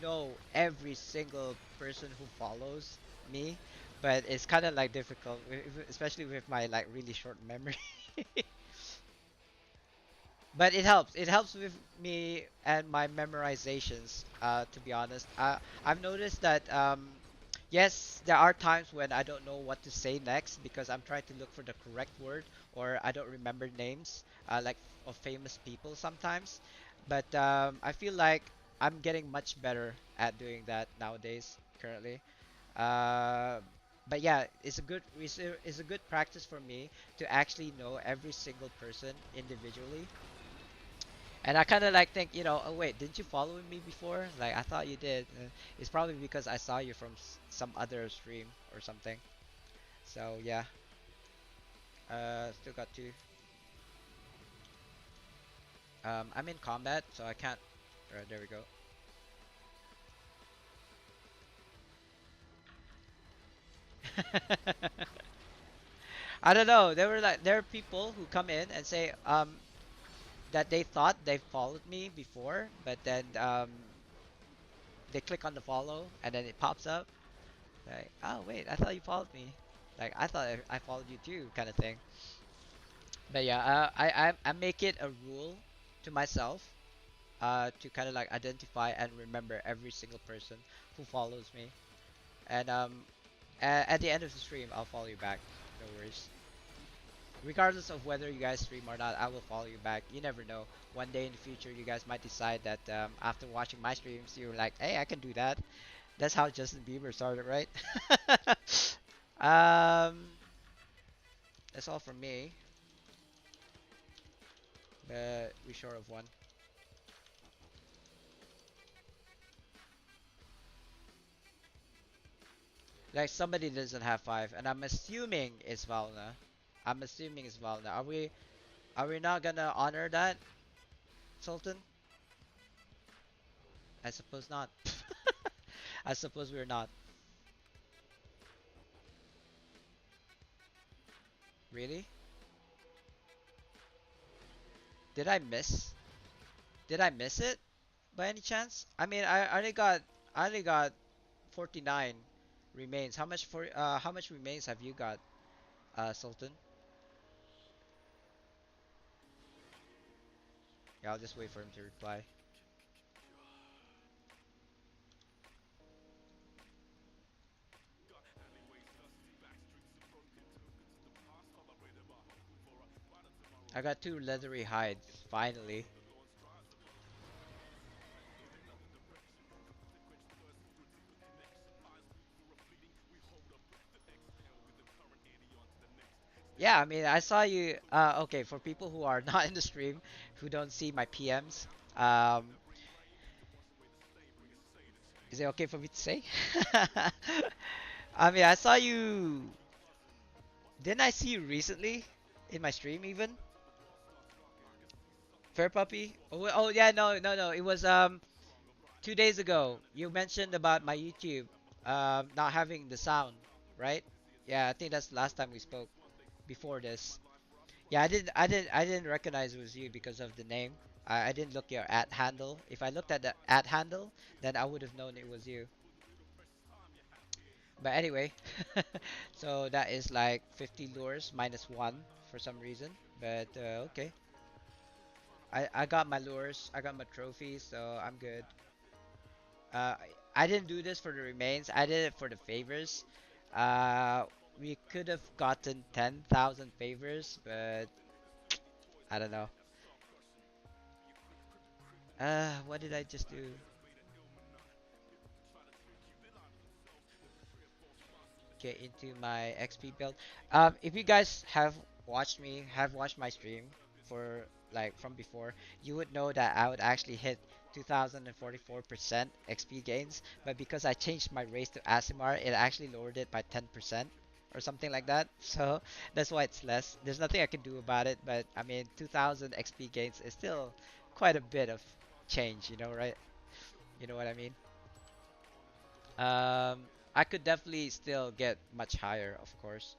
know every single person who follows me, but it's kind of like difficult, especially with my like really short memory. But it helps. It helps with me and my memorizations. To be honest, I've noticed that yes, there are times when I don't know what to say next because I'm trying to look for the correct word or I don't remember names like of famous people sometimes. But I feel like I'm getting much better at doing that nowadays currently. Uh, but yeah, it's a good practice for me to actually know every single person individually, and I kind of like think, oh wait, didn't you follow me before? Like I thought you did. It's probably because I saw you from some other stream or something. So yeah, still got two. I'm in combat, so I can't. Alright, there we go. I don't know. There are people who come in and say that they thought they followed me before, but then they click on the follow and then it pops up like, oh wait, I thought you followed me. Like I thought I followed you too, kind of thing. But yeah, I make it a rule to myself to kind of like identify and remember every single person who follows me. And at the end of the stream, I'll follow you back. No worries. Regardless of whether you guys stream or not, I will follow you back. You never know. One day in the future, you guys might decide that after watching my streams, you're like, hey, I can do that. That's how Justin Bieber started, right? um, that's all from me. But we short of one. Like somebody doesn't have five, and I'm assuming it's Valna. I'm assuming it's Valna. Are we not gonna honor that, Sultan? I suppose not. I suppose we're not. Really? Did I miss? Did I miss it by any chance? I mean, I only got 49 remains. How much remains have you got, Sultan? Yeah, I'll just wait for him to reply. I got two leathery hides, finally. Yeah, I mean, I saw you. Okay, for people who are not in the stream, who don't see my PMs, is it okay for me to say? I mean, I saw you. Didn't I see you recently in my stream even? Fair puppy. Oh yeah, no, no, no. It was 2 days ago. You mentioned about my YouTube not having the sound, right? Yeah, I think that's the last time we spoke before this. Yeah, I didn't recognize it was you because of the name. I didn't look your at handle. If I looked at the at handle, then I would have known it was you. But anyway, so that is like 50 lures minus one for some reason. But okay, I got my lures, I got my trophies, so I'm good. I didn't do this for the remains. I did it for the favors. Uh, we could have gotten 10,000 favors, but I don't know. What did I just do? Get into my XP build. If you guys have watched my stream for like from before, you would know that I would actually hit 2044% XP gains, but because I changed my race to Asimar, it actually lowered it by 10% or something like that. So that's why it's less. There's nothing I can do about it, but I mean 2000 XP gains is still quite a bit of change, you know, right? You know what I mean? Um, I could definitely still get much higher, of course.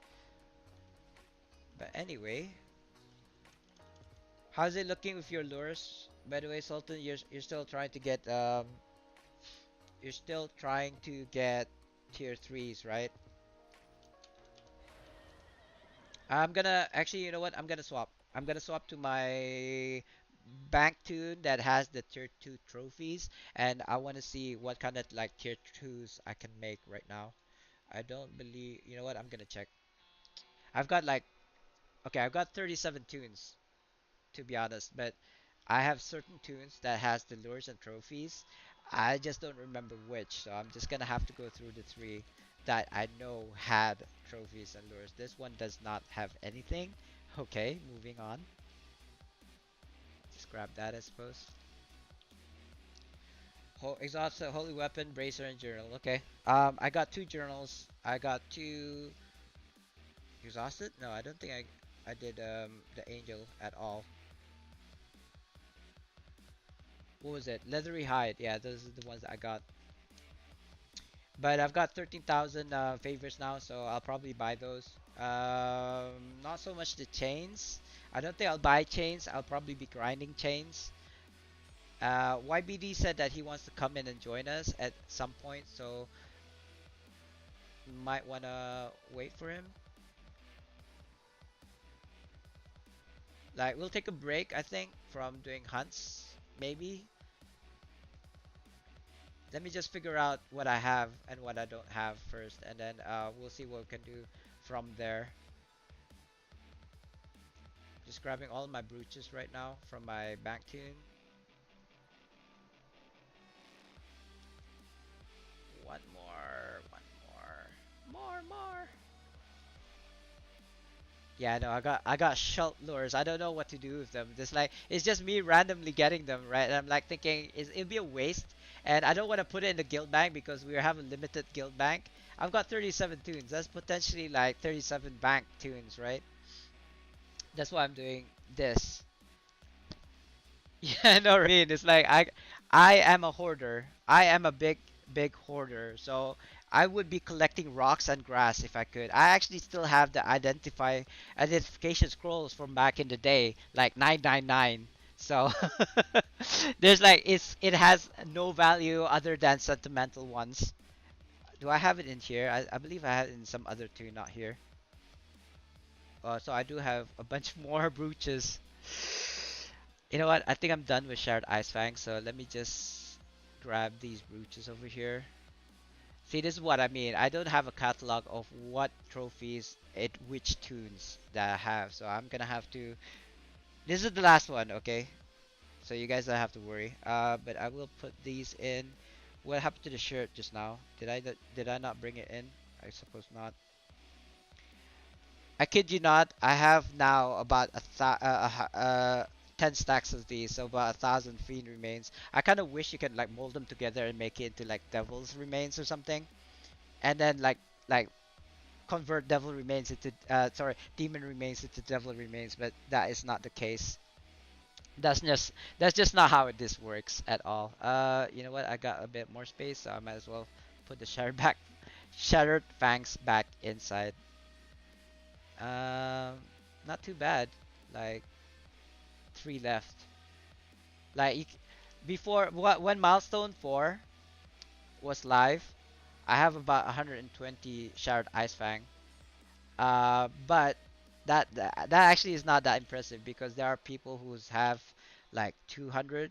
But anyway, how's it looking with your lures? By the way, Sultan, you're still trying to get you're still trying to get tier threes, right? I'm gonna actually, you know what? I'm gonna swap. I'm gonna swap to my bank tune that has the tier two trophies, and I want to see what kind of like tier twos I can make right now. I don't believe. You know what? I'm gonna check. I've got like okay, I've got 37 tunes to be honest, but I have certain tunes that has the lures and trophies. I just don't remember which, so I'm just gonna have to go through the three that I know had trophies and lures. This one does not have anything. Okay, moving on. Just grab that, I suppose. Exhaust, holy weapon, bracer, and journal. Okay. I got two journals. I got two exhausted. No, I don't think I did the angel at all. What was it? Leathery hide. Yeah, those are the ones that I got. But I've got 13,000 favors now, so I'll probably buy those. Not so much the chains. I don't think I'll buy chains. I'll probably be grinding chains. YBD said that he wants to come in and join us at some point, so might wanna wait for him. Like we'll take a break, I think, from doing hunts, maybe. Let me just figure out what I have and what I don't have first, and then we'll see what we can do from there. Just grabbing all my brooches right now from my bank tune. One more, one more. Yeah, no, I got shult lures. I don't know what to do with them. Just like it's just me randomly getting them, right? And I'm like thinking it'd be a waste, and I don't want to put it in the guild bank because we have a limited guild bank. I've got 37 tunes. That's potentially like 37 bank tunes, right? That's why I'm doing this. Yeah, no, right. I mean, it's like I am a hoarder. I am a big hoarder. So I would be collecting rocks and grass if I could. I actually still have the identification scrolls from back in the day, like 999. So there's like it has no value other than sentimental ones. Do I have it in here? I believe I have it in some other two, not here. So I do have a bunch more brooches. You know what? I think I'm done with Shared Ice Fang, so let me just grab these brooches over here. See, this is what I mean. I don't have a catalog of what trophies it which tunes that I have, so I'm gonna have to. This is the last one, okay? So you guys don't have to worry. But I will put these in. What happened to the shirt just now? Did I not bring it in? I suppose not. I kid you not. I have now about 10 stacks of these, so about 1,000 fiend remains. I kind of wish you could like mold them together and make it into like devil's remains or something, and then like convert devil remains into sorry demon remains into devil remains, but that is not the case. That's just not how this works at all. You know what? I got a bit more space, so I might as well put the shattered fangs back inside. Um, not too bad. Like three left. Like before what when milestone 4 was live, I have about 120 Shattered Ice Fang. But that actually is not that impressive because there are people who have like 200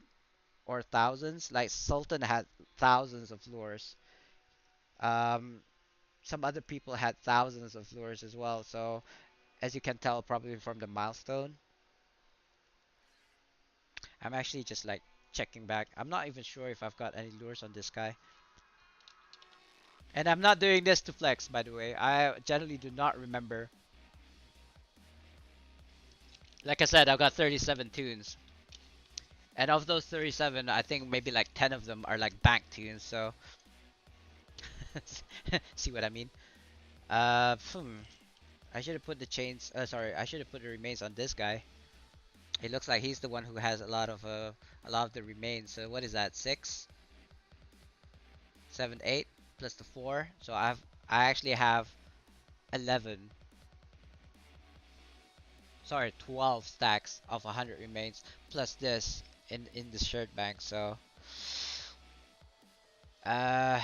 or thousands. Like Sultan had thousands of lures. Um, some other people had thousands of lures as well. So as you can tell, probably from the milestone, I'm actually just like checking back. I'm not even sure if I've got any lures on this guy. And I'm not doing this to flex, by the way. I generally do not remember. Like I said, I've got 37 tunes. And of those 37, I think maybe like 10 of them are like bank tunes, so see what I mean? Hmm. I should have put the chains. Sorry, I should have put the remains on this guy. It looks like he's the one who has a lot of the remains. So what is that? 6, 7, 8 plus the 4. So I actually have 11. Sorry, 12 stacks of 100 remains plus this in the shirt bank. So uh,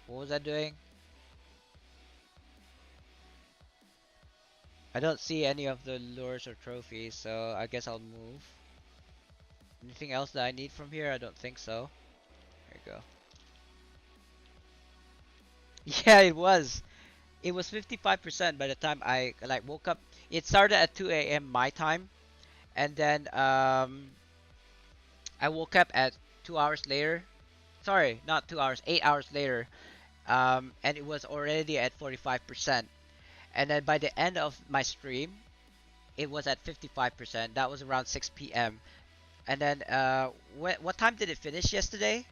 what was I doing? I don't see any of the lures or trophies, so I guess I'll move. Anything else that I need from here? I don't think so. There you go. Yeah, it was. It was 55% by the time I like woke up. It started at 2 a.m. my time, and then I woke up at 2 hours later. Sorry, not 2 hours, 8 hours later. And it was already at 45%. And then by the end of my stream, it was at 55%. That was around 6 p.m. And then what time did it finish yesterday?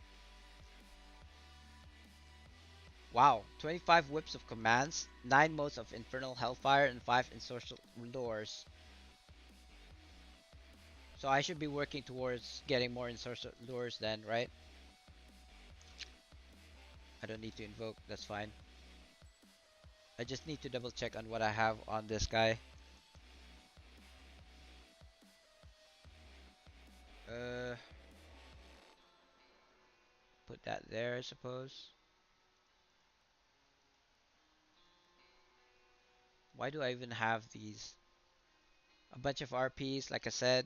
Wow, 25 whips of commands, 9 modes of infernal hellfire, and 5 ensorcel lures. So I should be working towards getting more ensorcel lures then, right? I don't need to invoke, that's fine. I just need to double check on what I have on this guy. Uh, Put that there, I suppose. Why do I even have these? A bunch of RPs, like I said.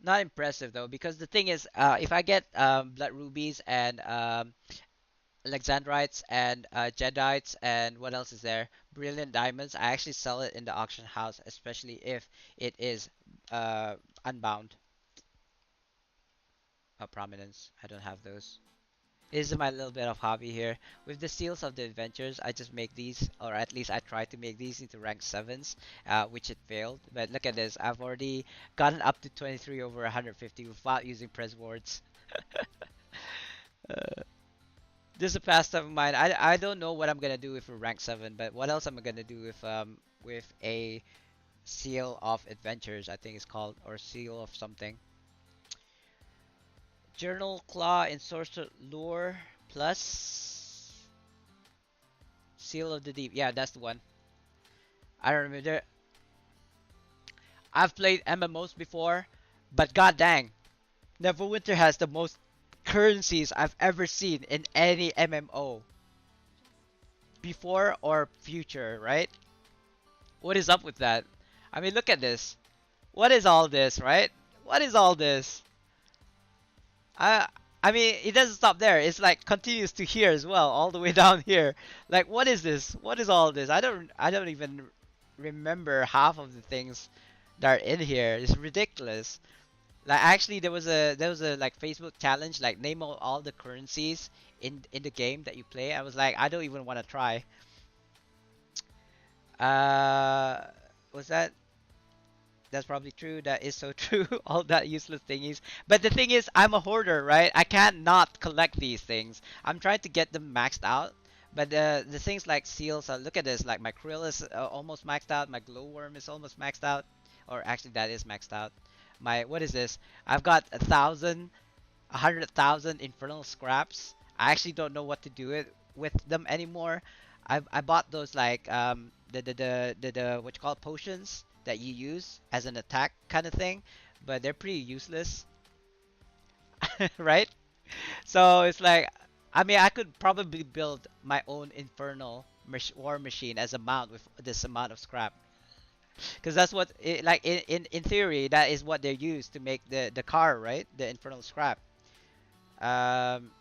Not impressive though, because the thing is, if I get blood rubies and Alexandrites and Jedites and what else is there? Brilliant diamonds. I actually sell it in the auction house, especially if it is unbound. Prominence. I don't have those. This is my little bit of hobby here. With the seals of the adventures, I just make these, or at least I try to make these into rank 7s, which it failed. But look at this. I've already gotten up to 23 over 150 without using press words. Uh, this is a pastime of mine. I don't know what I'm gonna do with a rank 7, but what else am I gonna do with a seal of adventures? I think it's called, or seal of something. Journal claw and sorcerer lure plus seal of the deep. Yeah, that's the one. I don't remember. I've played MMOs before, but god dang, Neverwinter has the most currencies I've ever seen in any MMO, before or future, right? What is up with that? I mean, look at this. What is all this, right? What is all this? I I mean, it doesn't stop there. It's like continues to here as well, all the way down here. Like, what is this? What is all this? I don't even remember half of the things that are in here. It's ridiculous. Like, actually, there was a like Facebook challenge, like name all the currencies in the game that you play. I was like, I don't even want to try. Uh, was that That's probably true. That is so true. All that useless thingies. But the thing is, I'm a hoarder, right? I can't not collect these things. I'm trying to get them maxed out. But the things like seals, look at this. Like my krill is almost maxed out. My glowworm is almost maxed out. Or actually, that is maxed out. My what is this? I've got 100,000 infernal scraps. I actually don't know what to do it with them anymore. I bought those like the what you call it, potions that you use as an attack kind of thing, but they're pretty useless, right? So it's like, I mean, I could probably build my own infernal war machine as a mount with this amount of scrap, because that's what like in theory that is what they're used to make the car, right? The infernal scrap. Um,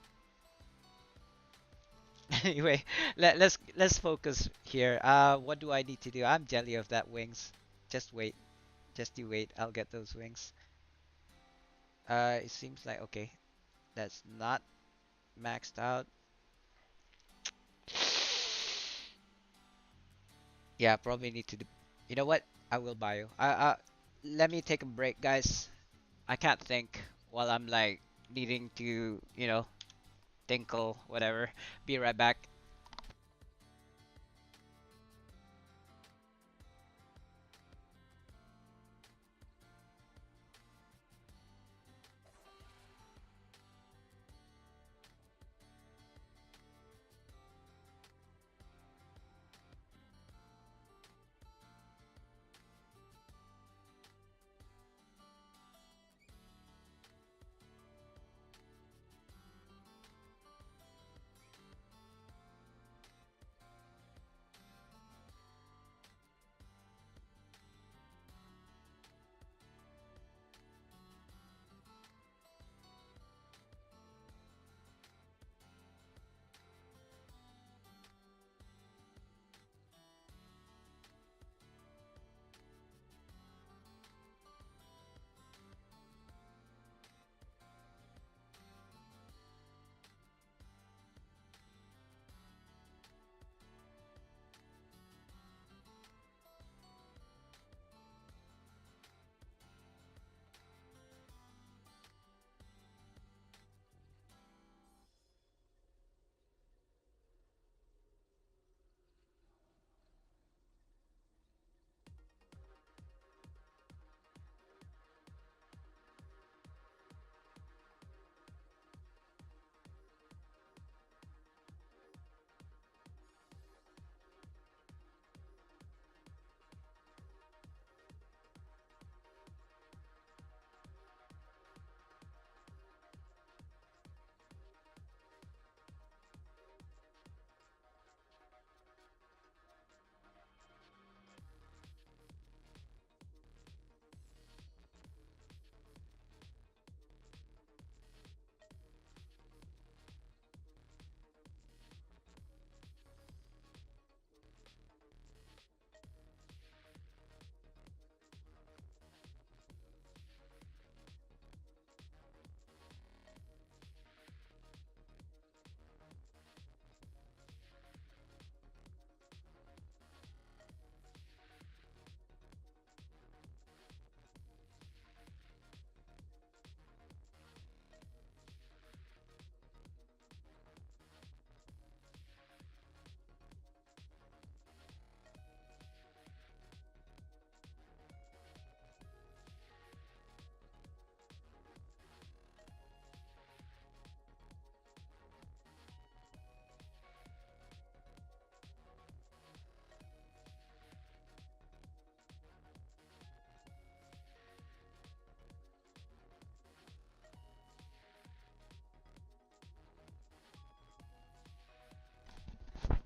anyway, let's focus here. What do I need to do? I'm jelly of that wings. Just wait. Just you wait. I'll get those wings. It seems like okay. That's not maxed out. Yeah, probably need to. You know what? I will buy you. Let me take a break, guys. I can't think while I'm like needing to, tinkle, whatever. Be right back.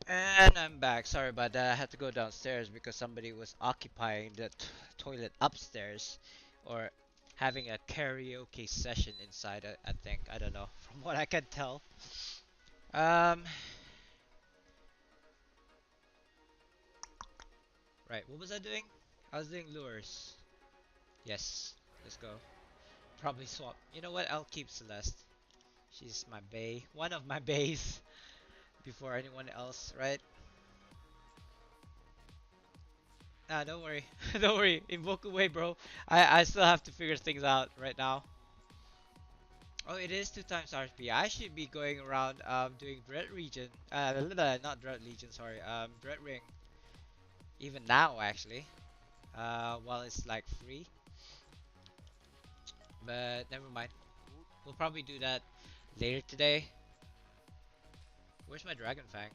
And I'm back. Sorry about that. I had to go downstairs because somebody was occupying the toilet upstairs, or having a karaoke session inside. I think I don't know. From what I can tell. Um. Right. What was I doing? I was doing lures. Yes. Let's go. Probably swap. You know what? I'll keep Celeste. She's my bae. One of my baes before anyone else. Right? Nah. Don't worry. Don't worry. Invoke away, bro. I still have to figure things out right now. Oh, it is 2 times RP. I should be going around doing Dread Region. Not Dread Legion, sorry. Dread Ring. Even now, actually. While it's like free. But never mind. We'll probably do that later today. Where's my Dragon Fang?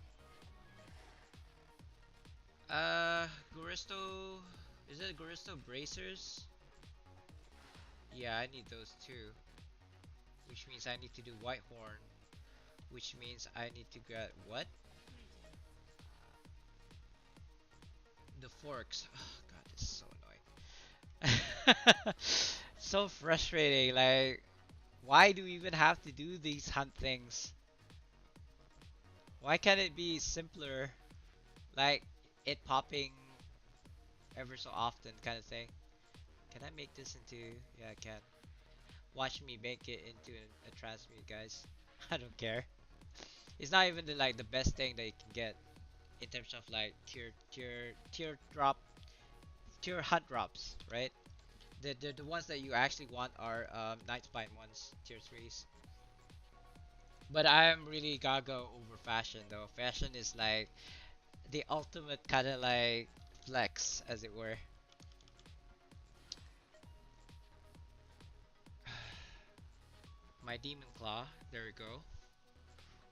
Goristo. Is it Goristo Bracers? Yeah, I need those too. Which means I need to do White Horn. Which means I need to get what? The forks. Oh god, this is so annoying. So frustrating. Like, why do we even have to do these hunt things? Why can't it be simpler? Like, it popping ever so often kind of thing. Can I make this into... Yeah, I can. Watch me make it into a transmute, guys. I don't care. It's not even like the best thing that you can get in terms of like tier hunt drops, right? The ones that you actually want are Night Spine ones, tier 3s. But I'm really gaga over fashion though. Fashion is like the ultimate kind of like flex, as it were. My Demon Claw, there we go.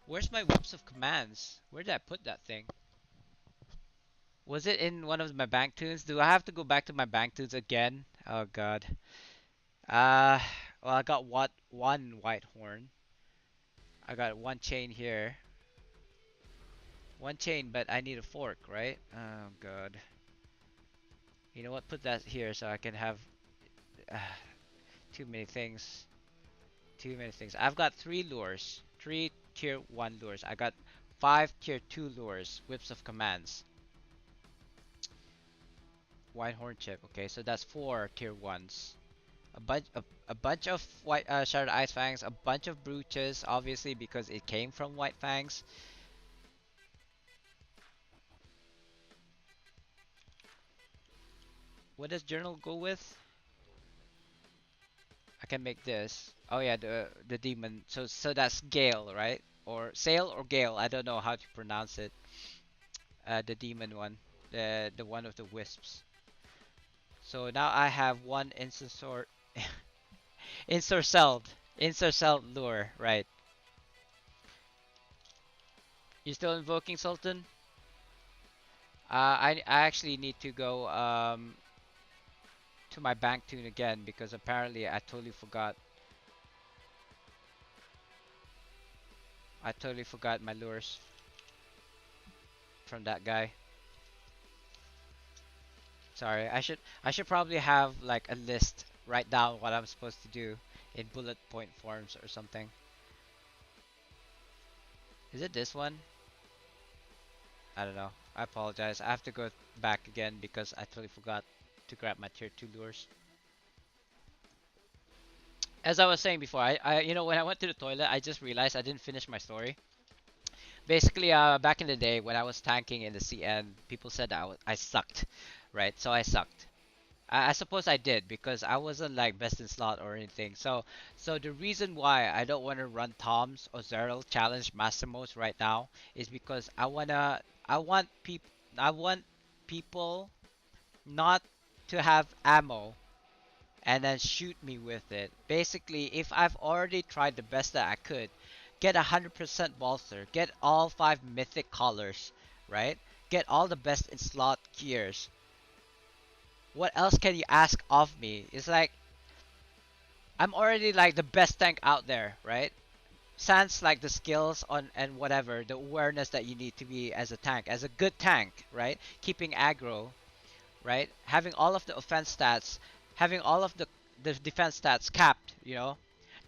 Where's my Whips of Commands? Where did I put that thing? Was it in one of my bank tunes? Do I have to go back to my bank tunes again? Oh god. Uh, well, I got one white horn. I got one chain here. One chain, but I need a fork, right? Oh god. You know what? Put that here so I can have uh, too many things. Too many things. I've got 3 lures. 3 tier 1 lures. I got 5 tier 2 lures. Whips of Commands. White horn chip. Okay, so that's 4 tier 1s. A bunch of white shattered ice fangs, a bunch of brooches, obviously because it came from white fangs. What does journal go with? I can make this. Oh yeah, the demon. So that's Gale, right? Or Sail or Gale. I don't know how to pronounce it. The demon one, the one of the wisps. So now I have one Insorcelled, Insorcelled lure, right? You still invoking Sultan? I actually need to go to my bank tune again because apparently I totally forgot. I totally forgot my lures from that guy. Sorry, I should probably have like a list, write down what I'm supposed to do in bullet point forms or something. Is it this one? I don't know. I apologize. I have to go back again because I totally forgot to grab my tier 2 lures. As I was saying before, when I went to the toilet, I just realized I didn't finish my story. Basically, back in the day when I was tanking in the CN, people said I sucked, right? So I sucked. I suppose I did because I wasn't like best in slot or anything. So the reason why I don't want to run Toms or Zeril challenge Massimos right now is because I want people not to have ammo and then shoot me with it. Basically, if I've already tried the best that I could, get 100% bolster, get all 5 mythic collars, right? Get all the best in slot gears. What else can you ask of me? It's like I'm already like the best tank out there, right? sans like the skills on and whatever the awareness that you need to be as a tank, as a good tank, right? Keeping aggro, right? Having all of the offense stats, having all of the defense stats capped, you know,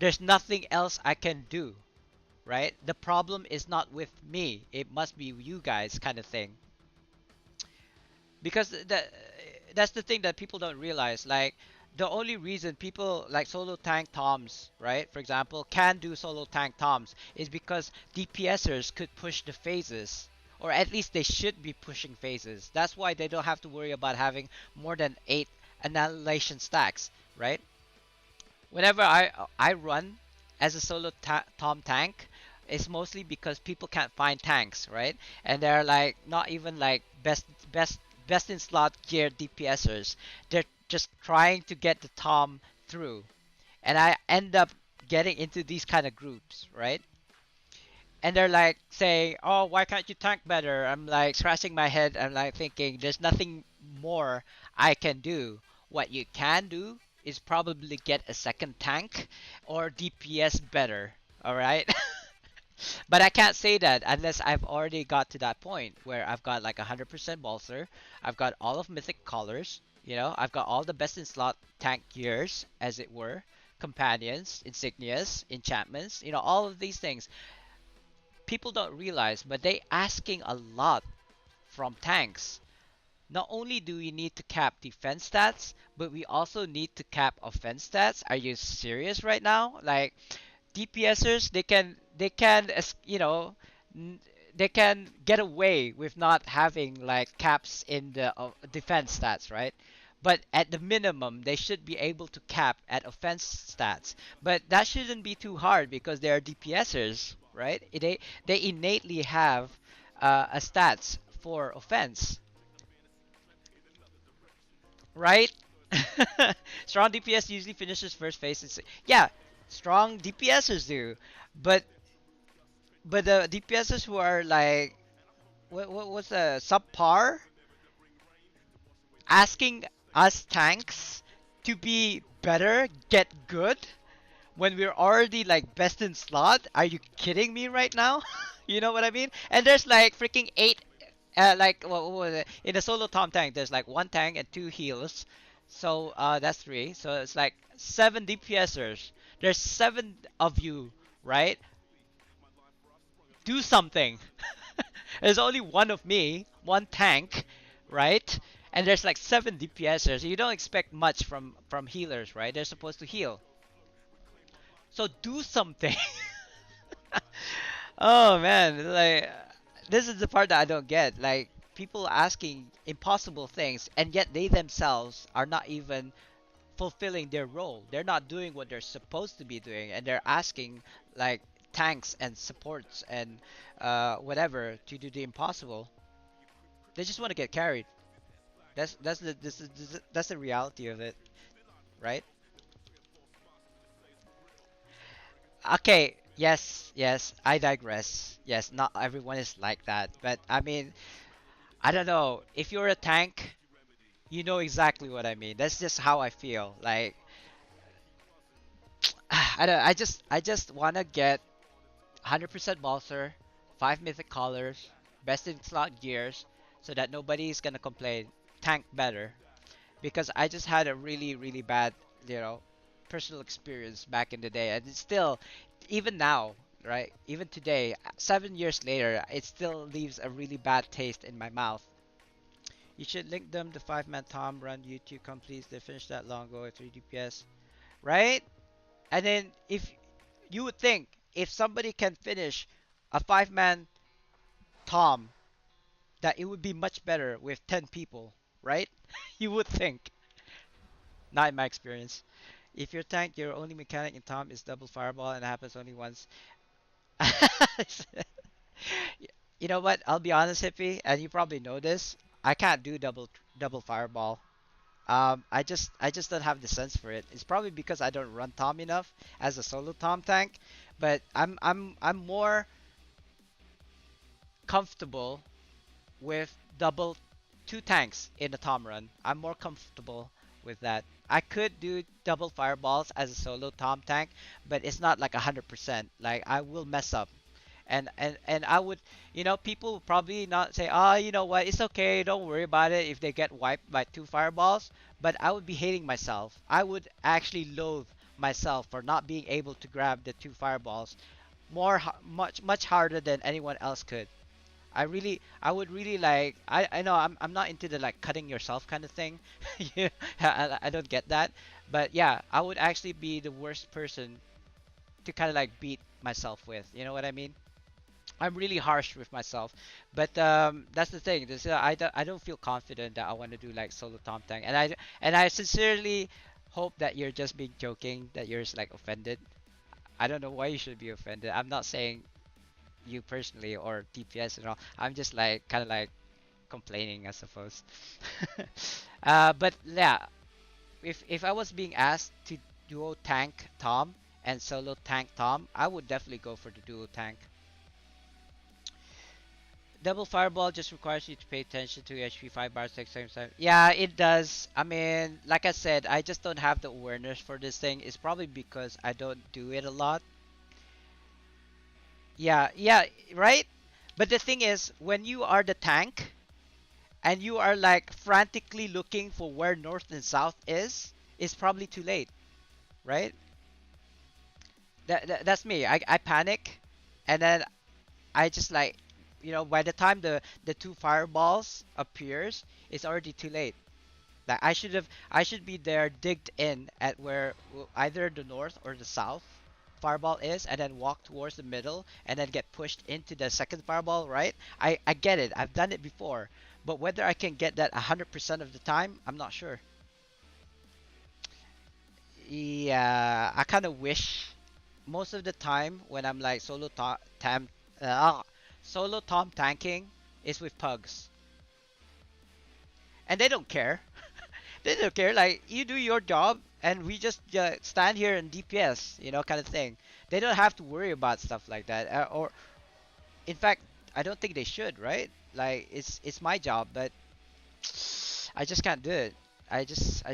there's nothing else I can do, right? The problem is not with me. It must be you guys, kind of thing. Because that's the thing that people don't realize. Like the only reason people like solo tank toms, right? For example, can do solo tank toms is because DPSers could push the phases. Or at least they should be pushing phases. That's why they don't have to worry about having more than 8 annihilation stacks, right? Whenever I run as a solo tom tank, it's mostly because people can't find tanks, right? And they're like not even like best in slot gear DPSers. They're just trying to get the tom through, and I end up getting into these kind of groups, right? And they're like saying, "Oh, why can't you tank better?" I'm like scratching my head. I'm like thinking, "There's nothing more I can do. What you can do is probably get a second tank or DPS better." All right. But I can't say that unless I've already got to that point where I've got like 100% Balser, I've got all of Mythic Colors, you know, I've got all the best in slot tank gears, as it were, companions, insignias, enchantments, you know, all of these things people don't realize, but they asking a lot from tanks. Not only do we need to cap defense stats, but we also need to cap offense stats. Are you serious right now? Like DPSers, you know, they can get away with not having like caps in the defense stats, right? But at the minimum, they should be able to cap at offense stats. But that shouldn't be too hard because they are DPSers, right? They innately have a stats for offense, right? Strong DPS usually finishes first phase. Yeah, strong DPSers do, but the DPSers who are like what was the subpar asking us tanks to be better, get good when we're already like best in slot. Are you kidding me right now? You know what I mean? And there's like freaking eight, like what was it? In a solo Tom tank, there's like one tank and two heals. So that's three. So it's like seven DPSers. There's seven of you, right? Do something. There's only one of me, one tank, right? And there's like seven DPSers. You don't expect much from healers, right? They're supposed to heal. So do something. Oh man, like this is the part that I don't get. Like people asking impossible things, and yet they themselves are not even fulfilling their role. They're not doing what they're supposed to be doing, and they're asking like tanks and supports and whatever to do the impossible. They just want to get carried. That's the reality of it, right? Okay, yes, I digress. Yes, not everyone is like that, but I mean, I don't know. If you're a tank, you know exactly what I mean. That's just how I feel. Like, I don't. I just wanna get 100% Balser, five Mythic Collars, best in slot gears, so that nobody's gonna complain. Tank better, because I just had a really bad, you know, personal experience back in the day, and it's still, even now, right? Even today, 7 years later, it still leaves a really bad taste in my mouth. You should link them the five-man Tom run YouTube completes. They finished that long ago at 3 DPS, right? And then if you would think if somebody can finish a five-man Tom, that it would be much better with 10 people, right? You would think. Not in my experience. If your tank, your only mechanic in Tom is double fireball and it happens only once. You know what? I'll be honest, Hippie, and you probably know this. I can't do double fireball. I just don't have the sense for it. It's probably because I don't run Tom enough as a solo Tom tank, but I'm more comfortable with double two tanks in a Tom run. I'm more comfortable with that. I could do double fireballs as a solo Tom tank, but it's not like 100%. Like I will mess up. And I would, people would probably not say, "Oh, you know what? It's okay. Don't worry about it if they get wiped by two fireballs." But I would be hating myself. I would actually loathe myself for not being able to grab the two fireballs much harder than anyone else could. I would really like. I know I'm not into the like cutting yourself kind of thing. Yeah, I don't get that. But yeah, I would actually be the worst person to kind of like beat myself with. You know what I mean? I'm really harsh with myself, but that's the thing. I don't feel confident that I want to do like solo Tom Tank, and I sincerely hope that you're just being joking, that you're just, like offended. I don't know why you should be offended. I'm not saying you personally or TPS and all. I'm just like kind of like complaining, I suppose. But yeah, if I was being asked to duo tank Tom and solo tank Tom, I would definitely go for the duo tank. Double fireball just requires you to pay attention to HP 5 bars 6 times. Yeah, it does. I mean, like I said, I just don't have the awareness for this thing. It's probably because I don't do it a lot. Yeah, yeah, right? But the thing is, when you are the tank and you are like frantically looking for where north and south is, it's probably too late, right? That's me. I panic and then I just like, by the time the two fireballs appears, it's already too late. Like I should be there digged in at where either the north or the south fireball is, and then walk towards the middle, and then get pushed into the second fireball, right? I get it. I've done it before, but whether I can get that 100% of the time, I'm not sure. Yeah, I kind of wish most of the time when I'm like uh, solo Tom tanking is with pugs, and they don't care. They don't care. Like you do your job, and we just stand here and DPS, kind of thing. They don't have to worry about stuff like that. Or in fact, I don't think they should, right? Like it's my job, but I just can't do it. I just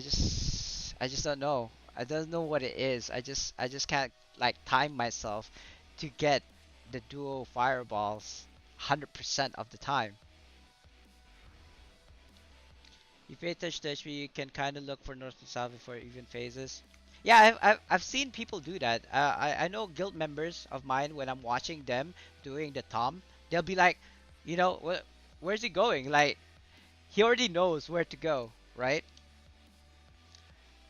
don't know. I don't know what it is. I just can't like time myself to get the dual fireballs 100% of the time. If you touch touch me, you can kind of look for north and south before even phases. Yeah, I've seen people do that. I know guild members of mine when I'm watching them doing the Tom, they'll be like, where's he going? Like he already knows where to go, right?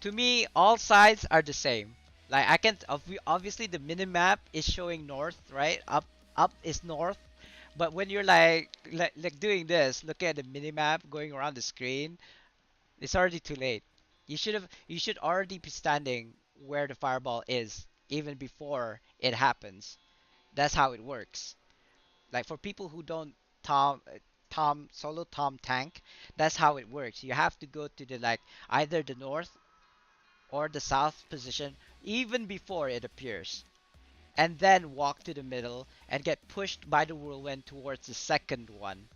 To me, all sides are the same. Like I can obviously the minimap is showing north, right? Up is north, but when you're like doing this, look at the minimap going around the screen. It's already too late. You should already be standing where the fireball is even before it happens. That's how it works. Like for people who don't Tom tank, that's how it works. You have to go to the like either the north or the south position even before it appears, and then walk to the middle and get pushed by the whirlwind towards the second one.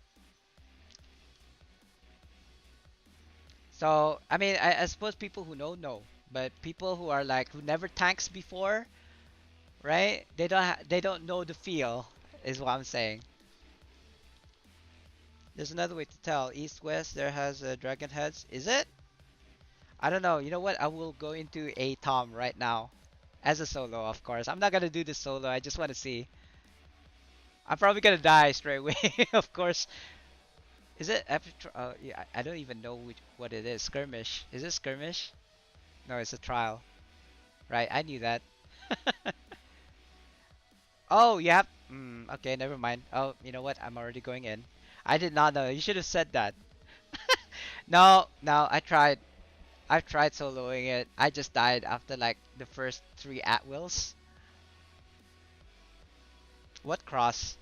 So I mean, I suppose people who know, but people who are like who never tanks before, right? They don't know the feel, is what I'm saying. There's another way to tell. East west there has dragon heads. Is it? I don't know. You know what? I will go into a Tom right now, as a solo, of course. I'm not gonna do this solo. I just want to see. I'm probably gonna die straight away, of course. Is it yeah, I don't even know what it is. Skirmish. Is it skirmish? No, it's a trial. Right, I knew that. Oh, you have. Okay, never mind. Oh, you know what? I'm already going in. I did not know. You should have said that. No, no, I've tried soloing it. I just died after like the first three at wills. What cross?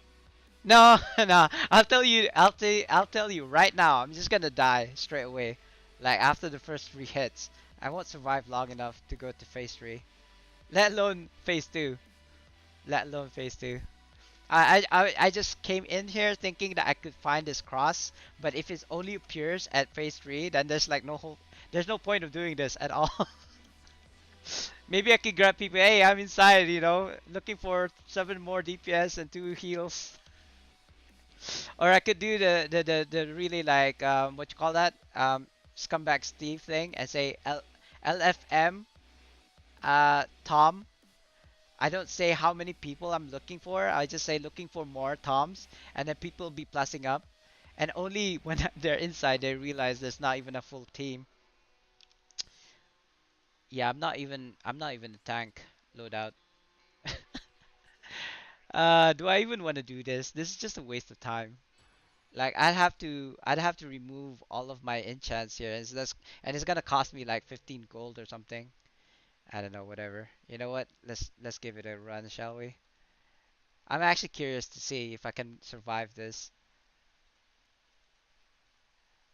No, no. I'll tell you. I'll tell you right now. I'm just gonna die straight away. Like after the first three hits, I won't survive long enough to go to phase three. Let alone phase two. Let alone phase two. I just came in here thinking that I could find this cross, but if it only appears at phase three, then there's like no hope. There's no point of doing this at all. Maybe I could grab people. Hey, I'm inside. Looking for 7 more DPS and 2 heals. Or I could do the really like what you call that scumbag Steve thing and say LFM Tom. I don't say how many people I'm looking for. I just say looking for more Toms, and then people will be plussing up. And only when they're inside they realize there's not even a full team. Yeah, I'm not even a tank loadout. Do I even want to do this? This is just a waste of time. Like I'd have to remove all of my enchants here, and it's gonna cost me like 15 gold or something. I don't know, whatever. You know what? Let's give it a run, shall we? I'm actually curious to see if I can survive this.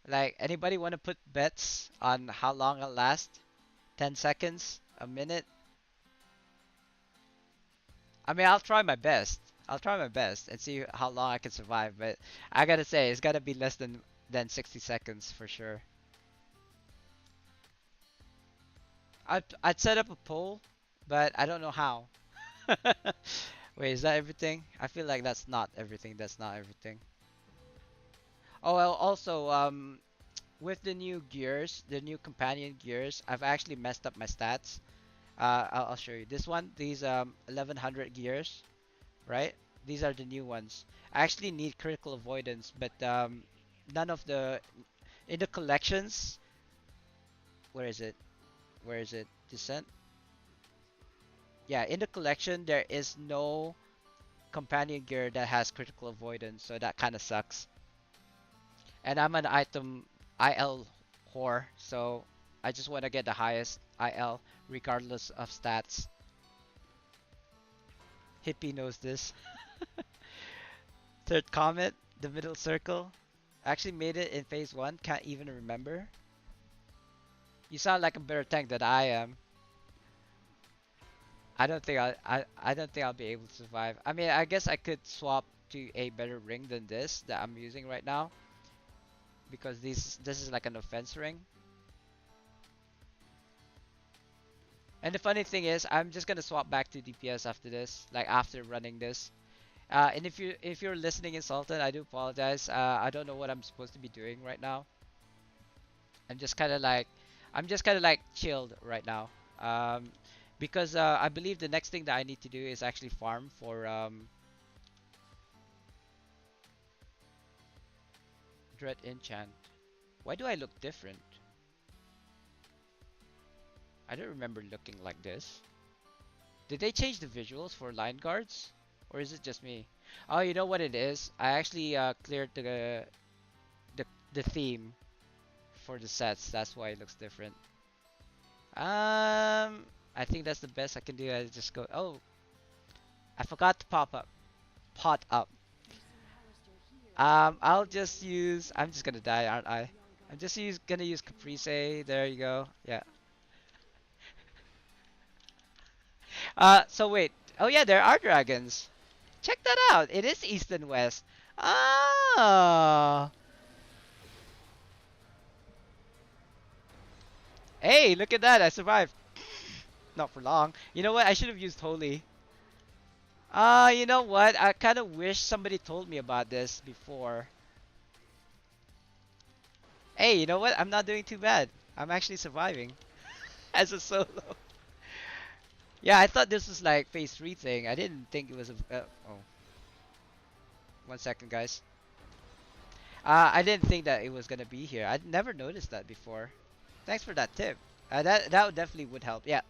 Like anybody want to put bets on how long I'll last? 10 seconds? A minute? I mean, I'll try my best. I'll try my best and see how long I can survive, but I gotta say it's gotta be less than 60 seconds for sure. I'd set up a poll, but I don't know how. Wait, is that everything? I feel like that's not everything. That's not everything. Oh, well, also, with the new gears, the new companion gears, I've actually messed up my stats. I'll show you. This one, these 1100 gears, right? These are the new ones. I actually need critical avoidance, but none of the in the collections. Where is it? Where is it? Descent. Yeah, in the collection there is no companion gear that has critical avoidance, so that kind of sucks. And I'm an item IL whore, so I just want to get the highest IL regardless of stats. Hippie knows this. Third comet, the middle circle. Actually made it in phase 1, can't even remember. You sound like a better tank than I am. I don't think I'll be able to survive. I mean, I guess I could swap to a better ring than this that I'm using right now because this is like an offense ring. And the funny thing is, I'm just gonna swap back to DPS after this, like after running this. And if you're listening insulted, I do apologize. I don't know what I'm supposed to be doing right now. I'm just kind of like, I'm just kind of like chilled right now. Um, because I believe the next thing that I need to do is actually farm for Dread Enchant. Why do I look different? I don't remember looking like this. Did they change the visuals for line guards? Or is it just me? Oh, you know what it is? I actually cleared the the theme for the sets. That's why it looks different. I think that's the best I can do. I just go. Oh, I forgot to pop up. Pot up. I'll just use. I'm just gonna die, aren't I? I'm just gonna use Caprice. There you go. Yeah. So wait. Oh yeah, there are dragons. Check that out. It is east and west. Ah. Hey, look at that. I survived. Not for long. You know what? I should have used holy. You know what? I kind of wish somebody told me about this before. Hey, you know what? I'm not doing too bad. I'm actually surviving as a solo. Yeah, I thought this was like phase 3 thing. I didn't think it was a. Oh, 1 second, guys. I didn't think that it was gonna be here. I'd never noticed that before. Thanks for that tip. That definitely would help. Yeah.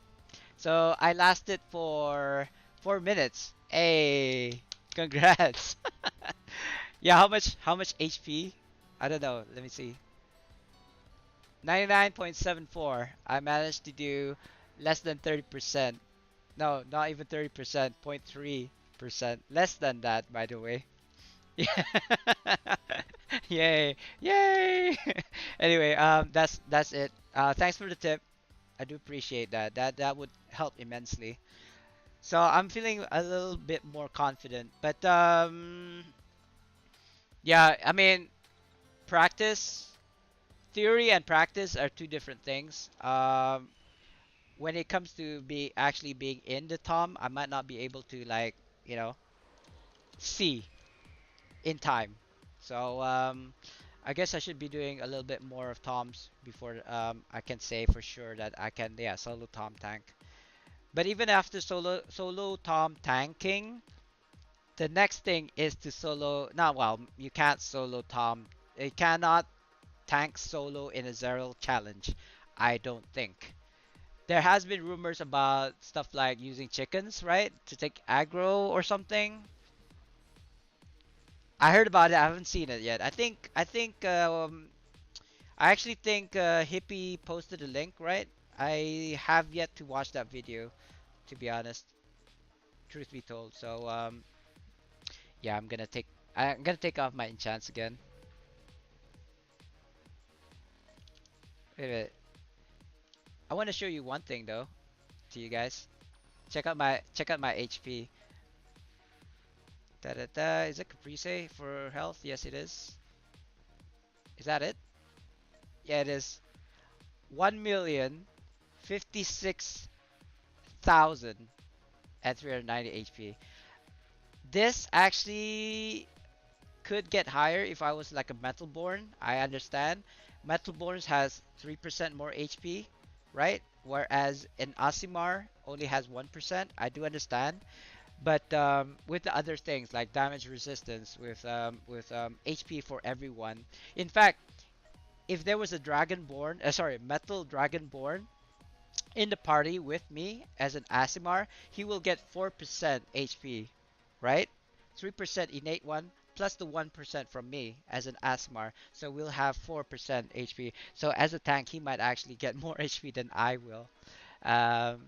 So I lasted for 4 minutes. Hey, congrats. Yeah, how much HP? I don't know. Let me see. 99.74. I managed to do less than 30%. No, not even 30%. 0.3%. Less than that, by the way. Yeah. Yay. Yay. Anyway, that's it. Thanks for the tip. I do appreciate that. That would help immensely. So I'm feeling a little bit more confident. But yeah, I mean, practice theory and practice are two different things. When it comes to be actually being in the Tom, I might not be able to like, you know, see in time. So I guess I should be doing a little bit more of Toms before I can say for sure that I can, yeah, solo Tom tank. But even after solo Tom tanking, the next thing is to solo. Not well, you can't solo Tom. You cannot tank solo in a zero challenge. I don't think. There has been rumors about stuff like using chickens, right, to take aggro or something. I heard about it. I haven't seen it yet. I actually think Hippie posted a link, right? I have yet to watch that video, to be honest. Truth be told. So yeah, I'm gonna take off my enchants again. Wait a minute. I want to show you one thing though, to you guys. Check out my HP. Da da da. Is it Caprice for health? Yes, it is. Is that it? Yeah, it is. 1,056,000 at 390 HP. This actually could get higher if I was like a Metalborn. I understand. Metalborns has 3% more HP, right? Whereas an Asimar only has 1%. I do understand. But with the other things like damage resistance, with HP for everyone. In fact, if there was a Dragonborn, sorry, Metal Dragonborn in the party with me as an Asimar, he will get 4% HP, right? 3% innate one plus the 1% from me as an Asimar. So we'll have 4% HP. So as a tank, he might actually get more HP than I will. Um,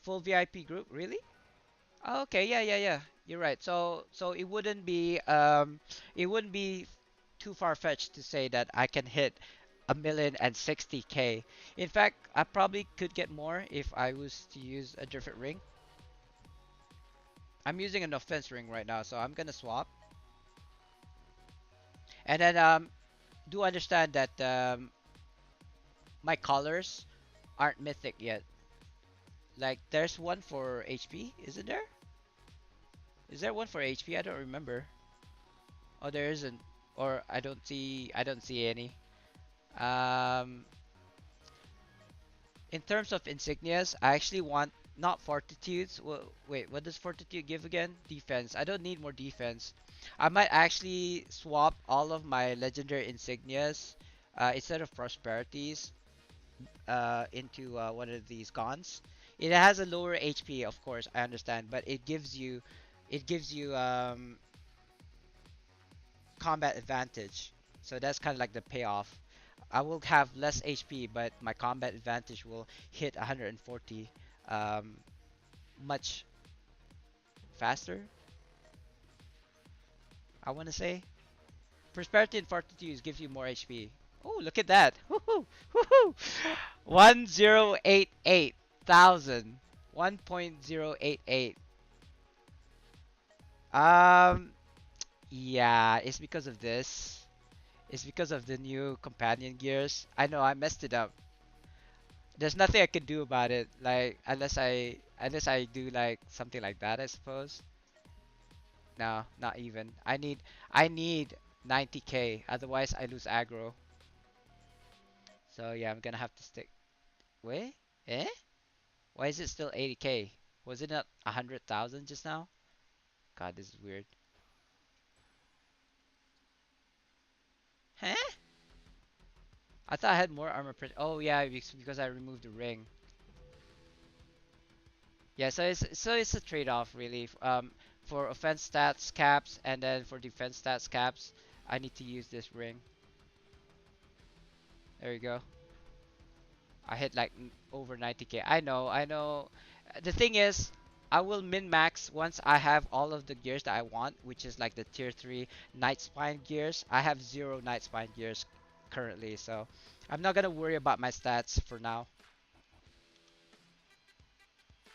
full VIP group, really? Oh, okay, yeah, yeah, yeah. You're right. So it wouldn't be too far-fetched to say that I can hit 1,060,000. In fact, I probably could get more if I was to use a different ring. I'm using an offense ring right now, so I'm gonna swap. And then do understand that my colors aren't mythic yet. Like there's one for HP, isn't there? Is there one for HP? I don't remember. Oh, there isn't. Or I don't see any. Um, in terms of insignias, I actually want not fortitudes. Well, wait, what does fortitude give again? Defense. I don't need more defense. I might actually swap all of my legendary insignias instead of prosperities into one of these gons. It has a lower HP, of course, I understand, but it gives you combat advantage. So that's kind of like the payoff. I will have less HP, but my combat advantage will hit 140 um, much faster, I want to say. Prosperity and Fortitude gives you more HP. Oh, look at that. Woohoo! Woohoo! 1,088,000. 1.088. Um, yeah, it's because of this. It's because of the new companion gears. I know I messed it up. There's nothing I can do about it. Like unless I do like something like that, I suppose. No, not even. I need 90k. Otherwise, I lose aggro. So yeah, I'm gonna have to stick. Wait, eh? Why is it still 80k? Was it not 100,000 just now? God, this is weird. Huh? I thought I had more armor print. Oh yeah, because I removed the ring. Yeah, so it's a trade-off really. For offense stats caps and then for defense stats caps, I need to use this ring. There you go. I hit like over 90k. I know. The thing is, I will min max once I have all of the gears that I want, which is like the tier 3 Night Spine gears. I have 0 Night Spine gears currently, so I'm not gonna worry about my stats for now.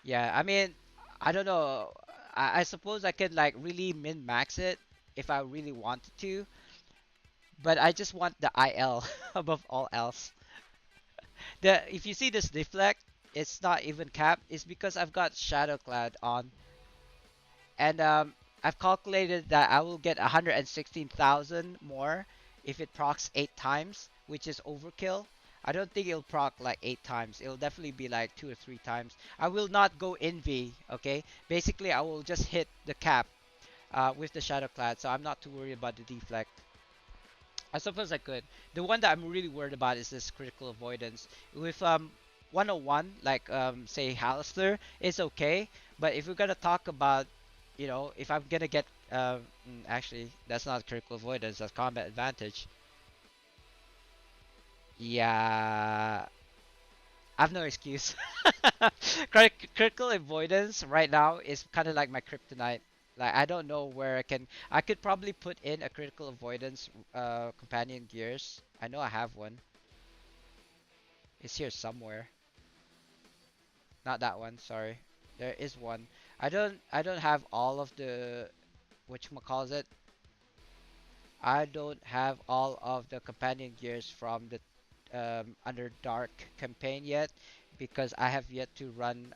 Yeah, I mean, I don't know. I suppose I could like really min max it if I really wanted to. but I just want the IL above all else. The if you see this deflect, it's not even capped. It's because I've got Shadow Cloud on, and I've calculated that I will get 116,000 more if it procs 8 times, which is overkill. I don't think it'll proc like 8 times. It'll definitely be like 2 or 3 times. I will not go Envy, okay? Basically, I will just hit the cap with the Shadow Cloud, so I'm not too worried about the deflect. I suppose I could. The one that I'm really worried about is this critical avoidance. With 101, like say Halaster, it's okay. But if we're gonna talk about, if I'm gonna get actually that's not critical avoidance, that's combat advantage. Yeah, I've no excuse. Critical avoidance right now is kind of like my kryptonite. Like I don't know where I could probably put in a critical avoidance companion gears. I know I have one. It's here somewhere. Not that one, sorry. There is one. I don't have all of the whatchamacallit. I don't have all of the companion gears from the Underdark campaign yet because I have yet to run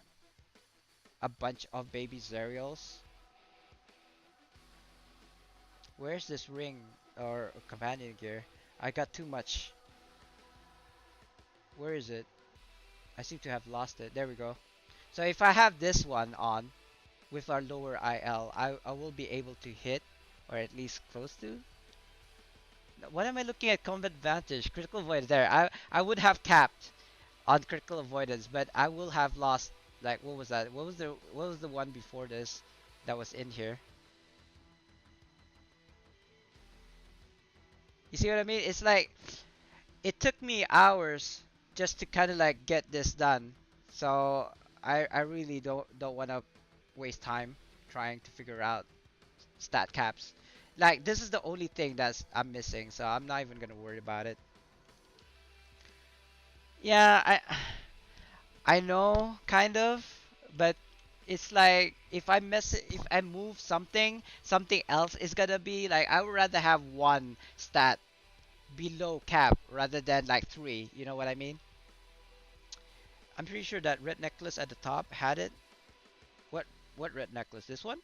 a bunch of baby Zerials. Where's this ring or companion gear? I got too much. Where is it? I seem to have lost it. There we go. So if I have this one on with our lower IL, I will be able to hit or at least close to. What am I looking at? Combat advantage, critical avoidance. There, I would have capped on critical avoidance, but I will have lost. Like what was that? What was the one before this that was in here? You see what I mean? It's like it took me hours just to kind of like get this done. So I really don't want to waste time trying to figure out stat caps. Like this is the only thing that's I'm missing, so I'm not even gonna worry about it. Yeah, I know kind of, but it's like if I move something, something else is gonna be like I would rather have one stat below cap rather than like three. You know what I mean? I'm pretty sure that red necklace at the top had it. What what red necklace? This one?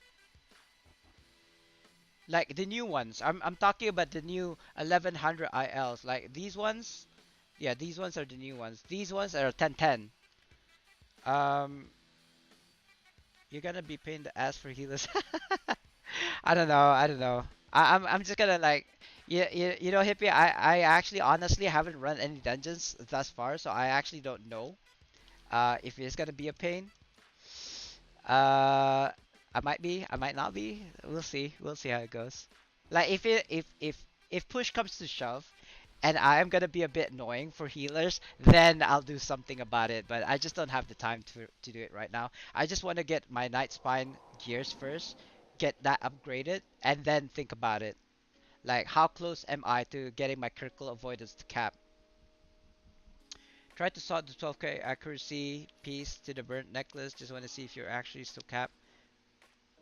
Like the new ones. I'm talking about the new 1100 ILs. Like these ones. Yeah, these ones are the new ones. These ones are 1010. Um, you're gonna be paying the ass for healers. I don't know. I don't know. I'm just gonna like, Hippie. I actually honestly haven't run any dungeons thus far, so I actually don't know. If it's gonna be a pain. Uh, I might be. I might not be. We'll see. We'll see how it goes. Like if push comes to shove, and I'm gonna be a bit annoying for healers, then I'll do something about it. But I just don't have the time to do it right now. I just want to get my Night Spine gears first, get that upgraded, and then think about it. Like how close am I to getting my critical avoidance to cap? Try to sort the 12k accuracy piece to the burnt necklace. Just want to see if you're actually still capped.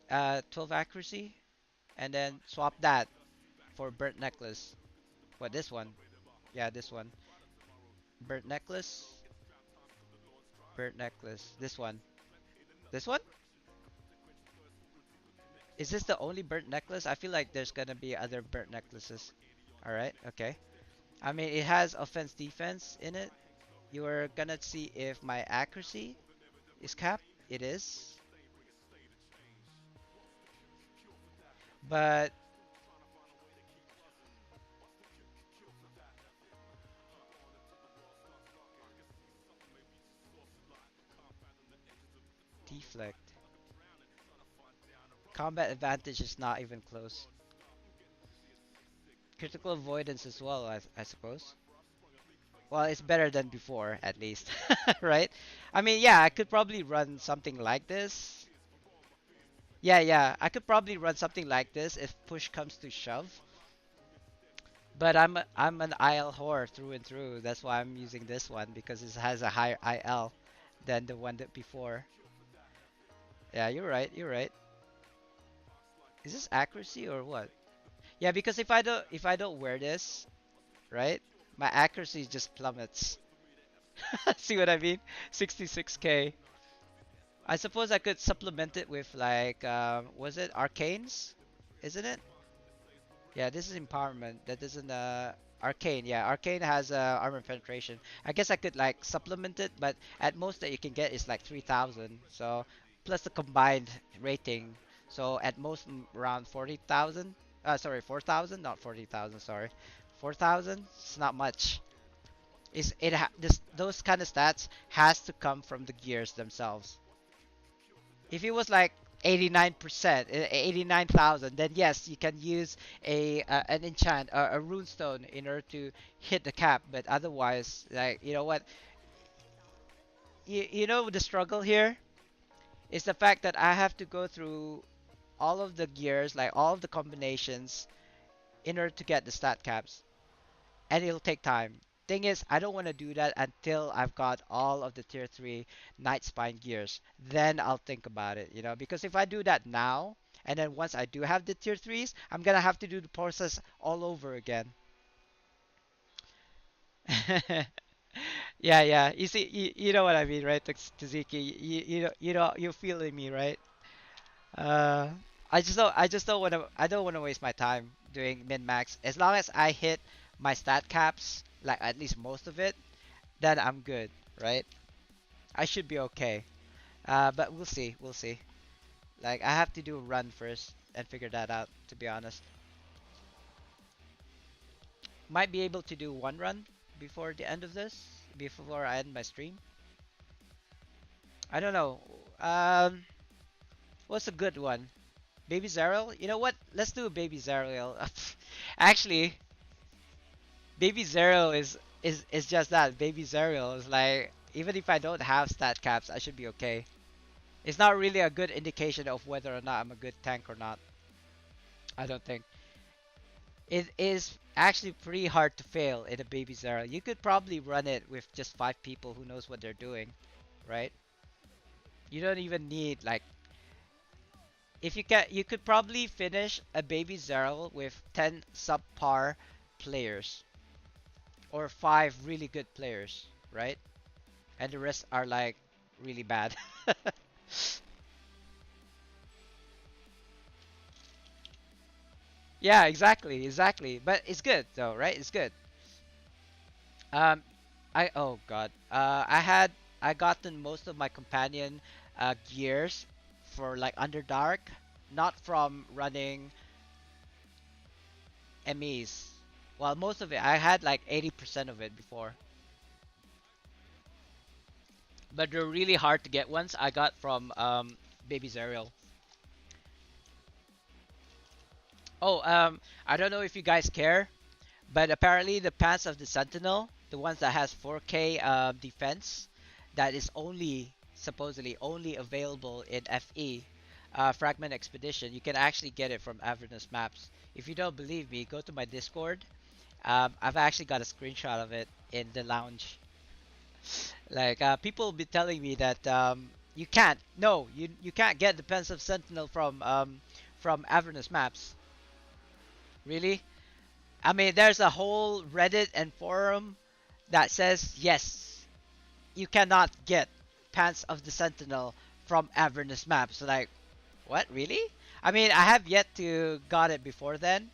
12 accuracy, and then swap that for burnt necklace. What, this one? Yeah, this one. Burnt necklace. Burnt necklace. This one. This one? Is this the only burnt necklace? I feel like there's gonna be other burnt necklaces. Alright, okay. I mean, it has offense defense in it. You are gonna see if my accuracy is capped. It is. But deflect. Combat advantage is not even close. Critical avoidance as well, I suppose. Well, it's better than before, at least. Right? I mean, yeah, I could probably run something like this. Yeah, yeah, I could probably run something like this if push comes to shove. But I'm an IL whore through and through. That's why I'm using this one because it has a higher IL than the one that before. Yeah, you're right. You're right. Is this accuracy or what? Yeah, because if I don't wear this, right? My accuracy just plummets. See what I mean? 66k. I suppose I could supplement it with like, was it arcanes? Isn't it? Yeah, this is empowerment. That isn't arcane. Yeah, arcane has armor penetration. I guess I could like supplement it, but at most that you can get is like 3,000. So plus the combined rating. So at most around 40,000. Sorry, 4,000, not 40,000. Sorry, 4,000. It's not much. Is it this those kind of stats has to come from the gears themselves. If it was like 89%, 89,000, then yes, you can use an enchant or a runestone in order to hit the cap. But otherwise, like you know what, you know the struggle here is the fact that I have to go through all of the gears, like all of the combinations, in order to get the stat caps. And it'll take time. Thing is, I don't want to do that until I've got all of the tier 3 Night Spine gears. Then I'll think about it, you know, because if I do that now, and then once I do have the tier 3s, I'm gonna have to do the process all over again. Yeah, yeah. You see, you know what I mean, right, Taziki? You're feeling me, right? Uh, I just don't want to waste my time doing min max. As long as I hit my stat caps, like at least most of it, then I'm good, right? I should be okay. But we'll see, we'll see. Like I have to do a run first and figure that out. To be honest, might be able to do one run before the end of this, before I end my stream. I don't know. Um, what's a good one? Baby Zerial? You know what? Let's do a Baby Zerial. Actually, Baby Zerial is just that. Baby Zerial is like even if I don't have stat caps, I should be okay. It's not really a good indication of whether or not I'm a good tank or not. I don't think. It is actually pretty hard to fail in a Baby Zerial. You could probably run it with just 5 people who knows what they're doing, right? You don't even need like if you can you could probably finish a Baby Zerial with 10 subpar players or 5 really good players, right? And the rest are like really bad. Yeah, exactly, exactly. But it's good though, right? It's good. Um, oh god. I gotten most of my companion gears for like Underdark, not from running MEs. Well, most of it. I had like 80% of it before. But they're really hard to get ones. I got from Baby Zerial. Oh, I don't know if you guys care, but apparently the pants of the Sentinel, the ones that has 4K defense, that is only supposedly only available in FE, Fragment Expedition. You can actually get it from Avernus Maps. If you don't believe me, go to my Discord. I've actually got a screenshot of it in the lounge. Like people be telling me that you can't. No, you can't get the pants of Sentinel from Avernus Maps. Really? I mean, there's a whole Reddit and forum that says yes, you cannot get Pants of the Sentinel from Avernus Maps. So like, what? Really? I mean, I have yet to got it before then,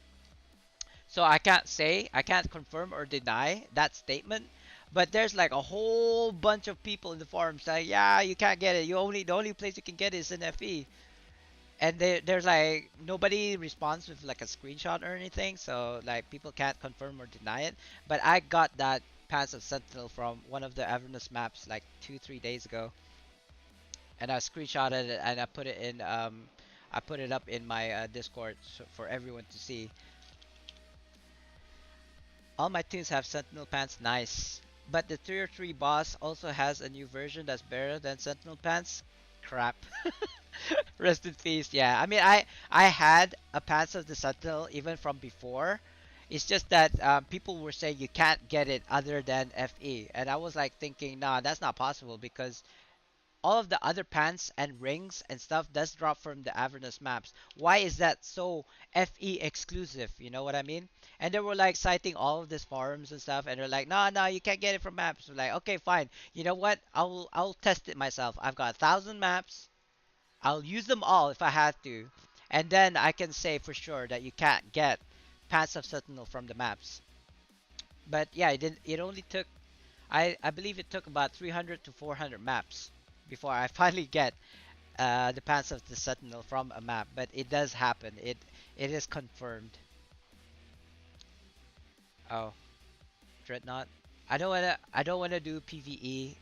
so I can't confirm or deny that statement. But there's like a whole bunch of people in the forum saying, yeah, you can't get it. The only place you can get it is in FE. And there's like nobody responds with like a screenshot or anything, so like people can't confirm or deny it. But I got that Pass of Sentinel from one of the Avernus maps like 2 3 days ago, and I screenshotted it and I put it up in my Discord for everyone to see. All my teams have Sentinel Pants, nice. But the tier 3 boss also has a new version that's better than Sentinel Pants. Crap. Rest in peace. Yeah, I mean, I had a Pants of the Sentinel even from before. It's just that people were saying you can't get it other than FE, and I was like thinking, nah, that's not possible because all of the other pants and rings and stuff does drop from the Avernus maps. Why is that so FE exclusive? You know what I mean? And they were like citing all of these forums and stuff, and they're like, no, no, you can't get it from maps. We're like, okay, fine. You know what? I'll test it myself. I've got 1,000 maps. I'll use them all if I have to, and then I can say for sure that you can't get Pants of Sentinel from the maps. But yeah, it didn't. It only took I believe it took about 300 to 400 maps before I finally get the Pants of the Sentinel from a map. But it does happen. It is confirmed. Oh, Dreadnought. I don't wanna do PvE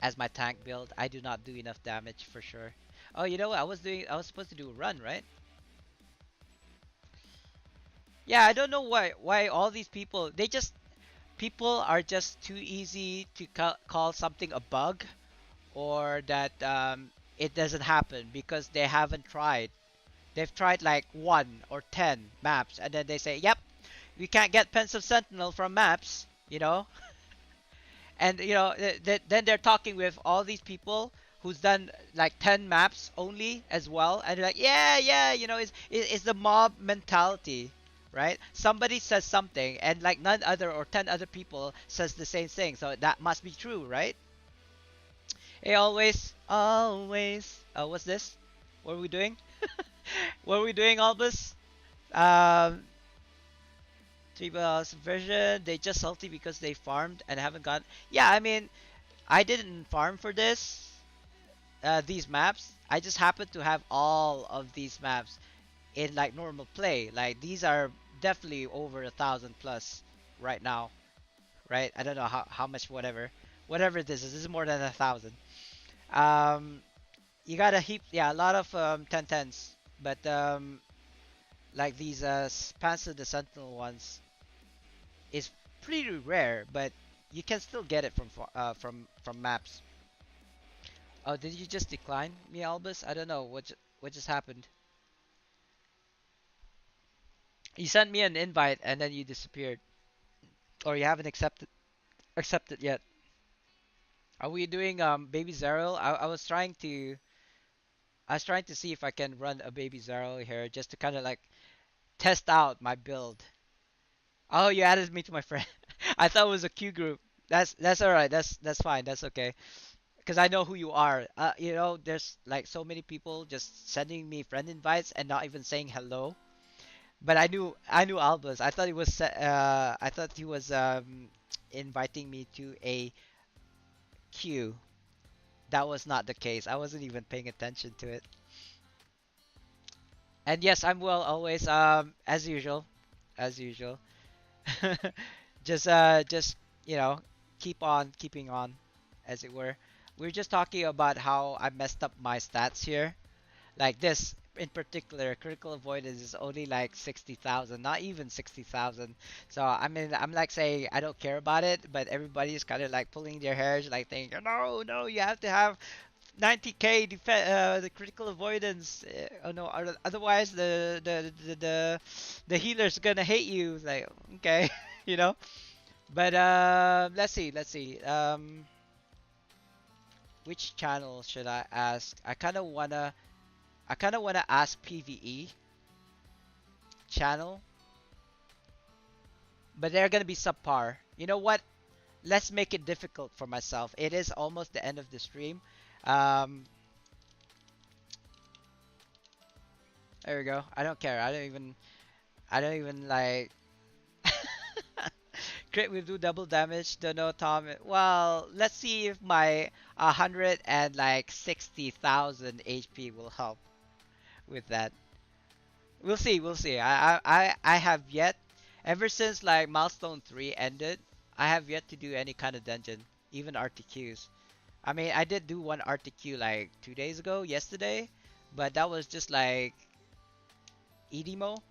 as my tank build. I do not do enough damage for sure. Oh, you know what? I was supposed to do a run, right? Yeah, I don't know why all these people people are just too easy to call something a bug, or that it doesn't happen because they haven't tried. They've tried like 1 or 10 maps, and then they say, "Yep, we can't get Pensive Sentinel from maps," you know. And then they're talking with all these people who's done like 10 maps only as well, and they're like, yeah, yeah, it's the mob mentality, right? Somebody says something, and like none other or 10 other people says the same thing, so that must be true, right? Hey, always, what's this? What are we doing? What are we doing, Albus? um Three balls version, they just salty because they farmed and haven't got. Yeah, I mean, I didn't farm for these maps. I just happen to have all of these maps in like normal play. Like these are definitely over 1,000 plus right now, right? I don't know how much, whatever this is. This is more than 1,000. Um, you got a heap, yeah, a lot of 1010s, but like these Panzer the Sentinel ones is pretty rare, but you can still get it from maps. Oh, did you just decline me, Albus? I don't know what just happened. You sent me an invite and then you disappeared, or you haven't accepted yet. Are we doing baby Zero? I was trying to see if I can run a baby Zero here just to kind of like test out my build. Oh, you added me to my friend. I thought it was a Q group. That's all right. That's fine. That's okay. Because I know who you are. There's like so many people just sending me friend invites and not even saying hello. But I knew Albus. I thought he was inviting me to a queue. That was not the case. I wasn't even paying attention to it. And yes, I'm well always. As usual, as usual. Just you know, keep on keeping on, as it were. We are just talking about how I messed up my stats here. Like this in particular, critical avoidance is only like 60,000, not even 60,000. So I mean, I'm like saying I don't care about it, but everybody's kind of like pulling their hairs, like thinking, no, no, you have to have 90k the critical avoidance. Oh no, otherwise the healer's gonna hate you. Like, okay, you know. But let's see. Which channel should I ask? I kind of wanna ask PVE channel, but they're gonna be subpar. You know what? Let's make it difficult for myself. It is almost the end of the stream. Um, there we go. I don't care. I don't even like. Crit will do double damage. Don't know, Tom. Well, let's see if my 160,000 HP will help with that. We'll see. We'll see. I have yet, ever since like milestone 3 ended, I have yet to do any kind of dungeon, even RTQs. I mean, I did do one RTQ like 2 days ago, yesterday, but that was just like EDMO.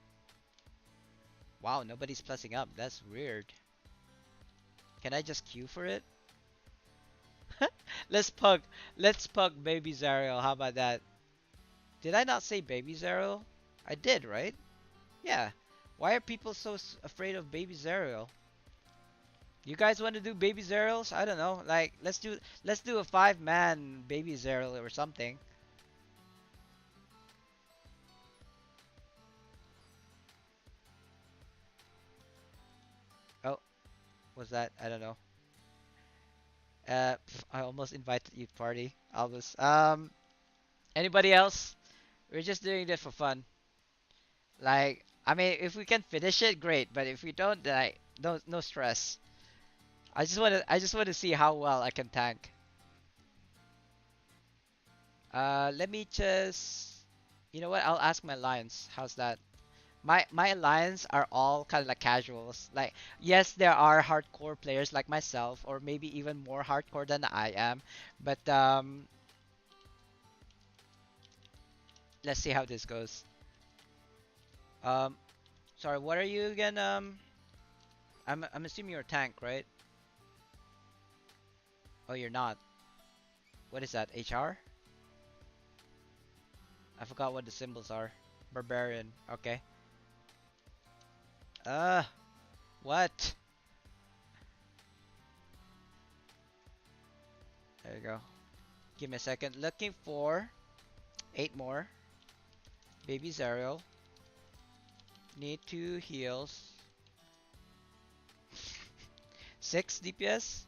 Wow, nobody's plussing up. That's weird. Can I just queue for it? Let's pug. Let's pug Baby Zariel. How about that? Did I not say Baby Zariel? I did, right? Yeah. Why are people so afraid of Baby Zariel? You guys want to do baby Zeros? I don't know. Like let's do a 5-man baby Zero or something. Oh, was that? I don't know. I almost invited you to party, Albus. Anybody else? We're just doing this for fun. Like, I mean, if we can finish it, great. But if we don't, then no stress. I just want to see how well I can tank. Let me just, you know what? I'll ask my alliance. How's that? My alliance are all kind of like casuals. Like, yes, there are hardcore players like myself, or maybe even more hardcore than I am. But let's see how this goes. Um, sorry, what are you again? I'm assuming you're a tank, right? Oh, you're not. What is that? HR? I forgot what the symbols are. Barbarian. Okay. Uh, what? There you go. Give me a second. Looking for 8 more. Baby Zero. Need 2 heals. 6 DPS.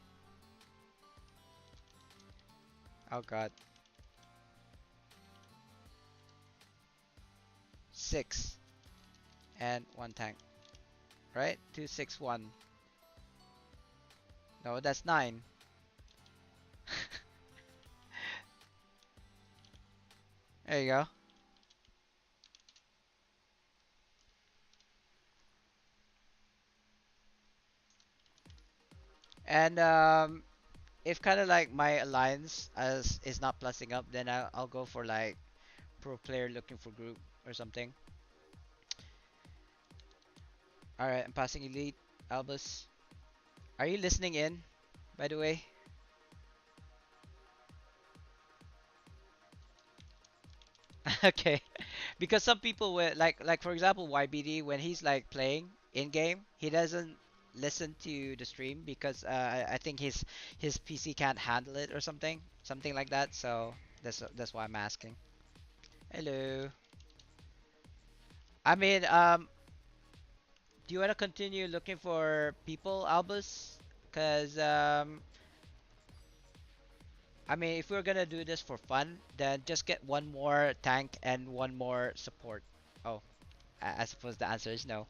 Oh god. 6 and 1 tank. Right? 261. No, that's 9. There you go. And if kind of like my alliance as is not plussing up, then I'll go for like pro player looking for group or something. All right, I'm passing elite. Albus, are you listening in? By the way, okay. Because some people will like for example YBD when he's like playing in game, he doesn't listen to the stream because I think his PC can't handle it or something like that. So that's why I'm asking. Hello. I mean, do you want to continue looking for people, Albus? Because I mean, if we're gonna do this for fun, then just get one more tank and one more support. Oh, I suppose the answer is no.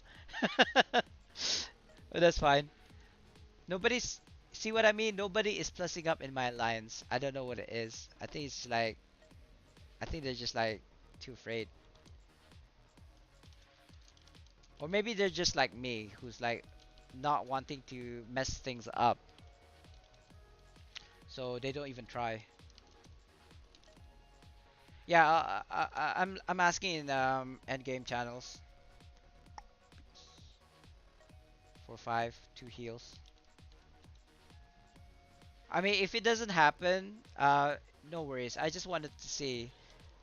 But that's fine. Nobody's see what I mean? Nobody is plussing up in my alliance. I don't know what it is. I think it's like I think they're just like too afraid. Or maybe they're just like me, who's like not wanting to mess things up. So they don't even try. Yeah, I'm asking in end game channels for 2 heals. I mean, if it doesn't happen, no worries. I just wanted to see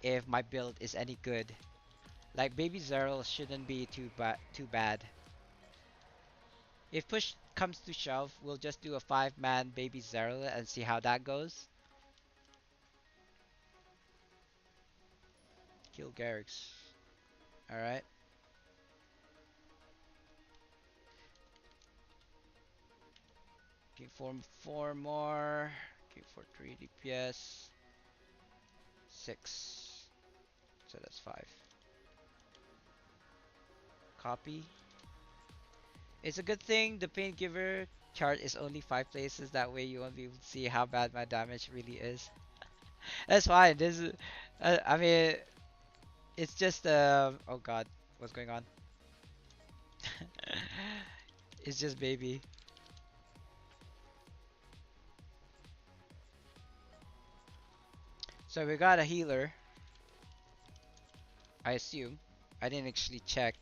if my build is any good. Like Baby Zero shouldn't be too bad. If push comes to shove, we'll just do a 5-man Baby Zero and see how that goes. Kill Garrix. Alright. Looking for 4 more. Looking for 3 DPS. 6. So that's 5. Copy. It's a good thing the Pain Giver chart is only 5 places. That way you won't be able to see how bad my damage really is. That's fine. This is, I mean, it's just oh god, what's going on? It's just baby. So we got a healer, I assume. I didn't actually check.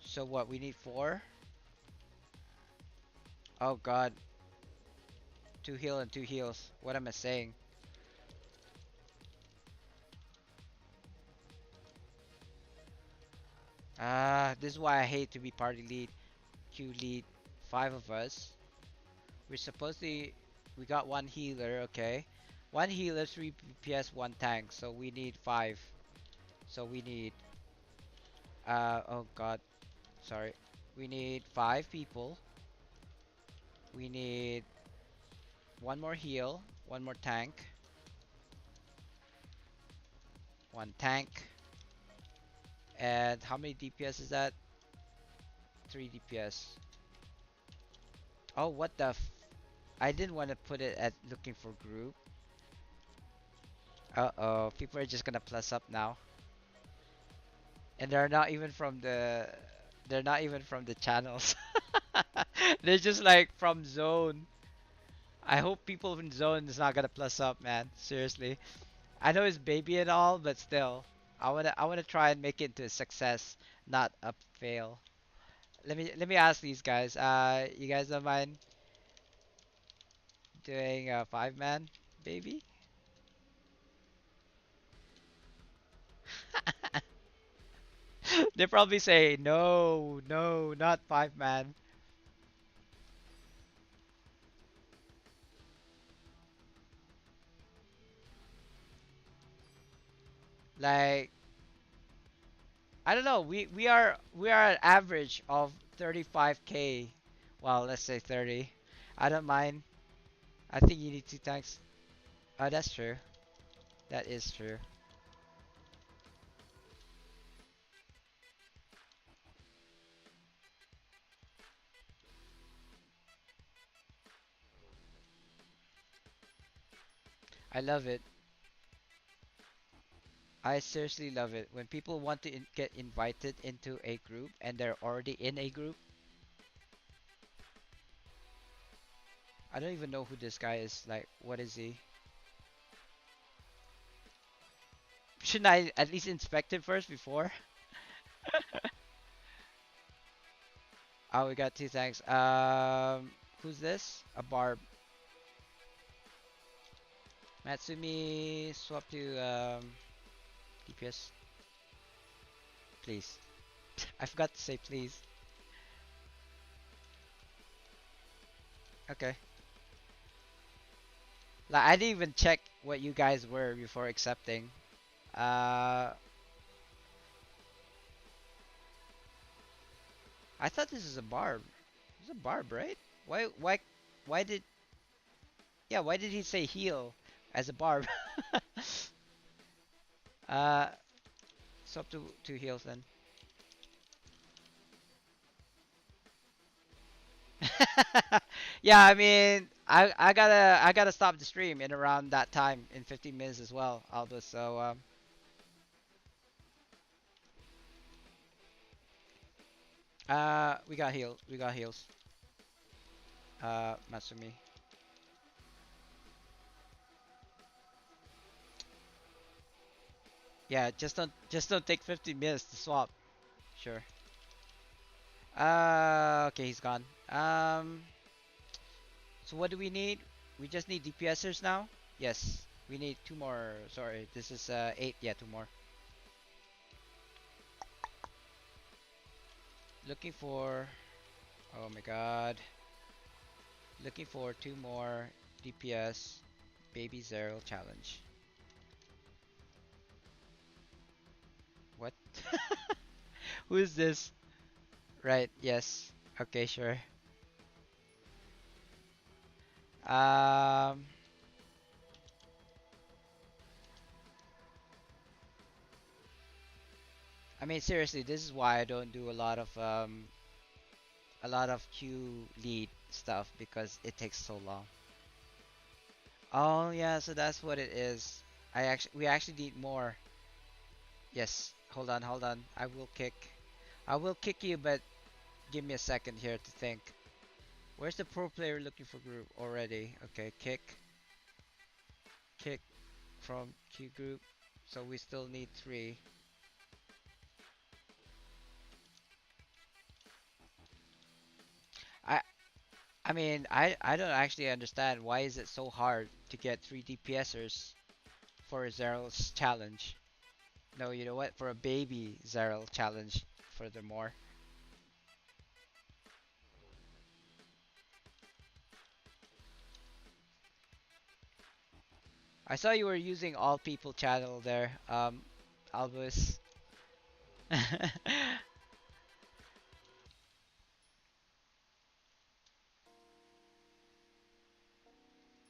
So what? We need 4. Oh god, 2 heal and 2 heals. What am I saying? Ah, this is why I hate to be party lead, Q lead. five of us. We're supposed to. We got one healer. Okay, one healer, three DPS, one tank. So we need five. So we need. Oh God, sorry. We need five people. We need one more heal, one more tank, one tank, and how many DPS is that? Three DPS. Oh, what the I didn't want to put it at looking for group. Uh-oh, people are just gonna plus up now. And they're not even from the channels. They're just like from zone. I hope people in zone is not gonna plus up, man. Seriously. I know it's baby and all, but still. I wanna try and make it into a success, not a fail. Let me ask these guys. You guys don't mind doing a five man baby? They probably say no, no, not five man. Like I don't know. We are an average of 35k. Well, let's say 30. I don't mind. I think you need two tanks. Oh, that's true. That is true. I love it. I seriously love it when people want to get invited into a group and they're already in a group. I don't even know who this guy is. Like, what is he? Shouldn't I at least inspect him first before? Oh, we got two tanks. Who's this? A barb. Matsumi, swap to DPS, please. I forgot to say please. Okay. Like I didn't even check what you guys were before accepting. Uh, I thought this is a barb. It's a barb, right? Why did? Yeah, why did he say heal as a barb? uh, swap to heals then. Yeah, I mean, I gotta stop the stream in around that time in 15 minutes as well, Albus. So we got heal, we got heals. Matsumi. Yeah, just don't take 15 minutes to swap. Sure. Okay, he's gone. So what do we need? We just need DPSers now. Yes, we need two more. Sorry, this is eight. Yeah, two more. Looking for. Oh my God. Looking for two more DPS. Baby Zero challenge. What? Who is this? Right. Yes. Okay. Sure. Um. I mean, seriously, this is why I don't do a lot of queue lead stuff because it takes so long. Oh yeah, so that's what it is. We actually need more. Yes, hold on, hold on. I will kick you, but give me a second here to think. Where's the pro player looking for group already? Okay, kick from queue group. So we still need three. I I mean I don't actually understand why is it so hard to get three DPSers for a Zeral's challenge. No, you know what? For a baby Zeral challenge, furthermore. I saw you were using all people channel there, Albus.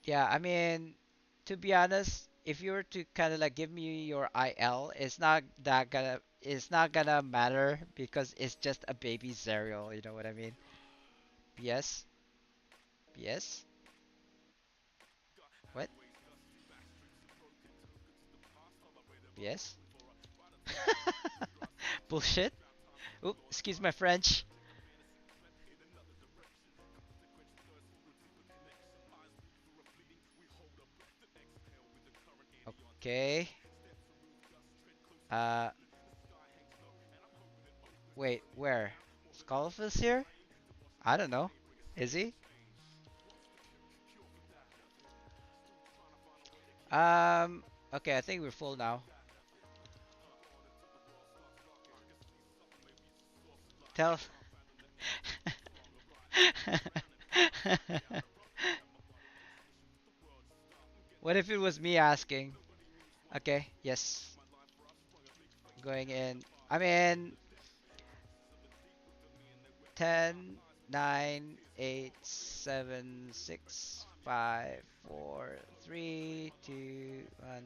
Yeah, I mean, to be honest, if you were to kind of like give me your IL, it's not gonna matter because it's just a baby Zerial, you know what I mean? Yes? Yes? What? Yes? Bullshit? Oop, excuse my French. Okay. Uh, wait, where? Skullfist here? I don't know. Is he? Um, okay, I think we're full now. Tell. What if it was me asking? Okay, yes. Going in. I'm in 10, 9, 8, 7, 6, 5, 4, 3, 2, 1.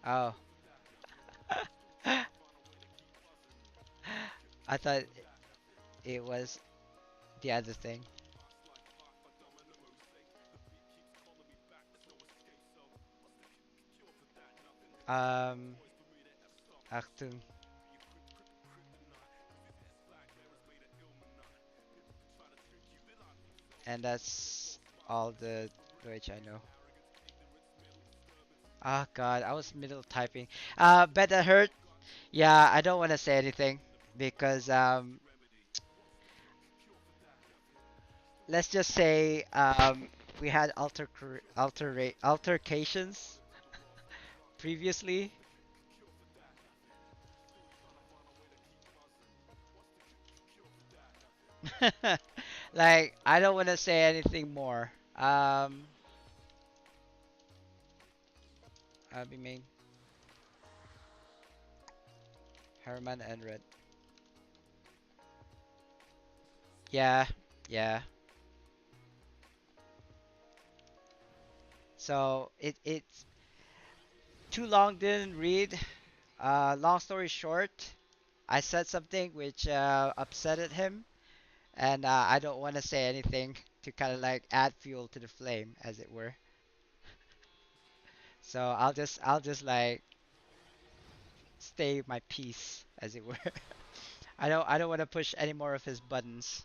Oh. I thought it was the other thing. Um, Achtung. And that's all the Deutsch I know. Oh god, I was middle typing. Bet that hurt. Yeah, I don't want to say anything because let's just say we had altercations previously. Like I don't want to say anything more. I'll be main Herman and Red. Yeah, yeah. So it's too long. Didn't read. Long story short, I said something which upsetted him, and I don't want to say anything to kind of like add fuel to the flame, as it were. So I'll just like stay my peace, as it were. I don't want to push any more of his buttons.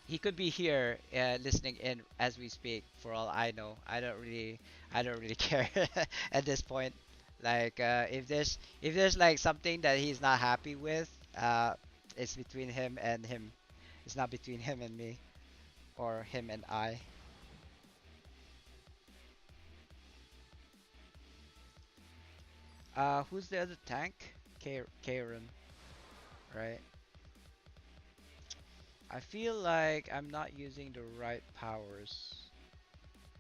He could be here listening in as we speak. For all I know, I don't really care at this point. Like if there's like something that he's not happy with, it's between him and him. It's not between him and me or him and I. Who's the other tank? Karen, right? I feel like I'm not using the right powers.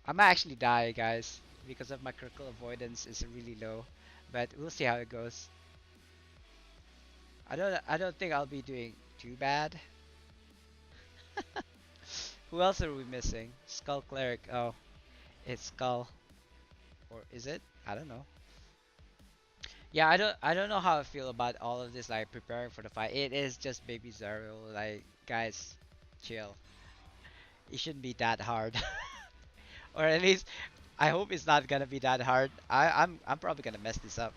I might actually die, guys, because of my critical avoidance is really low. But we'll see how it goes. I don't think I'll be doing too bad. Who else are we missing? Skull Cleric. Oh, it's Skull. Or is it? I don't know. Yeah, I don't know how I feel about all of this like preparing for the fight. It is just baby Zero. Like guys, chill. It shouldn't be that hard. Or at least I hope it's not gonna be that hard. I'm probably gonna mess this up.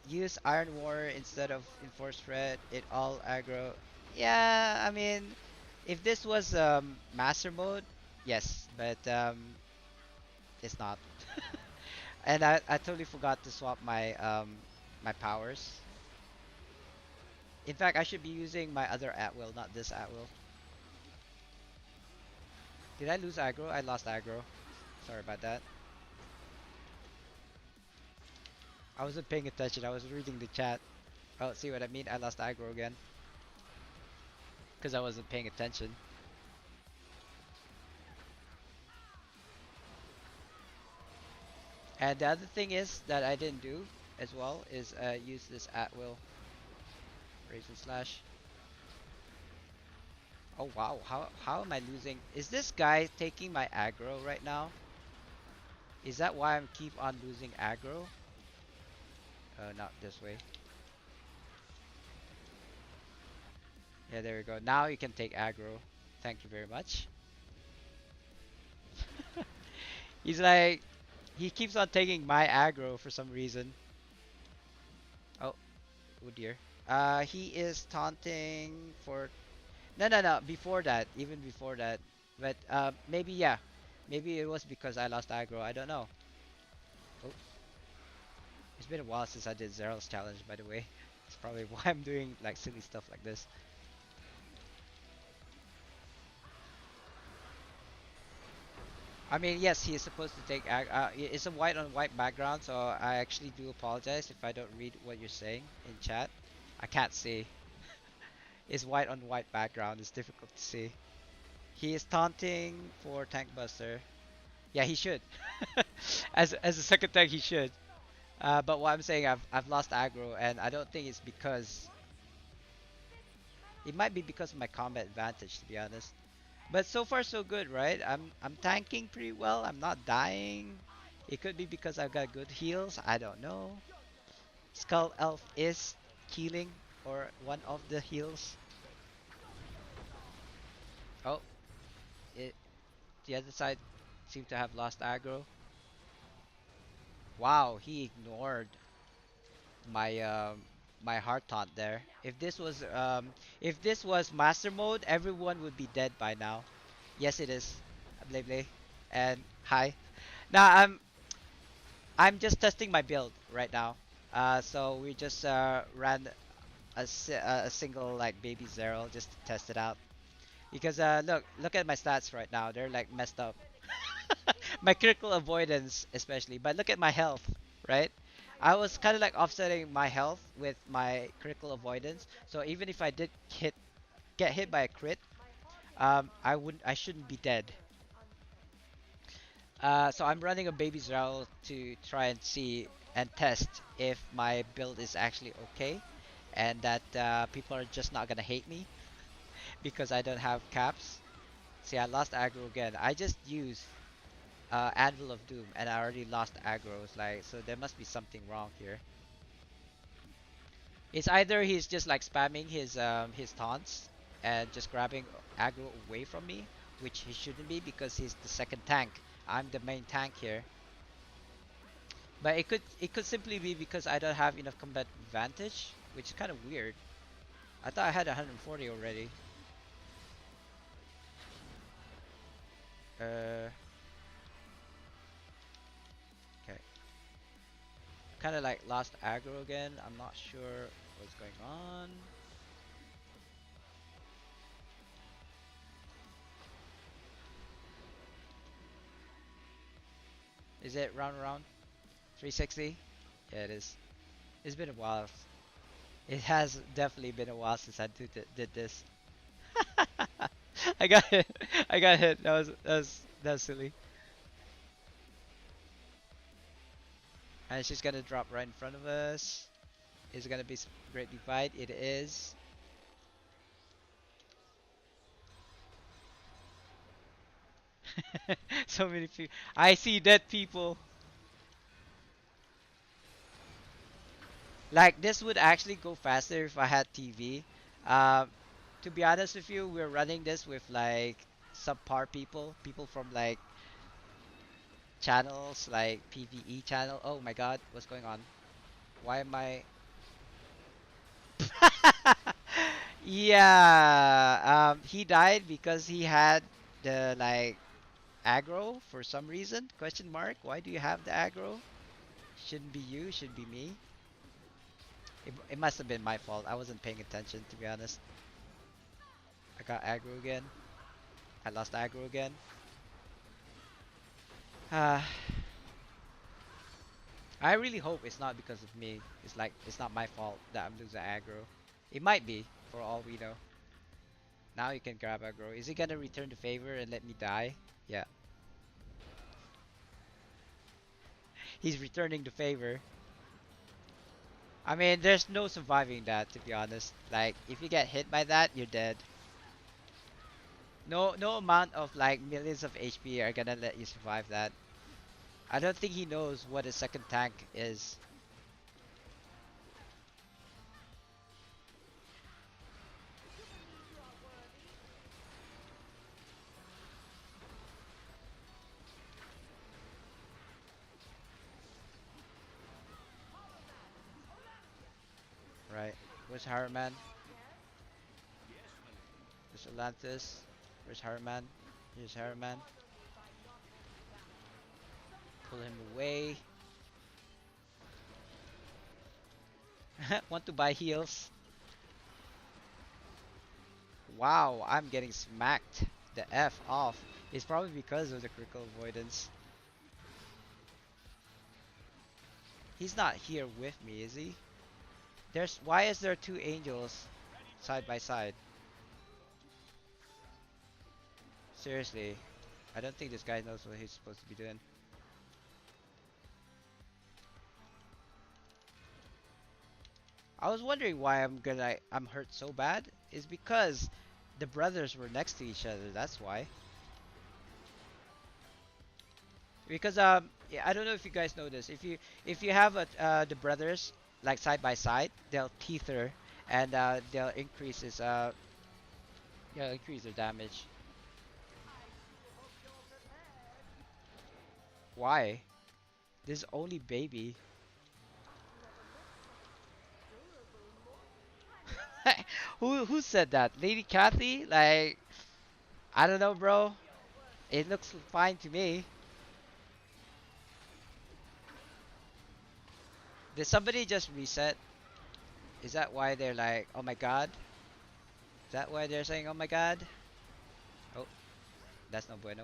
Use Iron Warrior instead of Enforced Threat. It all aggro. Yeah, I mean, if this was Master Mode, yes, but it's not. And I totally forgot to swap my powers. In fact, I should be using my other at will, not this at will. Did I lose aggro? I lost aggro. Sorry about that. I wasn't paying attention. I was reading the chat. Oh, see what I mean? I lost aggro again because I wasn't paying attention. And the other thing is that I didn't do as well is use this at will raise and slash. Oh wow, how am I losing? Is this guy taking my aggro right now? Is that why I'm keep on losing aggro? Not this way. Yeah, there we go. Now you can take aggro. Thank you very much. He's like, he keeps on taking my aggro for some reason. Oh, oh dear. He is taunting for. No, no, no. Before that, even before that. But maybe yeah, maybe it was because I lost aggro. I don't know. Oh, it's been a while since I did Zeral's challenge, by the way. It's probably why I'm doing like silly stuff like this. I mean, yes, he is supposed to take. It's a white on white background, so I actually do apologize if I don't read what you're saying in chat. I can't see. It's white on white background. It's difficult to see. He is taunting for tank buster. Yeah, he should. As a second tank, he should. But what I'm saying, I've lost aggro, and I don't think it's because. It might be because of my combat advantage, to be honest. But so far so good, right? I'm tanking pretty well. I'm not dying. It could be because I've got good heals. I don't know. Skull Elf is healing or one of the heals. Oh, it the other side seemed to have lost aggro. Wow, he ignored my my heart taunt there. If this was master mode, everyone would be dead by now. Yes, it is. Blay Blay and hi. Now I'm just testing my build right now. So we just ran a single like baby zero just to test it out. Because look at my stats right now. They're like messed up. My critical avoidance especially, but look at my health, right? I was kind of like offsetting my health with my critical avoidance. So even if I did get hit by a crit, I shouldn't be dead. So I'm running a baby Zerl to try and see and test if my build is actually okay, and that people are just not gonna hate me because I don't have caps. See, I lost aggro again. I just used Anvil of Doom and I already lost aggro. It's like, so there must be something wrong here. It's either he's just like spamming his taunts and just grabbing aggro away from me, which he shouldn't be because he's the second tank. I'm the main tank here. But it could simply be because I don't have enough combat advantage, which is kind of weird. I thought I had 140 already. Uh, okay. Kind of like lost aggro again. I'm not sure what's going on. Is it round 360? Yeah, it is. It's been a while. It has definitely been a while since I did this. I got hit. I got hit. That was silly. And she's gonna drop right in front of us. Is it gonna be great divide? It is. So many people. I see dead people. Like this would actually go faster if I had TV. Um, to be honest with you, we're running this with like subpar people from like channels like PvE channel. Oh my god, what's going on? Why am I? Yeah, he died because he had the like aggro for some reason. Question mark. Why do you have the aggro? Shouldn't be you. Should be me. It must have been my fault. I wasn't paying attention to be honest. I got aggro again. I lost aggro again. Uh, I really hope it's not because of me. It's like it's not my fault that I'm losing aggro. It might be for all we know. Now you can grab aggro. Is he gonna return the favor and let me die? Yeah. He's returning the favor. I mean, there's no surviving that, to be honest. Like, if you get hit by that, you're dead. No amount of like millions of HP are gonna let you survive that. I don't think he knows what a second tank is. Right. Where's Harriman? Where's Atlantis? Where's Harriman? Here's Harriman. Pull him away. Want to buy heals? Wow, I'm getting smacked the F off. It's probably because of the critical avoidance. He's not here with me, is he? Why is there two angels side by side? Seriously, I don't think this guy knows what he's supposed to be doing. I was wondering why I'm hurt so bad. Is because the brothers were next to each other. That's why. Because yeah, I don't know if you guys know this. If you have the brothers like side by side, they'll tether and they'll increase his yeah, increase their damage. Why? This is only baby. Who said that? Lady Kathy? Like, I don't know, bro. It looks fine to me. Did somebody just reset? Is that why they're like, oh my god? Is that why they're saying, oh my god? Oh, that's no bueno.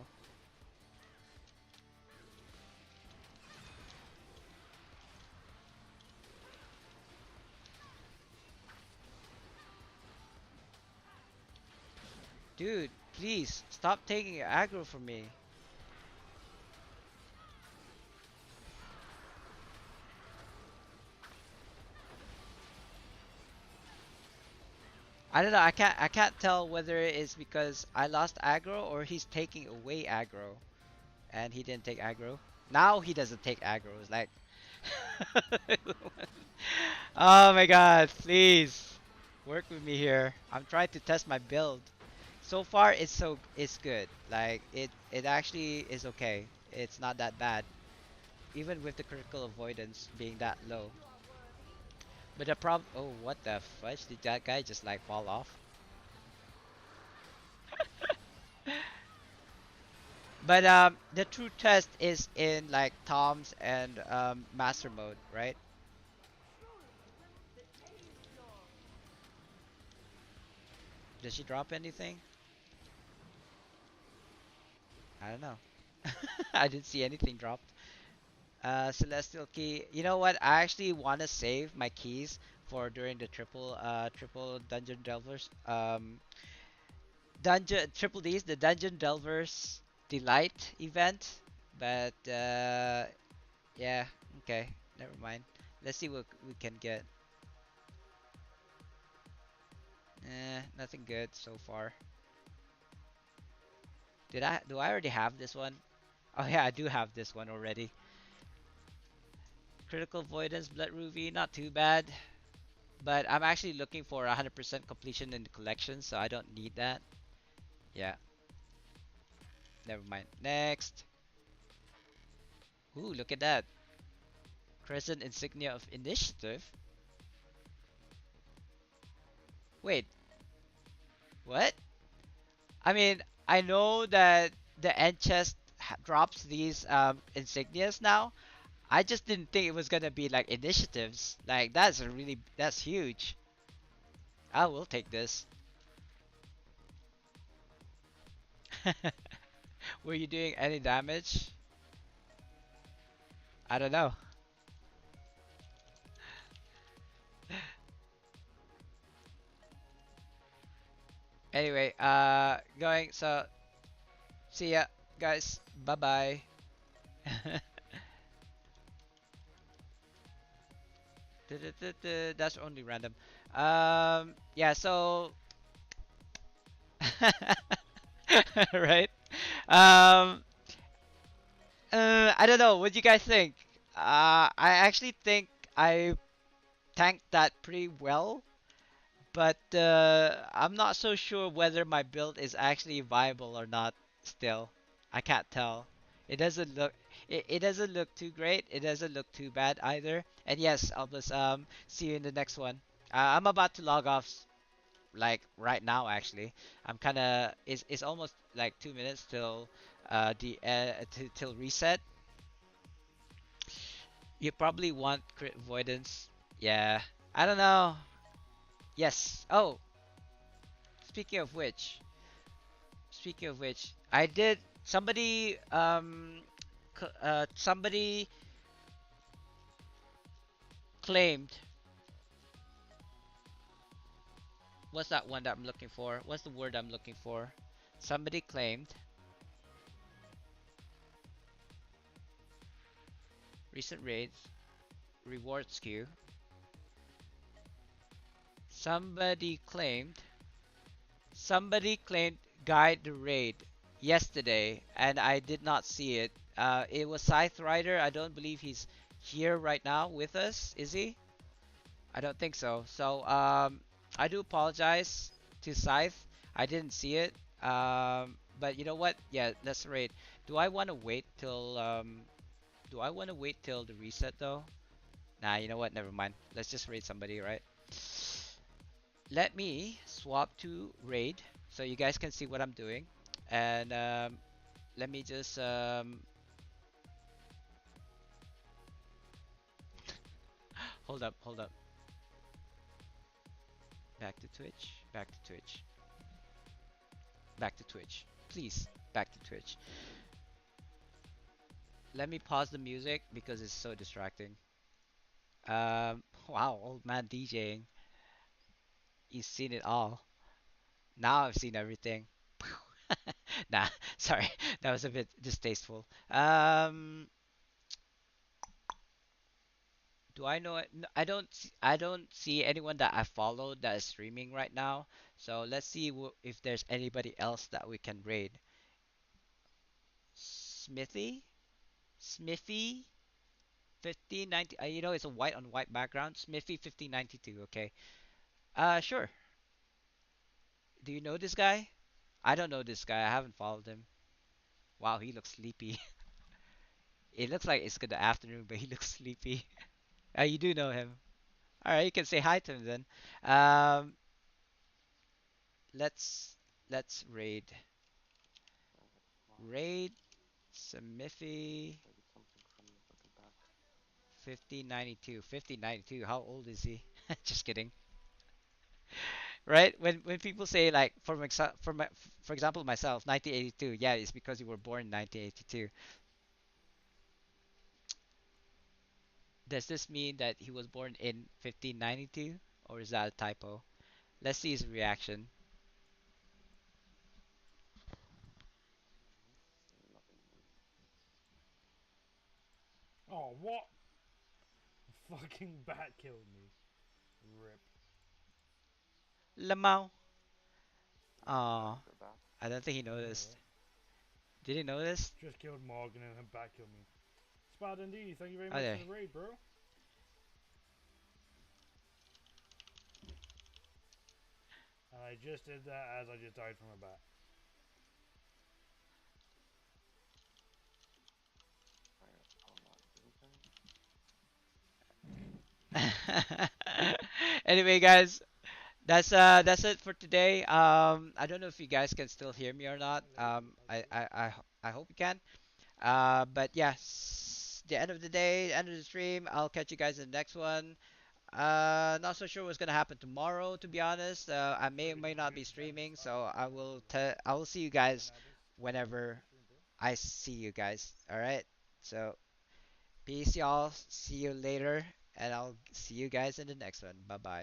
Dude, please stop taking aggro from me. I don't know. I can't tell whether it's because I lost aggro or he's taking away aggro, and he didn't take aggro. Now he doesn't take aggro. It's like, oh my god, please work with me here. I'm trying to test my build. So far, it's good. Like it actually is okay. It's not that bad, even with the critical avoidance being that low. But the problem, oh, what the fudge? Did that guy just like fall off? But the true test is in like Tom's and Master mode, right? Does she drop anything? I don't know. I didn't see anything dropped. Celestial key. You know what? I actually want to save my keys for during the triple dungeon delvers. Dungeon triple D's the dungeon delvers delight event. But yeah, okay, never mind. Let's see what we can get. Nothing good so far. Do I already have this one? Oh yeah, I do have this one already. Critical avoidance, blood ruby, not too bad. But I'm actually looking for 100% completion in the collection, so I don't need that. Yeah, never mind. Next. Ooh, look at that. Crescent insignia of initiative. Wait, what? I mean, I know that the end chest drops these insignias now. I just didn't think it was gonna be like initiatives. Like that's huge. I will take this. Were you doing any damage? I don't know. Anyway, going. So see ya, guys. Bye bye. That's only random. Yeah. So, right. Um, I don't know. What do you guys think? I actually think I tanked that pretty well, but I'm not so sure whether my build is actually viable or not. Still, I can't tell. It doesn't look. It doesn't look too great. It doesn't look too bad either. And yes, I'll just see you in the next one. I'm about to log off like right now actually. I'm kind of it's almost like 2 minutes till till reset. You probably want crit avoidance. Yeah. I don't know. Yes. Oh, speaking of which, I did somebody somebody claimed what's that one that I'm looking for? What's the word I'm looking for? Somebody claimed recent raids rewards queue. Somebody claimed Somebody claimed guide the raid yesterday, and I did not see it. It was Scythe Rider. I don't believe he's here right now with us. Is he? I don't think so. So I do apologize to Scythe. I didn't see it. But you know what? Yeah, let's raid. Do I want to wait till Do I want to wait till the reset though? Nah, you know what? Never mind. Let's just raid somebody, right? Let me swap to raid so you guys can see what I'm doing. And let me just hold up. Back to Twitch, back to Twitch, back to Twitch. Please, back to Twitch. Let me pause the music because it's so distracting. Wow, old man DJing. He's seen it all. Now I've seen everything. Nah, sorry, that was a bit distasteful. Do I know it? I don't see anyone that I follow that is streaming right now. So let's see if there's anybody else that we can raid. Smithy, Smithy, 1590. You know, it's a white on white background. Smithy 1592. Okay. Sure. Do you know this guy? I don't know this guy. I haven't followed him. Wow, he looks sleepy. It looks like it's good afternoon, but he looks sleepy. You do know him. All right, you can say hi to him then. Um, let's raid. Raid Smithy 1592. 1592. How old is he? Just kidding. Right? When people say like for example myself 1982, yeah, it's because you were born in 1982. Does this mean that he was born in 1592 or is that a typo? Let's see his reaction. Oh, what? Fucking bat killed me. Rip. Lamau. Oh, I don't think he I know, noticed. right? Did he notice? Just killed Morgan and her bat killed me. Spartandee, thank you very Oh, much there. for the raid, bro. And I just did that as I just died from a bat. Anyway, guys, that's it for today. I don't know if you guys can still hear me or not. I hope you can. But yeah, the end of the day, end of the stream. I'll catch you guys in the next one. Not so sure what's gonna happen tomorrow, to be honest. I may or Sorry, may did you not be get banned from streaming, Sparta? so I will see you Ban guys adders? whenever Stream, bro? I see you guys. All right. So peace, y'all. See you later, and I'll see you guys in the next one. Bye bye.